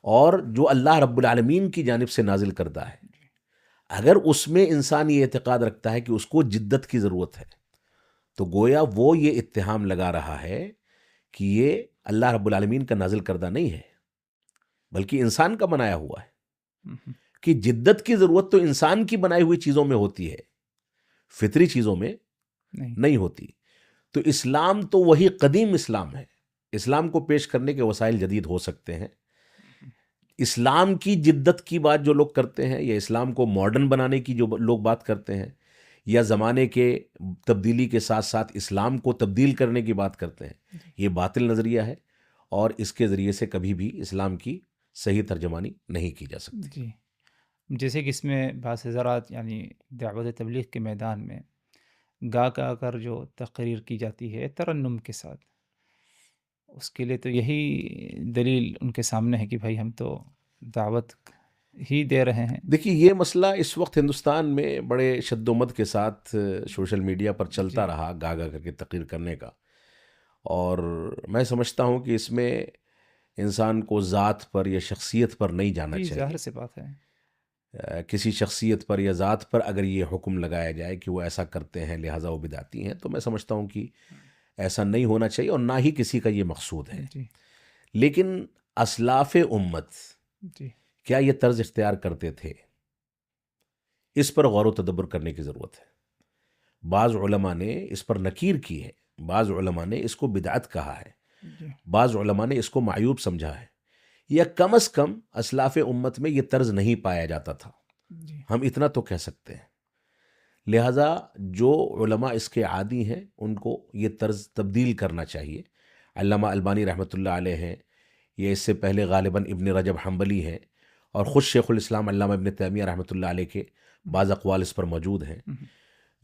اور جو اللہ رب العالمین کی جانب سے نازل کردہ ہے، اگر اس میں انسان یہ اعتقاد رکھتا ہے کہ اس کو جدت کی ضرورت ہے تو گویا وہ یہ اتہام لگا رہا ہے کہ یہ اللہ رب العالمین کا نازل کردہ نہیں ہے بلکہ انسان کا بنایا ہوا ہے. ہم، کہ جدت کی ضرورت تو انسان کی بنائی ہوئی چیزوں میں ہوتی ہے، فطری چیزوں میں نہیں ہوتی. تو اسلام تو وہی قدیم اسلام ہے. اسلام کو پیش کرنے کے وسائل جدید ہو سکتے ہیں. اسلام کی جدت کی بات جو لوگ کرتے ہیں یا اسلام کو ماڈرن بنانے کی جو لوگ بات کرتے ہیں یا زمانے کے تبدیلی کے ساتھ ساتھ اسلام کو تبدیل کرنے کی بات کرتے ہیں، یہ باطل نظریہ ہے اور اس کے ذریعے سے کبھی بھی اسلام کی صحیح ترجمانی نہیں کی جا سکتی. جی جیسے کہ اس میں بعض حضرات یعنی دعوت تبلیغ کے میدان میں گا گا کر جو تقریر کی جاتی ہے ترنم کے ساتھ، اس کے لیے تو یہی دلیل ان کے سامنے ہے کہ بھائی ہم تو دعوت ہی دے رہے ہیں. دیکھیے یہ مسئلہ اس وقت ہندوستان میں بڑے شد و مد کے ساتھ سوشل میڈیا پر چلتا رہا، گا گا کر کے تقریر کرنے کا، اور میں سمجھتا ہوں کہ اس میں انسان کو ذات پر یا شخصیت پر نہیں جانا چاہیے. ظاہر سی بات ہے. کسی شخصیت پر یا ذات پر اگر یہ حکم لگایا جائے کہ وہ ایسا کرتے ہیں لہٰذا وہ بدعتی ہیں، تو میں سمجھتا ہوں کہ ایسا نہیں ہونا چاہیے اور نہ ہی کسی کا یہ مقصود ہے. جی لیکن اسلاف امت جی کیا یہ طرز اختیار کرتے تھے؟ اس پر غور و تدبر کرنے کی ضرورت ہے. بعض علماء نے اس پر نکیر کی ہے، بعض علماء نے اس کو بدعت کہا ہے، جی بعض علماء نے اس کو معیوب سمجھا ہے، یا کم از کم اسلاف امت میں یہ طرز نہیں پایا جاتا تھا، جی ہم اتنا تو کہہ سکتے ہیں. لہٰذا جو علماء اس کے عادی ہیں ان کو یہ طرز تبدیل کرنا چاہیے. علامہ البانی رحمۃ اللہ علیہ ہیں، یہ اس سے پہلے غالباً ابن رجب حنبلی ہیں، اور خود شیخ الاسلام علامہ ابن تیمیہ رحمۃ اللہ علیہ کے بعض اقوال اس پر موجود ہیں،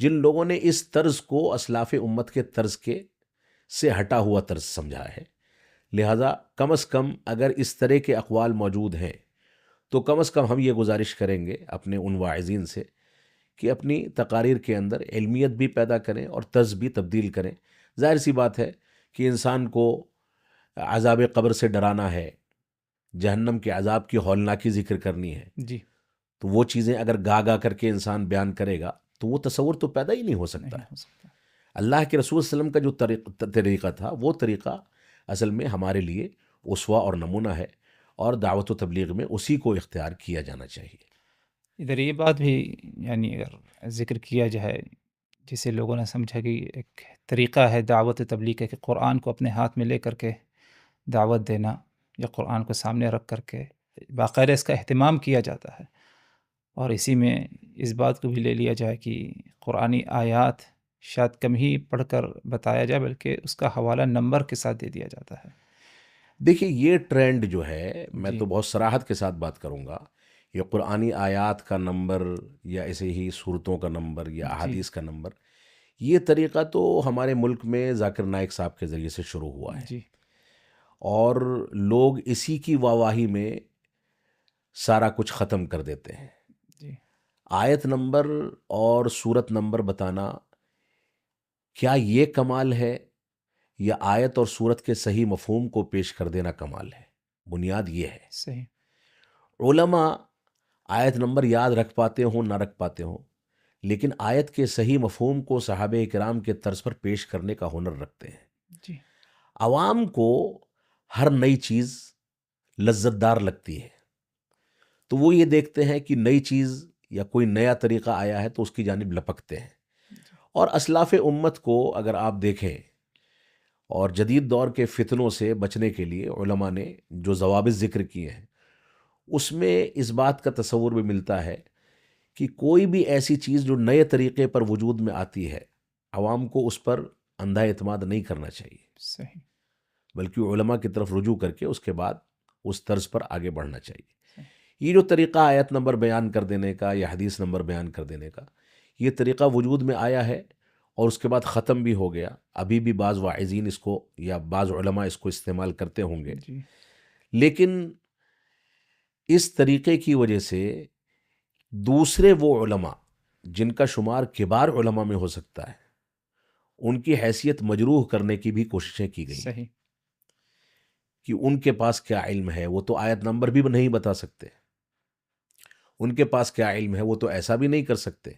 جن لوگوں نے اس طرز کو اسلاف امت کے طرز کے سے ہٹا ہوا طرز سمجھا ہے. لہٰذا کم از کم اگر اس طرح کے اقوال موجود ہیں تو کم از کم ہم یہ گزارش کریں گے اپنے ان واعظین سے کہ اپنی تقاریر کے اندر علمیت بھی پیدا کریں اور طرز بھی تبدیل کریں. ظاہر سی بات ہے کہ انسان کو عذاب قبر سے ڈرانا ہے، جہنم کے عذاب کی ہولناکی ذکر کرنی ہے، جی تو وہ چیزیں اگر گا گا کر کے انسان بیان کرے گا تو وہ تصور تو پیدا ہی نہیں ہو سکتا. نہیں ہو سکتا. اللہ کے رسول صلی اللہ علیہ وسلم کا جو طریقہ تھا وہ طریقہ اصل میں ہمارے لیے اسوہ اور نمونہ ہے، اور دعوت و تبلیغ میں اسی کو اختیار کیا جانا چاہیے۔ ادھر یہ بات بھی یعنی اگر ذکر کیا جائے، جسے لوگوں نے سمجھا کہ ایک طریقہ ہے دعوت و تبلیغ کا کہ قرآن کو اپنے ہاتھ میں لے کر کے دعوت دینا، یا قرآن کو سامنے رکھ کر کے باقاعدہ اس کا اہتمام کیا جاتا ہے، اور اسی میں اس بات کو بھی لے لیا جائے کہ قرآنی آیات شاید کم ہی پڑھ کر بتایا جائے، بلکہ اس کا حوالہ نمبر کے ساتھ دے دیا جاتا ہے۔ دیکھیے یہ ٹرینڈ جو ہے، میں جی تو بہت صراحت کے ساتھ بات کروں گا، یہ قرآنی آیات کا نمبر یا ایسے ہی صورتوں کا نمبر یا جی احادیث کا نمبر، یہ طریقہ تو ہمارے ملک میں ذاکر نائک صاحب کے ذریعے سے شروع ہوا ہے، جی اور لوگ اسی کی واہواہی میں سارا کچھ ختم کر دیتے ہیں۔ جی آیت نمبر اور صورت نمبر بتانا کیا یہ کمال ہے، یا آیت اور صورت کے صحیح مفہوم کو پیش کر دینا کمال ہے؟ بنیاد یہ ہے۔ صحیح۔ علماء آیت نمبر یاد رکھ پاتے ہوں نہ رکھ پاتے ہوں، لیکن آیت کے صحیح مفہوم کو صحابہ کرام کے طرز پر پیش کرنے کا ہنر رکھتے ہیں۔ جی عوام کو ہر نئی چیز لذت دار لگتی ہے، تو وہ یہ دیکھتے ہیں کہ نئی چیز یا کوئی نیا طریقہ آیا ہے تو اس کی جانب لپکتے ہیں۔ اور اسلاف امت کو اگر آپ دیکھیں، اور جدید دور کے فتنوں سے بچنے کے لیے علماء نے جو ضوابط ذکر کیے ہیں، اس میں اس بات کا تصور بھی ملتا ہے کہ کوئی بھی ایسی چیز جو نئے طریقے پر وجود میں آتی ہے، عوام کو اس پر اندھا اعتماد نہیں کرنا چاہیے، صحیح۔ بلکہ علماء کی طرف رجوع کر کے اس کے بعد اس طرز پر آگے بڑھنا چاہیے۔ یہ جو طریقہ آیت نمبر بیان کر دینے کا یا حدیث نمبر بیان کر دینے کا، یہ طریقہ وجود میں آیا ہے اور اس کے بعد ختم بھی ہو گیا۔ ابھی بھی بعض واعظین اس کو یا بعض علماء اس کو استعمال کرتے ہوں گے، جی لیکن اس طریقے کی وجہ سے دوسرے وہ علماء جن کا شمار کبار علماء میں ہو سکتا ہے، ان کی حیثیت مجروح کرنے کی بھی کوششیں کی گئی صحیح۔ کہ ان کے پاس کیا علم ہے، وہ تو آیت نمبر بھی نہیں بتا سکتے، ان کے پاس کیا علم ہے، وہ تو ایسا بھی نہیں کر سکتے۔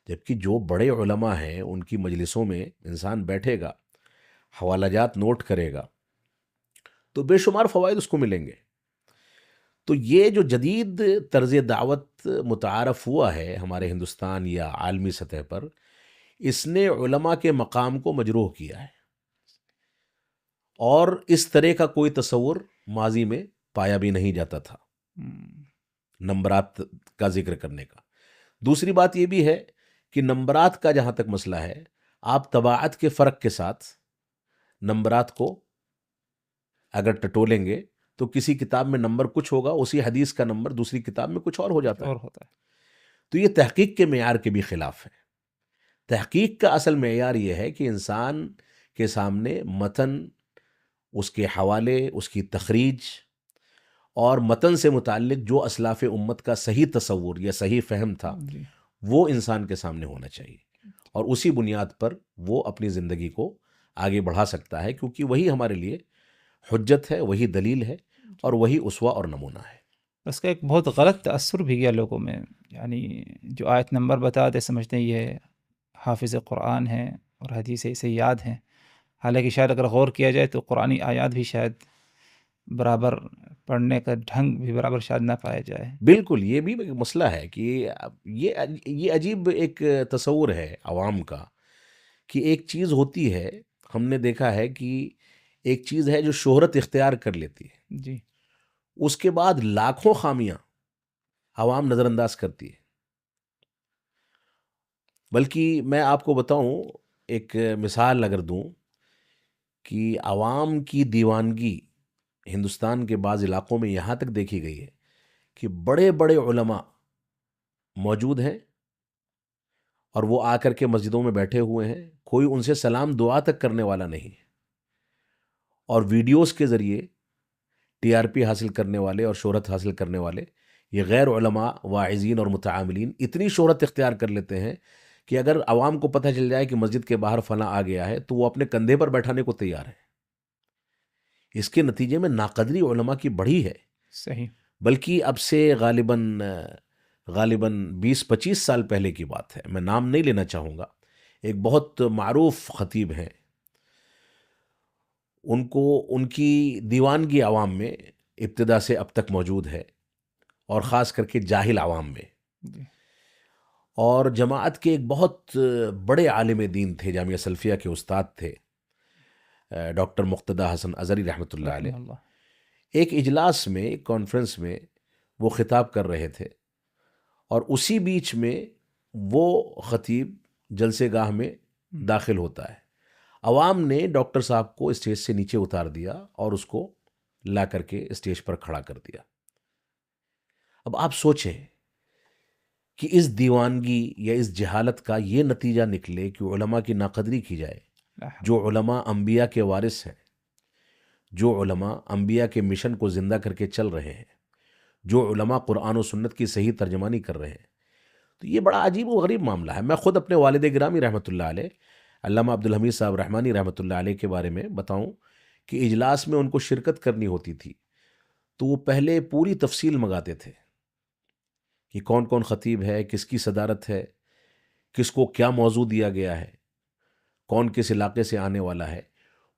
جبکہ جو بڑے علماء ہیں ان کی مجلسوں میں انسان بیٹھے گا، حوالہ جات نوٹ کرے گا، تو بے شمار فوائد اس کو ملیں گے۔ تو یہ جو جدید طرز دعوت متعارف ہوا ہے ہمارے ہندوستان یا عالمی سطح پر، اس نے علماء کے مقام کو مجروح کیا ہے، اور اس طرح کا کوئی تصور ماضی میں پایا بھی نہیں جاتا تھا نمبرات کا ذکر کرنے کا۔ دوسری بات یہ بھی ہے کہ نمبرات کا جہاں تک مسئلہ ہے، آپ طباعت کے فرق کے ساتھ نمبرات کو اگر ٹٹولیں گے تو کسی کتاب میں نمبر کچھ ہوگا، اسی حدیث کا نمبر دوسری کتاب میں کچھ اور ہو جاتا ہے۔ اور ہوتا ہے۔ تو یہ تحقیق کے معیار کے بھی خلاف ہے۔ تحقیق کا اصل معیار یہ ہے کہ انسان کے سامنے متن، اس کے حوالے، اس کی تخریج، اور متن سے متعلق جو اسلاف امت کا صحیح تصور یا صحیح فہم تھا، جی وہ انسان کے سامنے ہونا چاہیے، اور اسی بنیاد پر وہ اپنی زندگی کو آگے بڑھا سکتا ہے، کیونکہ وہی ہمارے لیے حجت ہے، وہی دلیل ہے، اور وہی اسوہ اور نمونہ ہے۔ اس کا ایک بہت غلط تأثر بھی گیا لوگوں میں، یعنی جو آیت نمبر بتاتے سمجھتے ہیں یہ حافظ قرآن ہیں اور حدیث اسے یاد ہیں، حالانکہ شاید اگر غور کیا جائے تو قرآنی آیات بھی شاید برابر پڑھنے کا ڈھنگ بھی برابر شاید نہ پایا جائے۔ بالکل، یہ بھی ایک مسئلہ ہے کہ یہ عجیب ایک تصور ہے عوام کا کہ ایک چیز ہوتی ہے، ہم نے دیکھا ہے کہ ایک چیز ہے جو شہرت اختیار کر لیتی ہے، جی اس کے بعد لاکھوں خامیاں عوام نظر انداز کرتی ہے۔ بلکہ میں آپ کو بتاؤں، ایک مثال اگر دوں، کہ عوام کی دیوانگی ہندوستان کے بعض علاقوں میں یہاں تک دیکھی گئی ہے کہ بڑے بڑے علماء موجود ہیں اور وہ آ کر کے مسجدوں میں بیٹھے ہوئے ہیں، کوئی ان سے سلام دعا تک کرنے والا نہیں، اور ویڈیوز کے ذریعے ٹی آر پی حاصل کرنے والے اور شہرت حاصل کرنے والے یہ غیر علماء، واعظین اور متعاملین اتنی شہرت اختیار کر لیتے ہیں کہ اگر عوام کو پتہ چل جائے کہ مسجد کے باہر فلاں آ گیا ہے تو وہ اپنے کندھے پر بیٹھانے کو تیار ہے۔ اس کے نتیجے میں ناقدری علماء کی بڑھی ہے، صحیح۔ بلکہ اب سے غالباً 20-25 سال پہلے کی بات ہے، میں نام نہیں لینا چاہوں گا، ایک بہت معروف خطیب ہیں، ان کی دیوانگی عوام میں ابتدا سے اب تک موجود ہے، اور خاص کر کے جاہل عوام میں. جی اور جماعت کے ایک بہت بڑے عالم دین تھے، جامعہ سلفیہ کے استاد تھے، ڈاکٹر مقتدی حسن اظہری رحمۃ اللہ علیہ. رحمہ اللہ. ایک اجلاس میں، ایک کانفرنس میں وہ خطاب کر رہے تھے، اور اسی بیچ میں وہ خطیب جلسے گاہ میں داخل ہوتا ہے. عوام نے ڈاکٹر صاحب کو اسٹیج سے نیچے اتار دیا اور اس کو لا کر کے اسٹیج پر کھڑا کر دیا. اب آپ سوچیں کہ اس دیوانگی یا اس جہالت کا یہ نتیجہ نکلے کہ علماء کی ناقدری کی جائے، جو علماء انبیاء کے وارث ہیں، جو علماء انبیاء کے مشن کو زندہ کر کے چل رہے ہیں، جو علماء قرآن و سنت کی صحیح ترجمانی کر رہے ہیں. تو یہ بڑا عجیب و غریب معاملہ ہے. میں خود اپنے والد گرامی رحمۃ اللہ علیہ، علامہ عبدالحمید صاحب رحمانی رحمۃ اللہ علیہ کے بارے میں بتاؤں کہ اجلاس میں ان کو شرکت کرنی ہوتی تھی تو وہ پہلے پوری تفصیل منگاتے تھے کہ کون کون خطیب ہے، کس کی صدارت ہے، کس کو کیا موضوع دیا گیا ہے، کون کس علاقے سے آنے والا ہے.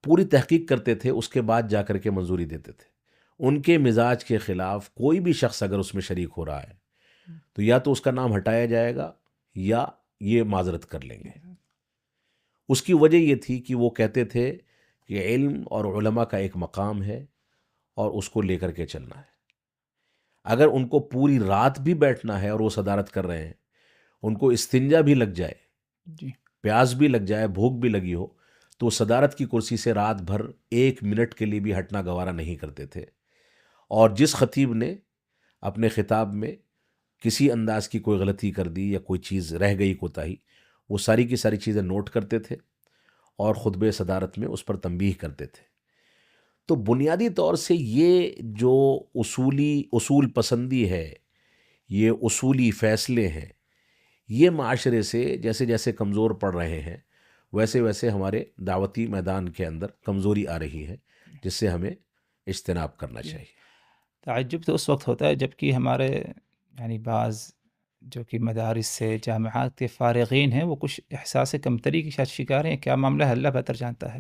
پوری تحقیق کرتے تھے، اس کے بعد جا کر کے منظوری دیتے تھے. ان کے مزاج کے خلاف کوئی بھی شخص اگر اس میں شریک ہو رہا ہے تو یا تو اس کا نام ہٹایا جائے گا یا یہ معذرت کر لیں گے. اس کی وجہ یہ تھی کہ وہ کہتے تھے کہ علم اور علماء کا ایک مقام ہے اور اس کو لے کر کے چلنا ہے. اگر ان کو پوری رات بھی بیٹھنا ہے اور وہ صدارت کر رہے ہیں، ان کو استنجا بھی لگ جائے، جی پیاس بھی لگ جائے، بھوک بھی لگی ہو، تو صدارت کی کرسی سے رات بھر 1 منٹ کے لیے بھی ہٹنا گوارا نہیں کرتے تھے. اور جس خطیب نے اپنے خطاب میں کسی انداز کی کوئی غلطی کر دی یا کوئی چیز رہ گئی کوتاہی، وہ ساری کی ساری چیزیں نوٹ کرتے تھے اور خطبہ صدارت میں اس پر تنبیہ کرتے تھے. تو بنیادی طور سے یہ جو اصول پسندی ہے، یہ اصولی فیصلے ہیں، یہ معاشرے سے جیسے جیسے کمزور پڑ رہے ہیں ویسے ویسے ہمارے دعوتی میدان کے اندر کمزوری آ رہی ہے، جس سے ہمیں اجتناب کرنا چاہیے. تعجب تو اس وقت ہوتا ہے جب کہ ہمارے یعنی بعض جو کہ مدارس سے جامعات کے فارغین ہیں وہ کچھ احساس کمتری کے ساتھ شکار ہیں. کیا معاملہ ہے اللہ بہتر جانتا ہے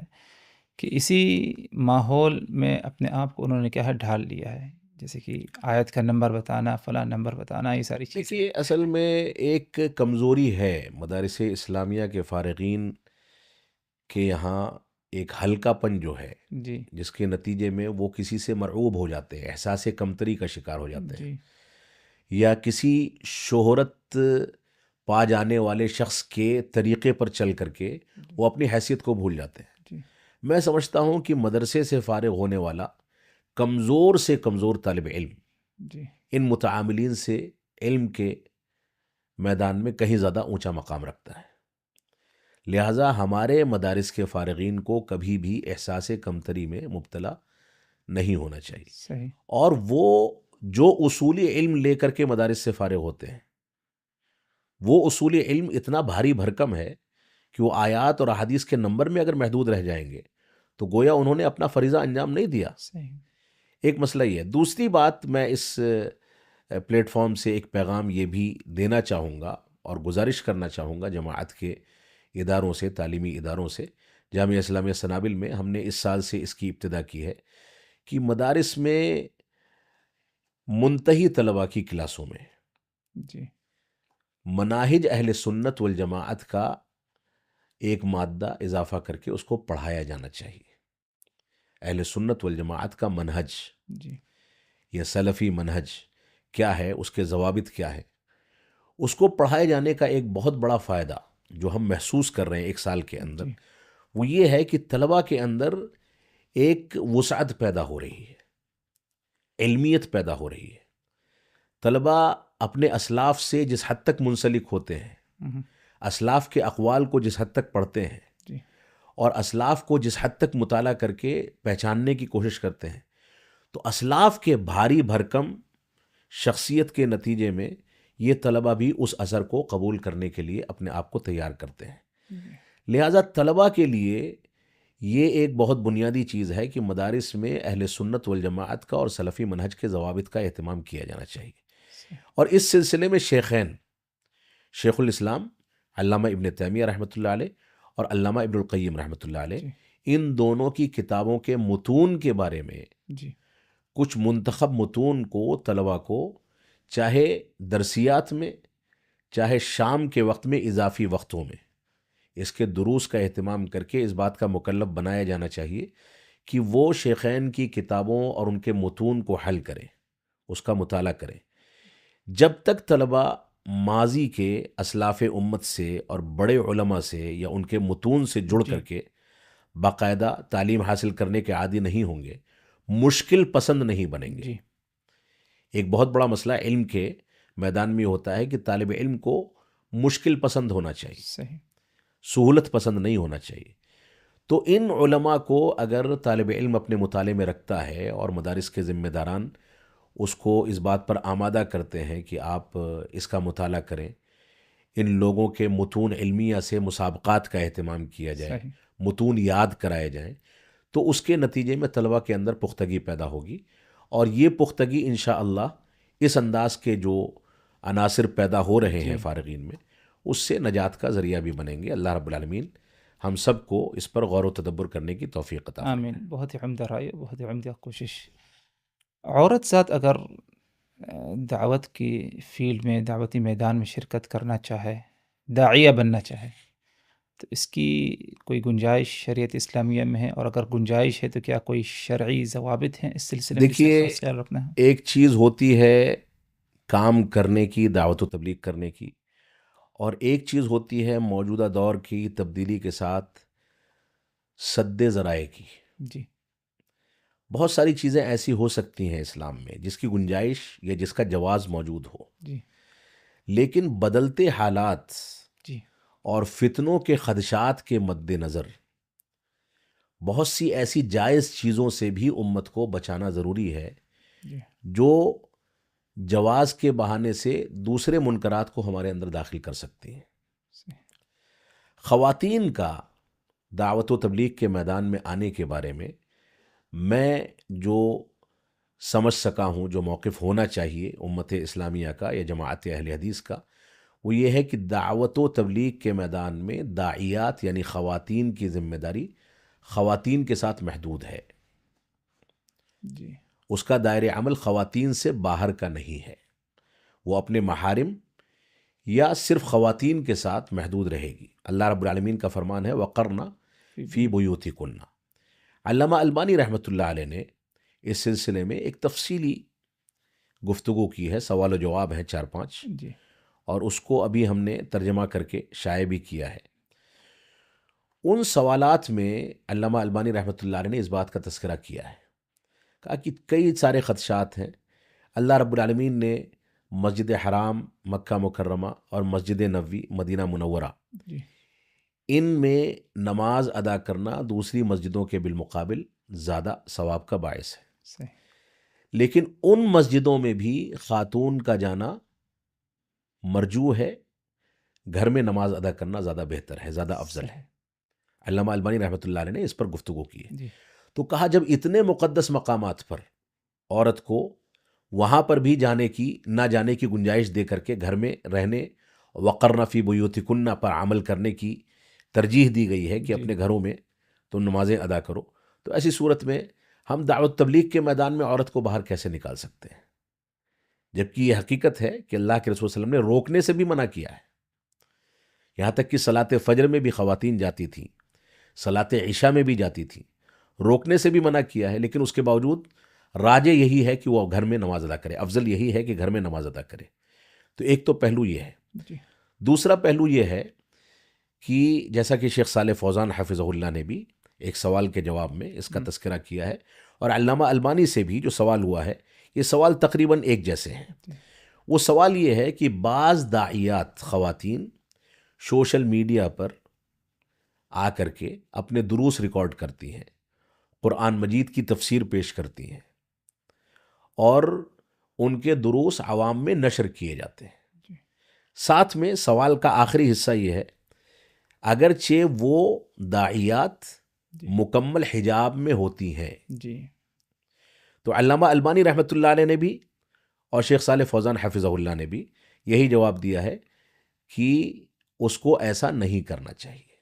کہ اسی ماحول میں اپنے آپ کو انہوں نے کیا ہے ڈھال لیا ہے، جیسے کہ آیت کا نمبر بتانا، فلاں نمبر بتانا، یہ ساری چیزیں. دیکھیے، اصل میں ایک کمزوری ہے مدارس اسلامیہ کے فارغین کے یہاں، ایک ہلکا پن جو ہے، جی جس کے نتیجے میں وہ کسی سے مرعوب ہو جاتے ہیں، احساس کمتری کا شکار ہو جاتے ہیں، جی یا کسی شہرت پا جانے والے شخص کے طریقے پر چل کر کے وہ اپنی حیثیت کو بھول جاتے ہیں. جی میں سمجھتا ہوں کہ مدرسے سے فارغ ہونے والا کمزور سے کمزور طالب علم جی ان متعاملین سے علم کے میدان میں کہیں زیادہ اونچا مقام رکھتا ہے. لہٰذا ہمارے مدارس کے فارغین کو کبھی بھی احساس کمتری میں مبتلا نہیں ہونا چاہیے. صحیح. اور وہ جو اصولی علم لے کر کے مدارس سے فارغ ہوتے ہیں، وہ اصولی علم اتنا بھاری بھرکم ہے کہ وہ آیات اور احادیث کے نمبر میں اگر محدود رہ جائیں گے تو گویا انہوں نے اپنا فریضہ انجام نہیں دیا. صحیح. ایک مسئلہ یہ ہے. دوسری بات، میں اس پلیٹ فارم سے ایک پیغام یہ بھی دینا چاہوں گا اور گزارش کرنا چاہوں گا جماعت کے اداروں سے، تعلیمی اداروں سے. جامعہ اسلامیہ سنابل میں ہم نے اس سال سے اس کی ابتدا کی ہے کہ مدارس میں منتہی طلباء کی کلاسوں میں جی مناہج اہل سنت والجماعت کا ایک مادہ اضافہ کر کے اس کو پڑھایا جانا چاہیے. اہل سنت والجماعت کا منہج جی یا سلفی منہج کیا ہے، اس کے ضوابط کیا ہے، اس کو پڑھائے جانے کا ایک بہت بڑا فائدہ جو ہم محسوس کر رہے ہیں ایک سال کے اندر، جی وہ یہ ہے کہ طلباء کے اندر ایک وسعت پیدا ہو رہی ہے، علمیت پیدا ہو رہی ہے. طلباء اپنے اسلاف سے جس حد تک منسلک ہوتے ہیں، ہم، اسلاف کے اقوال کو جس حد تک پڑھتے ہیں جی اور اسلاف کو جس حد تک مطالعہ کر کے پہچاننے کی کوشش کرتے ہیں، تو اسلاف کے بھاری بھرکم شخصیت کے نتیجے میں یہ طلباء بھی اس اثر کو قبول کرنے کے لیے اپنے آپ کو تیار کرتے ہیں. لہٰذا طلباء کے لیے یہ ایک بہت بنیادی چیز ہے کہ مدارس میں اہل سنت والجماعت کا اور سلفی منہج کے ضوابط کا اہتمام کیا جانا چاہیے. اور اس سلسلے میں شیخین، شیخ الاسلام علامہ ابن تیمیہ رحمۃ اللہ علیہ اور علامہ ابن القیم رحمۃ اللہ علیہ، جی ان دونوں کی کتابوں کے متون کے بارے میں جی کچھ منتخب متون کو طلباء کو چاہے درسیات میں چاہے شام کے وقت میں اضافی وقتوں میں اس کے دروس کا اہتمام کر کے اس بات کا مکلف بنایا جانا چاہیے کہ وہ شیخین کی کتابوں اور ان کے متون کو حل کریں، اس کا مطالعہ کریں۔ جب تک طلباء ماضی کے اسلاف امت سے اور بڑے علماء سے یا ان کے متون سے جڑ کر کے باقاعدہ تعلیم حاصل کرنے کے عادی نہیں ہوں گے، مشکل پسند نہیں بنیں گے۔ جی ایک بہت بڑا مسئلہ علم کے میدان میں ہوتا ہے کہ طالب علم کو مشکل پسند ہونا چاہیے، صحیح سہولت پسند نہیں ہونا چاہیے۔ تو ان علماء کو اگر طالب علم اپنے مطالعے میں رکھتا ہے اور مدارس کے ذمہ داران اس کو اس بات پر آمادہ کرتے ہیں کہ آپ اس کا مطالعہ کریں، ان لوگوں کے متون علمیہ سے مسابقات کا اہتمام کیا جائے، صحیح متون یاد کرائے جائیں، تو اس کے نتیجے میں طلباء کے اندر پختگی پیدا ہوگی، اور یہ پختگی انشاءاللہ اس انداز کے جو عناصر پیدا ہو رہے ہیں فارغین میں، اس سے نجات کا ذریعہ بھی بنیں گے۔ اللہ رب العالمین ہم سب کو اس پر غور و تدبر کرنے کی توفیق عطا فرمائے۔ آمین۔ بہت ہی عمدہ رائے، بہت ہی عمدہ کوشش۔ عورت ذات اگر دعوت کی فیلڈ میں، دعوتی میدان میں شرکت کرنا چاہے، داعیہ بننا چاہے، تو اس کی کوئی گنجائش شریعت اسلامیہ میں ہے؟ اور اگر گنجائش ہے تو کیا کوئی شرعی ضوابط ہیں اس سلسلے میں جس کا دیکھیے، خاص خیال رکھنا ہے؟ ایک چیز ہوتی ہے کام کرنے کی، دعوت و تبلیغ کرنے کی، اور ایک چیز ہوتی ہے موجودہ دور کی تبدیلی کے ساتھ سد ذرائع کی۔ جی بہت ساری چیزیں ایسی ہو سکتی ہیں اسلام میں جس کی گنجائش یا جس کا جواز موجود ہو، جی لیکن بدلتے حالات جی اور فتنوں کے خدشات کے مد نظر بہت سی ایسی جائز چیزوں سے بھی امت کو بچانا ضروری ہے جی جو جواز کے بہانے سے دوسرے منکرات کو ہمارے اندر داخل کر سکتی ہیں۔ صحیح۔ خواتین کا دعوت و تبلیغ کے میدان میں آنے کے بارے میں جو سمجھ سکا ہوں، جو موقف ہونا چاہیے امت اسلامیہ کا یا جماعت اہل حدیث کا، وہ یہ ہے کہ دعوت و تبلیغ کے میدان میں داعیات یعنی خواتین کی ذمہ داری خواتین کے ساتھ محدود ہے، جی اس کا دائرہ عمل خواتین سے باہر کا نہیں ہے، وہ اپنے محارم یا صرف خواتین کے ساتھ محدود رہے گی۔ اللہ رب العالمین کا فرمان ہے وَقَرْنَ فِي بُيُوتِكُنَّ۔ علامہ البانی رحمۃ اللہ علیہ نے اس سلسلے میں ایک تفصیلی گفتگو کی ہے، سوال و جواب ہے 4-5، جی اور اس کو ابھی ہم نے ترجمہ کر کے شائع بھی کیا ہے۔ ان سوالات میں علامہ البانی رحمۃ اللہ علیہ نے اس بات کا تذکرہ کیا ہے، کہا کہ کئی سارے خدشات ہیں۔ اللہ رب العالمین نے مسجد حرام مکہ مکرمہ اور مسجد نبوی مدینہ منورہ، جی ان میں نماز ادا کرنا دوسری مسجدوں کے بالمقابل زیادہ ثواب کا باعث ہے، صحیح۔ لیکن ان مسجدوں میں بھی خاتون کا جانا مرجو ہے، گھر میں نماز ادا کرنا زیادہ بہتر ہے، زیادہ افضل ہے۔ علامہ البانی رحمۃ اللہ علیہ نے اس پر گفتگو کی ہے۔ جی تو کہا جب اتنے مقدس مقامات پر عورت کو وہاں پر بھی نہ جانے کی گنجائش دے کر کے گھر میں رہنے، وقرن فی بیوتکن پر عمل کرنے کی ترجیح دی گئی ہے کہ اپنے گھروں میں تم نمازیں ادا کرو، تو ایسی صورت میں ہم دعوت تبلیغ کے میدان میں عورت کو باہر کیسے نکال سکتے ہیں؟ جبکہ یہ حقیقت ہے کہ اللہ کے رسول صلی اللہ علیہ وسلم نے روکنے سے بھی منع کیا ہے، یہاں تک کہ صلاۃ فجر میں بھی خواتین جاتی تھیں، صلاۃ عشاء میں بھی جاتی تھیں، روکنے سے بھی منع کیا ہے، لیکن اس کے باوجود راجع یہی ہے کہ وہ گھر میں نماز ادا کرے، افضل یہی ہے کہ گھر میں نماز ادا کرے۔ تو ایک تو پہلو یہ ہے۔ جی دوسرا پہلو یہ ہے کہ جیسا کہ شیخ صالح فوزان حفظہ اللہ نے بھی ایک سوال کے جواب میں اس کا تذکرہ کیا ہے، اور علامہ البانی سے بھی جو سوال ہوا ہے، یہ سوال تقریباً ایک جیسے ہیں۔ وہ سوال یہ ہے کہ بعض داعیات خواتین سوشل میڈیا پر آ کر کے اپنے دروس ریکارڈ کرتی ہیں، قرآن مجید کی تفسیر پیش کرتی ہیں، اور ان کے دروس عوام میں نشر کیے جاتے ہیں۔ ساتھ میں سوال کا آخری حصہ یہ ہے، اگرچہ وہ داعیات مکمل حجاب میں ہوتی ہیں، جی تو علامہ البانی رحمۃ اللہ علیہ نے بھی اور شیخ صالح فوزان حفظہ اللہ نے بھی یہی جواب دیا ہے کہ اس کو ایسا نہیں کرنا چاہیے۔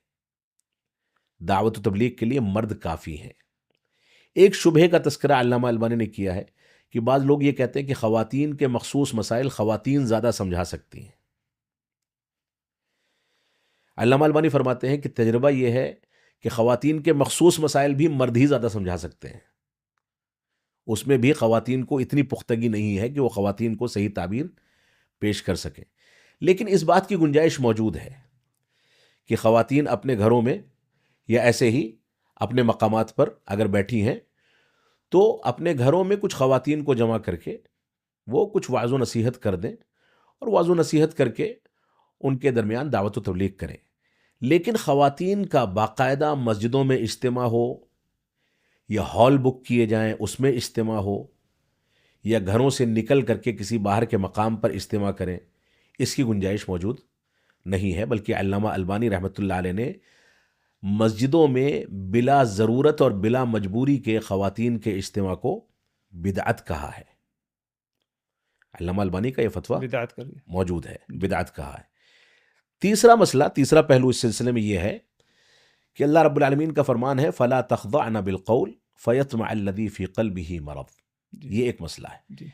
دعوت و تبلیغ کے لیے مرد کافی ہیں۔ ایک شبہے کا تذکرہ علامہ البانی نے کیا ہے کہ بعض لوگ یہ کہتے ہیں کہ خواتین کے مخصوص مسائل خواتین زیادہ سمجھا سکتی ہیں۔ علامہ البانی فرماتے ہیں کہ تجربہ یہ ہے کہ خواتین کے مخصوص مسائل بھی مرد ہی زیادہ سمجھا سکتے ہیں، اس میں بھی خواتین کو اتنی پختگی نہیں ہے کہ وہ خواتین کو صحیح تعبیر پیش کر سکیں۔ لیکن اس بات کی گنجائش موجود ہے کہ خواتین اپنے گھروں میں یا ایسے ہی اپنے مقامات پر اگر بیٹھی ہیں تو اپنے گھروں میں کچھ خواتین کو جمع کر کے وہ کچھ وعظ و نصیحت کر دیں، اور وعظ و نصیحت کر کے ان کے درمیان دعوت و تبلیغ کریں۔ لیکن خواتین کا باقاعدہ مسجدوں میں اجتماع ہو یا ہال بک کیے جائیں اس میں اجتماع ہو یا گھروں سے نکل کر کے کسی باہر کے مقام پر اجتماع کریں، اس کی گنجائش موجود نہیں ہے، بلکہ علامہ البانی رحمۃ اللہ علیہ نے مسجدوں میں بلا ضرورت اور بلا مجبوری کے خواتین کے اجتماع کو بدعت کہا ہے۔ علامہ البانی کا یہ فتویٰ بدعت کر دیا۔ موجود ہے، بدعت کہا ہے۔ تیسرا مسئلہ، تیسرا پہلو اس سلسلے میں یہ ہے کہ اللہ رب العالمین کا فرمان ہے فَلَا تَخْضَعْنَ بِالْقَوْلِ فَيَطْمَعَ الَّذِي فِي قَلْبِهِ مَرَضٌ۔ یہ ایک مسئلہ ہے۔ جی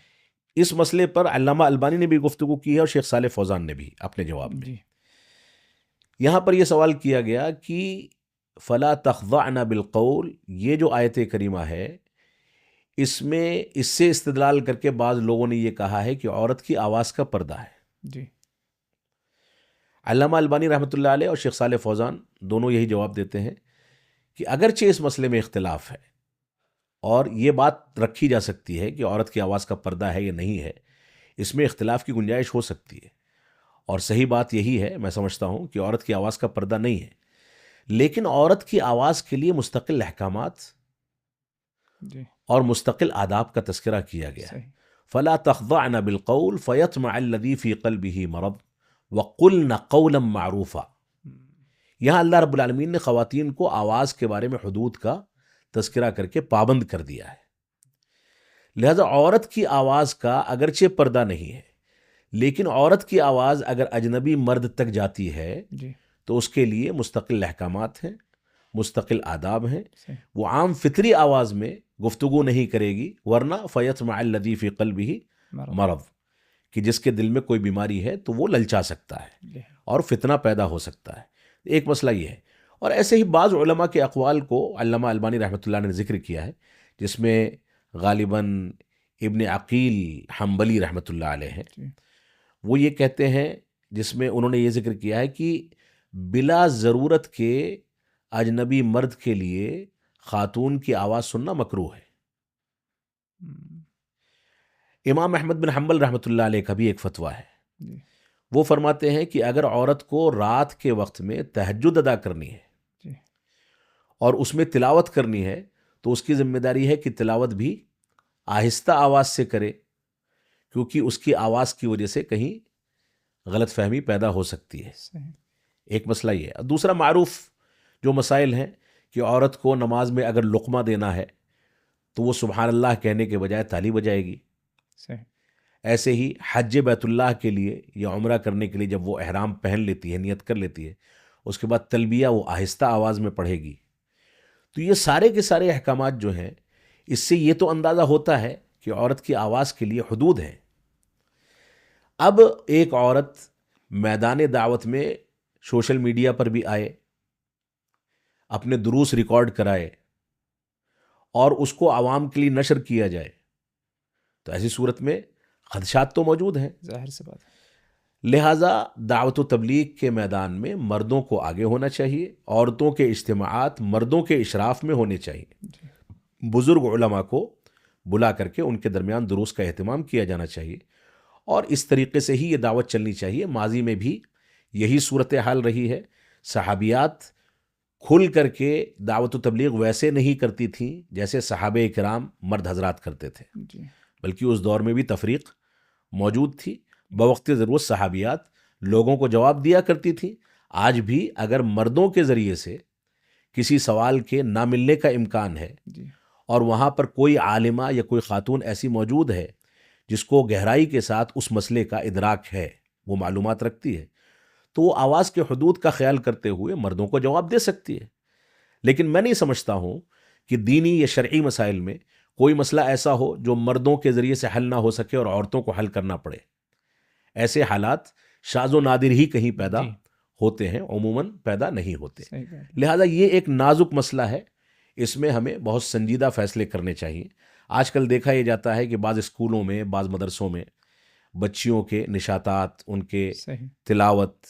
اس مسئلے پر علامہ البانی نے بھی گفتگو کی ہے اور شیخ صالح فوزان نے بھی اپنے جواب میں۔ جی یہاں پر یہ سوال کیا گیا کہ فَلَا تَخْضَعْنَ بِالْقَوْلِ، یہ جو آیت کریمہ ہے اس میں اس سے استدلال کر کے بعض لوگوں نے یہ کہا ہے کہ عورت کی آواز کا پردہ ہے۔ جی علامہ البانی رحمۃ اللہ علیہ اور شیخ صالح فوزان دونوں یہی جواب دیتے ہیں کہ اگرچہ اس مسئلے میں اختلاف ہے اور یہ بات رکھی جا سکتی ہے کہ عورت کی آواز کا پردہ ہے یا نہیں ہے، اس میں اختلاف کی گنجائش ہو سکتی ہے، اور صحیح بات یہی ہے، میں سمجھتا ہوں کہ عورت کی آواز کا پردہ نہیں ہے، لیکن عورت کی آواز کے لیے مستقل احکامات جی اور مستقل آداب کا تذکرہ کیا گیا ہے۔ صحیح۔ فَلَا تَخْضَعْنَ بِالْقَوْلِ فَيَطْمَعَ الَّذِي فِي قَلْبِهِ مَرَضٌ وَقُلْنَ قَوْلًا مَعْرُوفًا۔ یہاں اللہ رب العالمین نے خواتین کو آواز کے بارے میں حدود کا تذکرہ کر کے پابند کر دیا ہے، لہذا عورت کی آواز کا اگرچہ پردہ نہیں ہے، لیکن عورت کی آواز اگر اجنبی مرد تک جاتی ہے جی تو اس کے لیے مستقل احکامات ہیں، مستقل آداب ہیں۔ صحیح۔ وہ عام فطری آواز میں گفتگو نہیں کرے گی، ورنہ فَيَطْمَعَ الَّذِي فِي قَلْبِهِ مرض، کہ جس کے دل میں کوئی بیماری ہے تو وہ للچا سکتا ہے جی اور فتنہ پیدا ہو سکتا ہے۔ ایک مسئلہ یہ ہے، اور ایسے ہی بعض علماء کے اقوال کو علامہ البانی رحمۃ اللہ نے ذکر کیا ہے، جس میں غالباً ابن عقیل حنبلی رحمۃ اللہ علیہ ہیں۔ جی وہ یہ کہتے ہیں، جس میں انہوں نے یہ ذکر کیا ہے کہ بلا ضرورت کے اجنبی مرد کے لیے خاتون کی آواز سننا مکروہ ہے۔ امام احمد بن حنبل رحمۃ اللہ علیہ کا بھی ایک فتویٰ ہے، جی وہ فرماتے ہیں کہ اگر عورت کو رات کے وقت میں تہجد ادا کرنی ہے جی اور اس میں تلاوت کرنی ہے تو اس کی ذمہ داری ہے کہ تلاوت بھی آہستہ آواز سے کرے، کیونکہ اس کی آواز کی وجہ سے کہیں غلط فہمی پیدا ہو سکتی ہے۔ صحیح۔ ایک مسئلہ یہ ہے۔ دوسرا، معروف جو مسائل ہیں کہ عورت کو نماز میں اگر لقمہ دینا ہے تو وہ سبحان اللہ کہنے کے بجائے تالی بجائے گی۔ صحیح۔ ایسے ہی حج بیت اللہ کے لیے یا عمرہ کرنے کے لیے جب وہ احرام پہن لیتی ہے، نیت کر لیتی ہے، اس کے بعد تلبیہ وہ آہستہ آواز میں پڑھے گی۔ تو یہ سارے کے سارے احکامات جو ہیں، اس سے یہ تو اندازہ ہوتا ہے کہ عورت کی آواز کے لیے حدود ہیں۔ اب ایک عورت میدان دعوت میں سوشل میڈیا پر بھی آئے، اپنے دروس ریکارڈ کرائے اور اس کو عوام کے لیے نشر کیا جائے، تو ایسی صورت میں خدشات تو موجود ہیں۔ ظاہر سی بات ہے۔ لہٰذا دعوت و تبلیغ کے میدان میں مردوں کو آگے ہونا چاہیے، عورتوں کے اجتماعات مردوں کے اشراف میں ہونے چاہیے، جی بزرگ علماء کو بلا کر کے ان کے درمیان دروس کا اہتمام کیا جانا چاہیے، اور اس طریقے سے ہی یہ دعوت چلنی چاہیے۔ ماضی میں بھی یہی صورتحال رہی ہے۔ صحابیات کھل کر کے دعوت و تبلیغ ویسے نہیں کرتی تھیں جیسے صحابہ کرام مرد حضرات کرتے تھے، جی بلکہ اس دور میں بھی تفریق موجود تھی۔ بوقت ضرورت صحابیات لوگوں کو جواب دیا کرتی تھیں۔ آج بھی اگر مردوں کے ذریعے سے کسی سوال کے نہ ملنے کا امکان ہے جی اور وہاں پر کوئی عالمہ یا کوئی خاتون ایسی موجود ہے جس کو گہرائی کے ساتھ اس مسئلے کا ادراک ہے، وہ معلومات رکھتی ہے، تو وہ آواز کے حدود کا خیال کرتے ہوئے مردوں کو جواب دے سکتی ہے۔ لیکن میں نہیں سمجھتا ہوں کہ دینی یا شرعی مسائل میں کوئی مسئلہ ایسا ہو جو مردوں کے ذریعے سے حل نہ ہو سکے اور عورتوں کو حل کرنا پڑے. ایسے حالات شاذ و نادر ہی کہیں پیدا جی ہوتے ہیں، عموماً پیدا نہیں ہوتے. صحیح بات ہے. لہذا یہ ایک نازک مسئلہ ہے، اس میں ہمیں بہت سنجیدہ فیصلے کرنے چاہیے. آج کل دیکھا یہ جاتا ہے کہ بعض اسکولوں میں، بعض مدرسوں میں بچیوں کے نشاتات، ان کے صحیح تلاوت،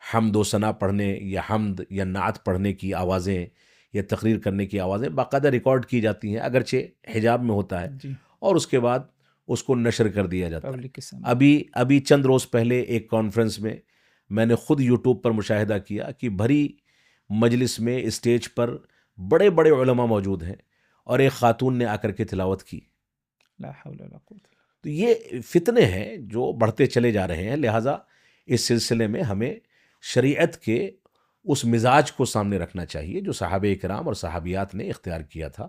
حمد و ثنا پڑھنے یا حمد یا نعت پڑھنے کی آوازیں یا تقریر کرنے کی آوازیں باقاعدہ ریکارڈ کی جاتی ہیں، اگرچہ حجاب میں ہوتا ہے، جی اور اس کے بعد اس کو نشر کر دیا جاتا ہے. پبلک کے سامنے. ابھی چند روز پہلے ایک کانفرنس میں نے خود یوٹیوب پر مشاہدہ کیا کہ بھری مجلس میں اسٹیج پر بڑے بڑے علماء موجود ہیں اور ایک خاتون نے آ کر کے تلاوت کی. لا حول ولا قوت. تو یہ فتنے ہیں جو بڑھتے چلے جا رہے ہیں. لہٰذا اس سلسلے میں ہمیں شریعت کے اس مزاج کو سامنے رکھنا چاہیے جو صحابہ کرام اور صحابیات نے اختیار کیا تھا،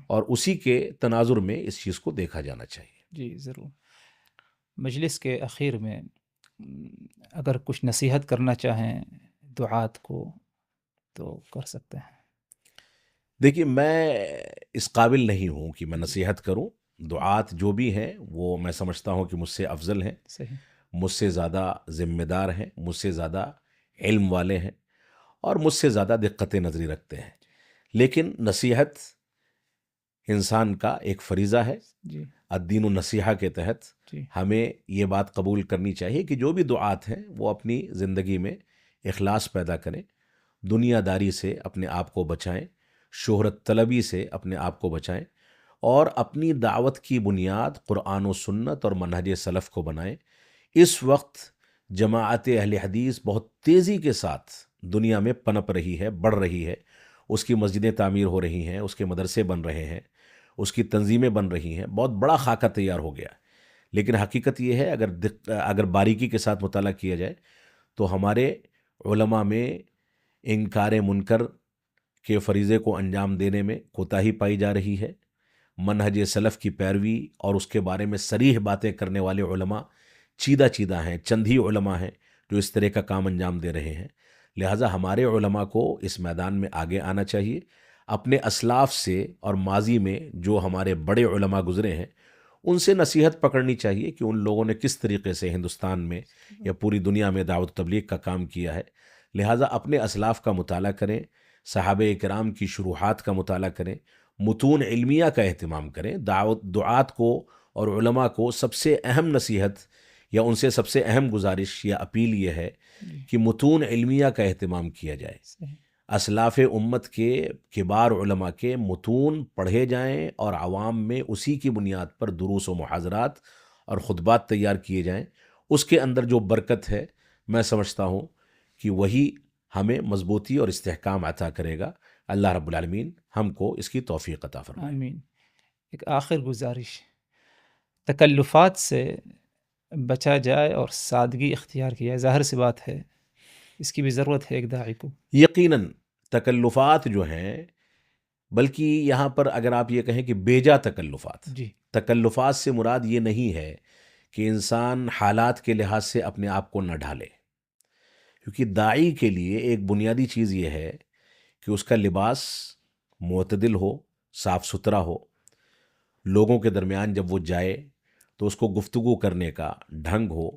اور اسی کے تناظر میں اس چیز کو دیکھا جانا چاہیے. جی ضرور. مجلس کے اخیر میں اگر کچھ نصیحت کرنا چاہیں دعات کو تو کر سکتے ہیں. دیکھیے، میں اس قابل نہیں ہوں کہ میں نصیحت کروں. دعات جو بھی ہیں وہ میں سمجھتا ہوں کہ مجھ سے افضل ہیں، صحیح. مجھ سے زیادہ ذمہ دار ہیں، مجھ سے زیادہ علم والے ہیں، اور مجھ سے زیادہ دقت نظری رکھتے ہیں. لیکن نصیحت انسان کا ایک فریضہ ہے. جی الدین النصیحہ کے تحت جی ہمیں یہ بات قبول کرنی چاہیے کہ جو بھی دعات ہیں وہ اپنی زندگی میں اخلاص پیدا کریں، دنیا داری سے اپنے آپ کو بچائیں، شہرت طلبی سے اپنے آپ کو بچائیں، اور اپنی دعوت کی بنیاد قرآن و سنت اور منہج سلف کو بنائیں. اس وقت جماعت اہل حدیث بہت تیزی کے ساتھ دنیا میں پنپ رہی ہے، بڑھ رہی ہے. اس کی مسجدیں تعمیر ہو رہی ہیں، اس کے مدرسے بن رہے ہیں، اس کی تنظیمیں بن رہی ہیں، بہت بڑا خاکہ تیار ہو گیا. لیکن حقیقت یہ ہے، اگر باریکی کے ساتھ مطالعہ کیا جائے تو ہمارے علماء میں انکار منکر کے فریضے کو انجام دینے میں کوتاہی پائی جا رہی ہے. منہج سلف کی پیروی اور اس کے بارے میں صریح باتیں کرنے والے علماء چیدہ ہیں، چند ہی علماء ہیں جو اس طرح کا کام انجام دے رہے ہیں. لہٰذا ہمارے علماء کو اس میدان میں آگے آنا چاہیے. اپنے اسلاف سے اور ماضی میں جو ہمارے بڑے علماء گزرے ہیں ان سے نصیحت پکڑنی چاہیے کہ ان لوگوں نے کس طریقے سے ہندوستان میں یا پوری دنیا میں دعوت تبلیغ کا کام کیا ہے. لہٰذا اپنے اسلاف کا مطالعہ کریں، صحابہ کرام کی شروحات کا مطالعہ کریں، متون علمیہ کا اہتمام کریں. دعات کو اور علماء کو سب سے اہم نصیحت یا ان سے سب سے اہم گزارش یا اپیل یہ ہے کہ متون علمیہ کا اہتمام کیا جائے. صحیح. اسلاف امت کے کبار علماء کے متون پڑھے جائیں اور عوام میں اسی کی بنیاد پر دروس و محاضرات اور خطبات تیار کیے جائیں. اس کے اندر جو برکت ہے میں سمجھتا ہوں کہ وہی ہمیں مضبوطی اور استحکام عطا کرے گا. اللہ رب العالمین ہم کو اس کی توفیق عطا فرمائے. آمین. ایک آخر گزارش، تکلفات سے بچا جائے اور سادگی اختیار کی جائے. ظاہر سی بات ہے اس کی بھی ضرورت ہے ایک داعی کو. یقیناً تکلفات جو ہیں، بلکہ یہاں پر اگر آپ یہ کہیں کہ بیجا تکلفات، جی تکلفات سے مراد یہ نہیں ہے کہ انسان حالات کے لحاظ سے اپنے آپ کو نہ ڈھالے. کیونکہ داعی کے لیے ایک بنیادی چیز یہ ہے کہ اس کا لباس معتدل ہو، صاف ستھرا ہو. لوگوں کے درمیان جب وہ جائے تو اس کو گفتگو کرنے کا ڈھنگ ہو.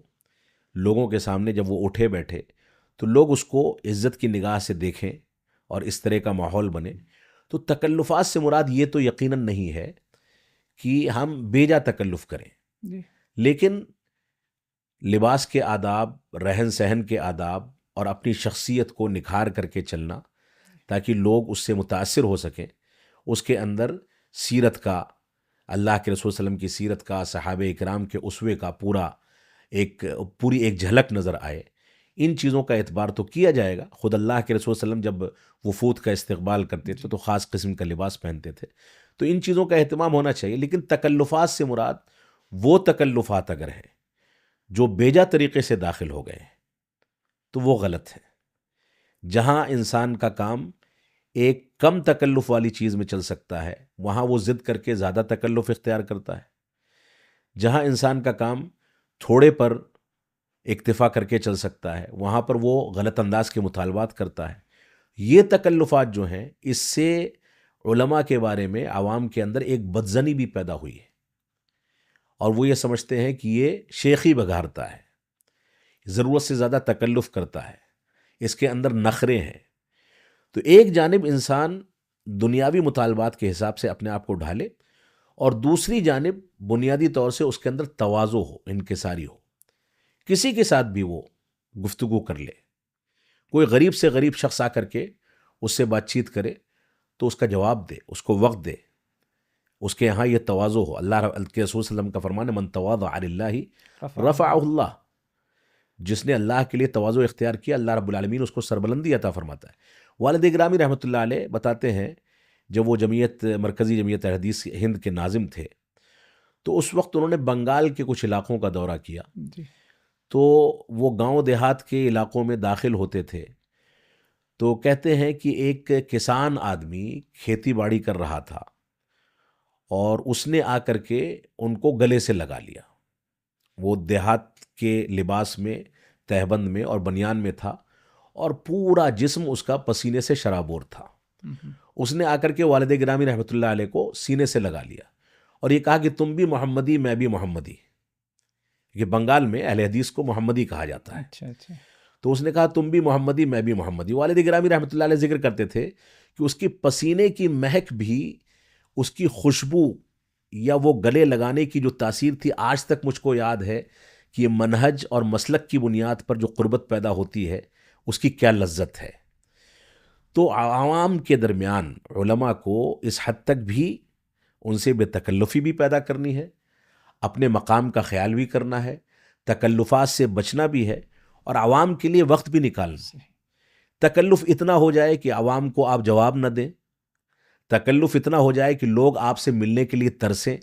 لوگوں کے سامنے جب وہ اٹھے بیٹھے تو لوگ اس کو عزت کی نگاہ سے دیکھیں اور اس طرح کا ماحول بنے. تو تکلفات سے مراد یہ تو یقیناً نہیں ہے کہ ہم بیجا تکلف کریں، جی لیکن لباس کے آداب، رہن سہن کے آداب اور اپنی شخصیت کو نکھار کر کے چلنا تاکہ لوگ اس سے متاثر ہو سکیں. اس کے اندر سیرت کا، اللہ کے رسول صلی اللہ علیہ وسلم کی سیرت کا، صحابہ اکرام کے اسوے کا پوری ایک جھلک نظر آئے. ان چیزوں کا اعتبار تو کیا جائے گا. خود اللہ کے رسول صلی اللہ علیہ وسلم جب وفود کا استقبال کرتے تھے تو خاص قسم کا لباس پہنتے تھے. تو ان چیزوں کا اہتمام ہونا چاہیے. لیکن تکلفات سے مراد وہ تکلفات اگر ہیں جو بیجا طریقے سے داخل ہو گئے تو وہ غلط ہے. جہاں انسان کا کام ایک کم تکلف والی چیز میں چل سکتا ہے وہاں وہ ضد کر کے زیادہ تکلف اختیار کرتا ہے. جہاں انسان کا کام تھوڑے پر اکتفا کر کے چل سکتا ہے وہاں پر وہ غلط انداز کے مطالبات کرتا ہے. یہ تکلفات جو ہیں اس سے علماء کے بارے میں عوام کے اندر ایک بدظنی بھی پیدا ہوئی ہے، اور وہ یہ سمجھتے ہیں کہ یہ شیخی بگارتا ہے، ضرورت سے زیادہ تکلف کرتا ہے، اس کے اندر نخرے ہیں۔ تو ایک جانب انسان دنیاوی مطالبات کے حساب سے اپنے آپ کو ڈھالے، اور دوسری جانب بنیادی طور سے اس کے اندر تواضع ہو، انکساری ہو، کسی کے ساتھ بھی وہ گفتگو کر لے، کوئی غریب سے غریب شخص آ کر کے اس سے بات چیت کرے تو اس کا جواب دے، اس کو وقت دے، اس کے یہاں یہ تواضع ہو۔ اللہ کے رسول صلی اللہ علیہ وسلم کا فرمان ہے، من تواضع للہ رفعہ اللہ، جس نے اللہ کے لیے تواضع اختیار کیا اللہ رب العالمین اس کو سربلندی عطا فرماتا ہے۔ والد گرامی رحمۃ اللہ علیہ بتاتے ہیں، جب وہ مرکزی جمعیت حدیث ہند کے ناظم تھے تو اس وقت انہوں نے بنگال کے کچھ علاقوں کا دورہ کیا، تو وہ گاؤں دیہات کے علاقوں میں داخل ہوتے تھے تو کہتے ہیں کہ ایک کسان آدمی کھیتی باڑی کر رہا تھا اور اس نے آ کر کے ان کو گلے سے لگا لیا۔ وہ دیہات کے لباس میں، تہبند میں اور بنیان میں تھا، اور پورا جسم اس کا پسینے سے شرابور تھا۔ اس نے آ کر کے والد گرامی رحمۃ اللہ علیہ کو سینے سے لگا لیا اور یہ کہا کہ تم بھی محمدی، میں بھی محمدی۔ یہ بنگال میں اہل حدیث کو محمدی کہا جاتا ہے۔ اچھا تو اس نے کہا تم بھی محمدی، میں بھی محمدی۔ والد گرامی رحمۃ اللہ علیہ ذکر کرتے تھے کہ اس کی پسینے کی مہک بھی، اس کی خوشبو یا وہ گلے لگانے کی جو تاثیر تھی، آج تک مجھ کو یاد ہے کہ یہ منہج اور مسلک کی بنیاد پر جو قربت پیدا ہوتی ہے اس کی کیا لذت ہے۔ تو عوام کے درمیان علماء کو اس حد تک بھی ان سے بے تکلفی بھی پیدا کرنی ہے، اپنے مقام کا خیال بھی کرنا ہے، تکلفات سے بچنا بھی ہے، اور عوام کے لیے وقت بھی نکالنا۔ تکلف اتنا ہو جائے کہ عوام کو آپ جواب نہ دیں، تکلف اتنا ہو جائے کہ لوگ آپ سے ملنے کے لیے ترسیں،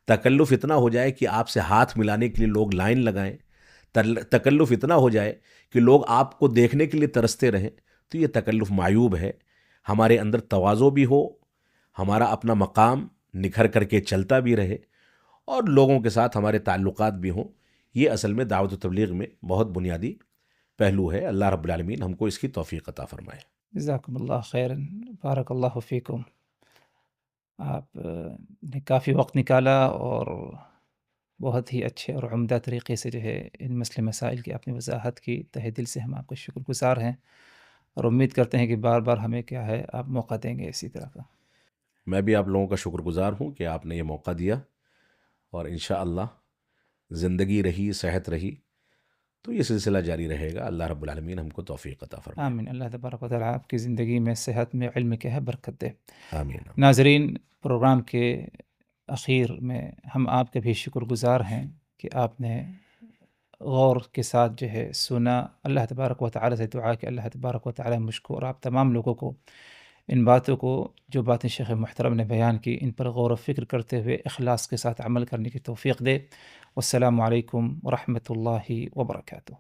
تکلف اتنا ہو جائے کہ آپ سے ہاتھ ملانے کے لیے لوگ لائن لگائیں، تکلف اتنا ہو جائے کہ لوگ آپ کو دیکھنے کے لیے ترستے رہیں، تو یہ تکلف معیوب ہے۔ ہمارے اندر تواضع بھی ہو، ہمارا اپنا مقام نکھر کر کے چلتا بھی رہے، اور لوگوں کے ساتھ ہمارے تعلقات بھی ہوں۔ یہ اصل میں دعوت و تبلیغ میں بہت بنیادی پہلو ہے۔ اللہ رب العالمین ہم کو اس کی توفیق عطا فرمائے۔ جزاکم اللہ خیرا، بارک اللہ فیکم۔ آپ نے کافی وقت نکالا اور بہت ہی اچھے اور عمدہ طریقے سے جو ہے ان مسئلے مسائل کی آپ نے وضاحت کی۔ تہہ دل سے ہم آپ کے شکر گزار ہیں، اور امید کرتے ہیں کہ بار بار ہمیں کیا ہے آپ موقع دیں گے اسی طرح کا۔ میں بھی آپ لوگوں کا شکر گزار ہوں کہ آپ نے یہ موقع دیا، اور انشاءاللہ زندگی رہی، صحت رہی تو یہ سلسلہ جاری رہے گا۔ اللہ رب العالمین ہم کو توفیق عطا فرمائے۔ آمین۔ اللہ تبارک و تعالیٰ آپ کی زندگی میں صحت میں، علم کے ہے برکت دے۔ آمین۔ ناظرین، پروگرام کے اخیر میں ہم آپ کے بھی شکر گزار ہیں کہ آپ نے غور کے ساتھ جو ہے سنا۔ اللہ تبارک و تعالیٰ سے دعا کہ اللہ تبارک و تعالیٰ مجھ کو اور آپ تمام لوگوں کو ان باتوں کو، جو باتیں شیخ محترم نے بیان کی، ان پر غور و فکر کرتے ہوئے اخلاص کے ساتھ عمل کرنے کی توفیق دے۔ والسلام علیکم ورحمۃ اللہ وبرکاتہ۔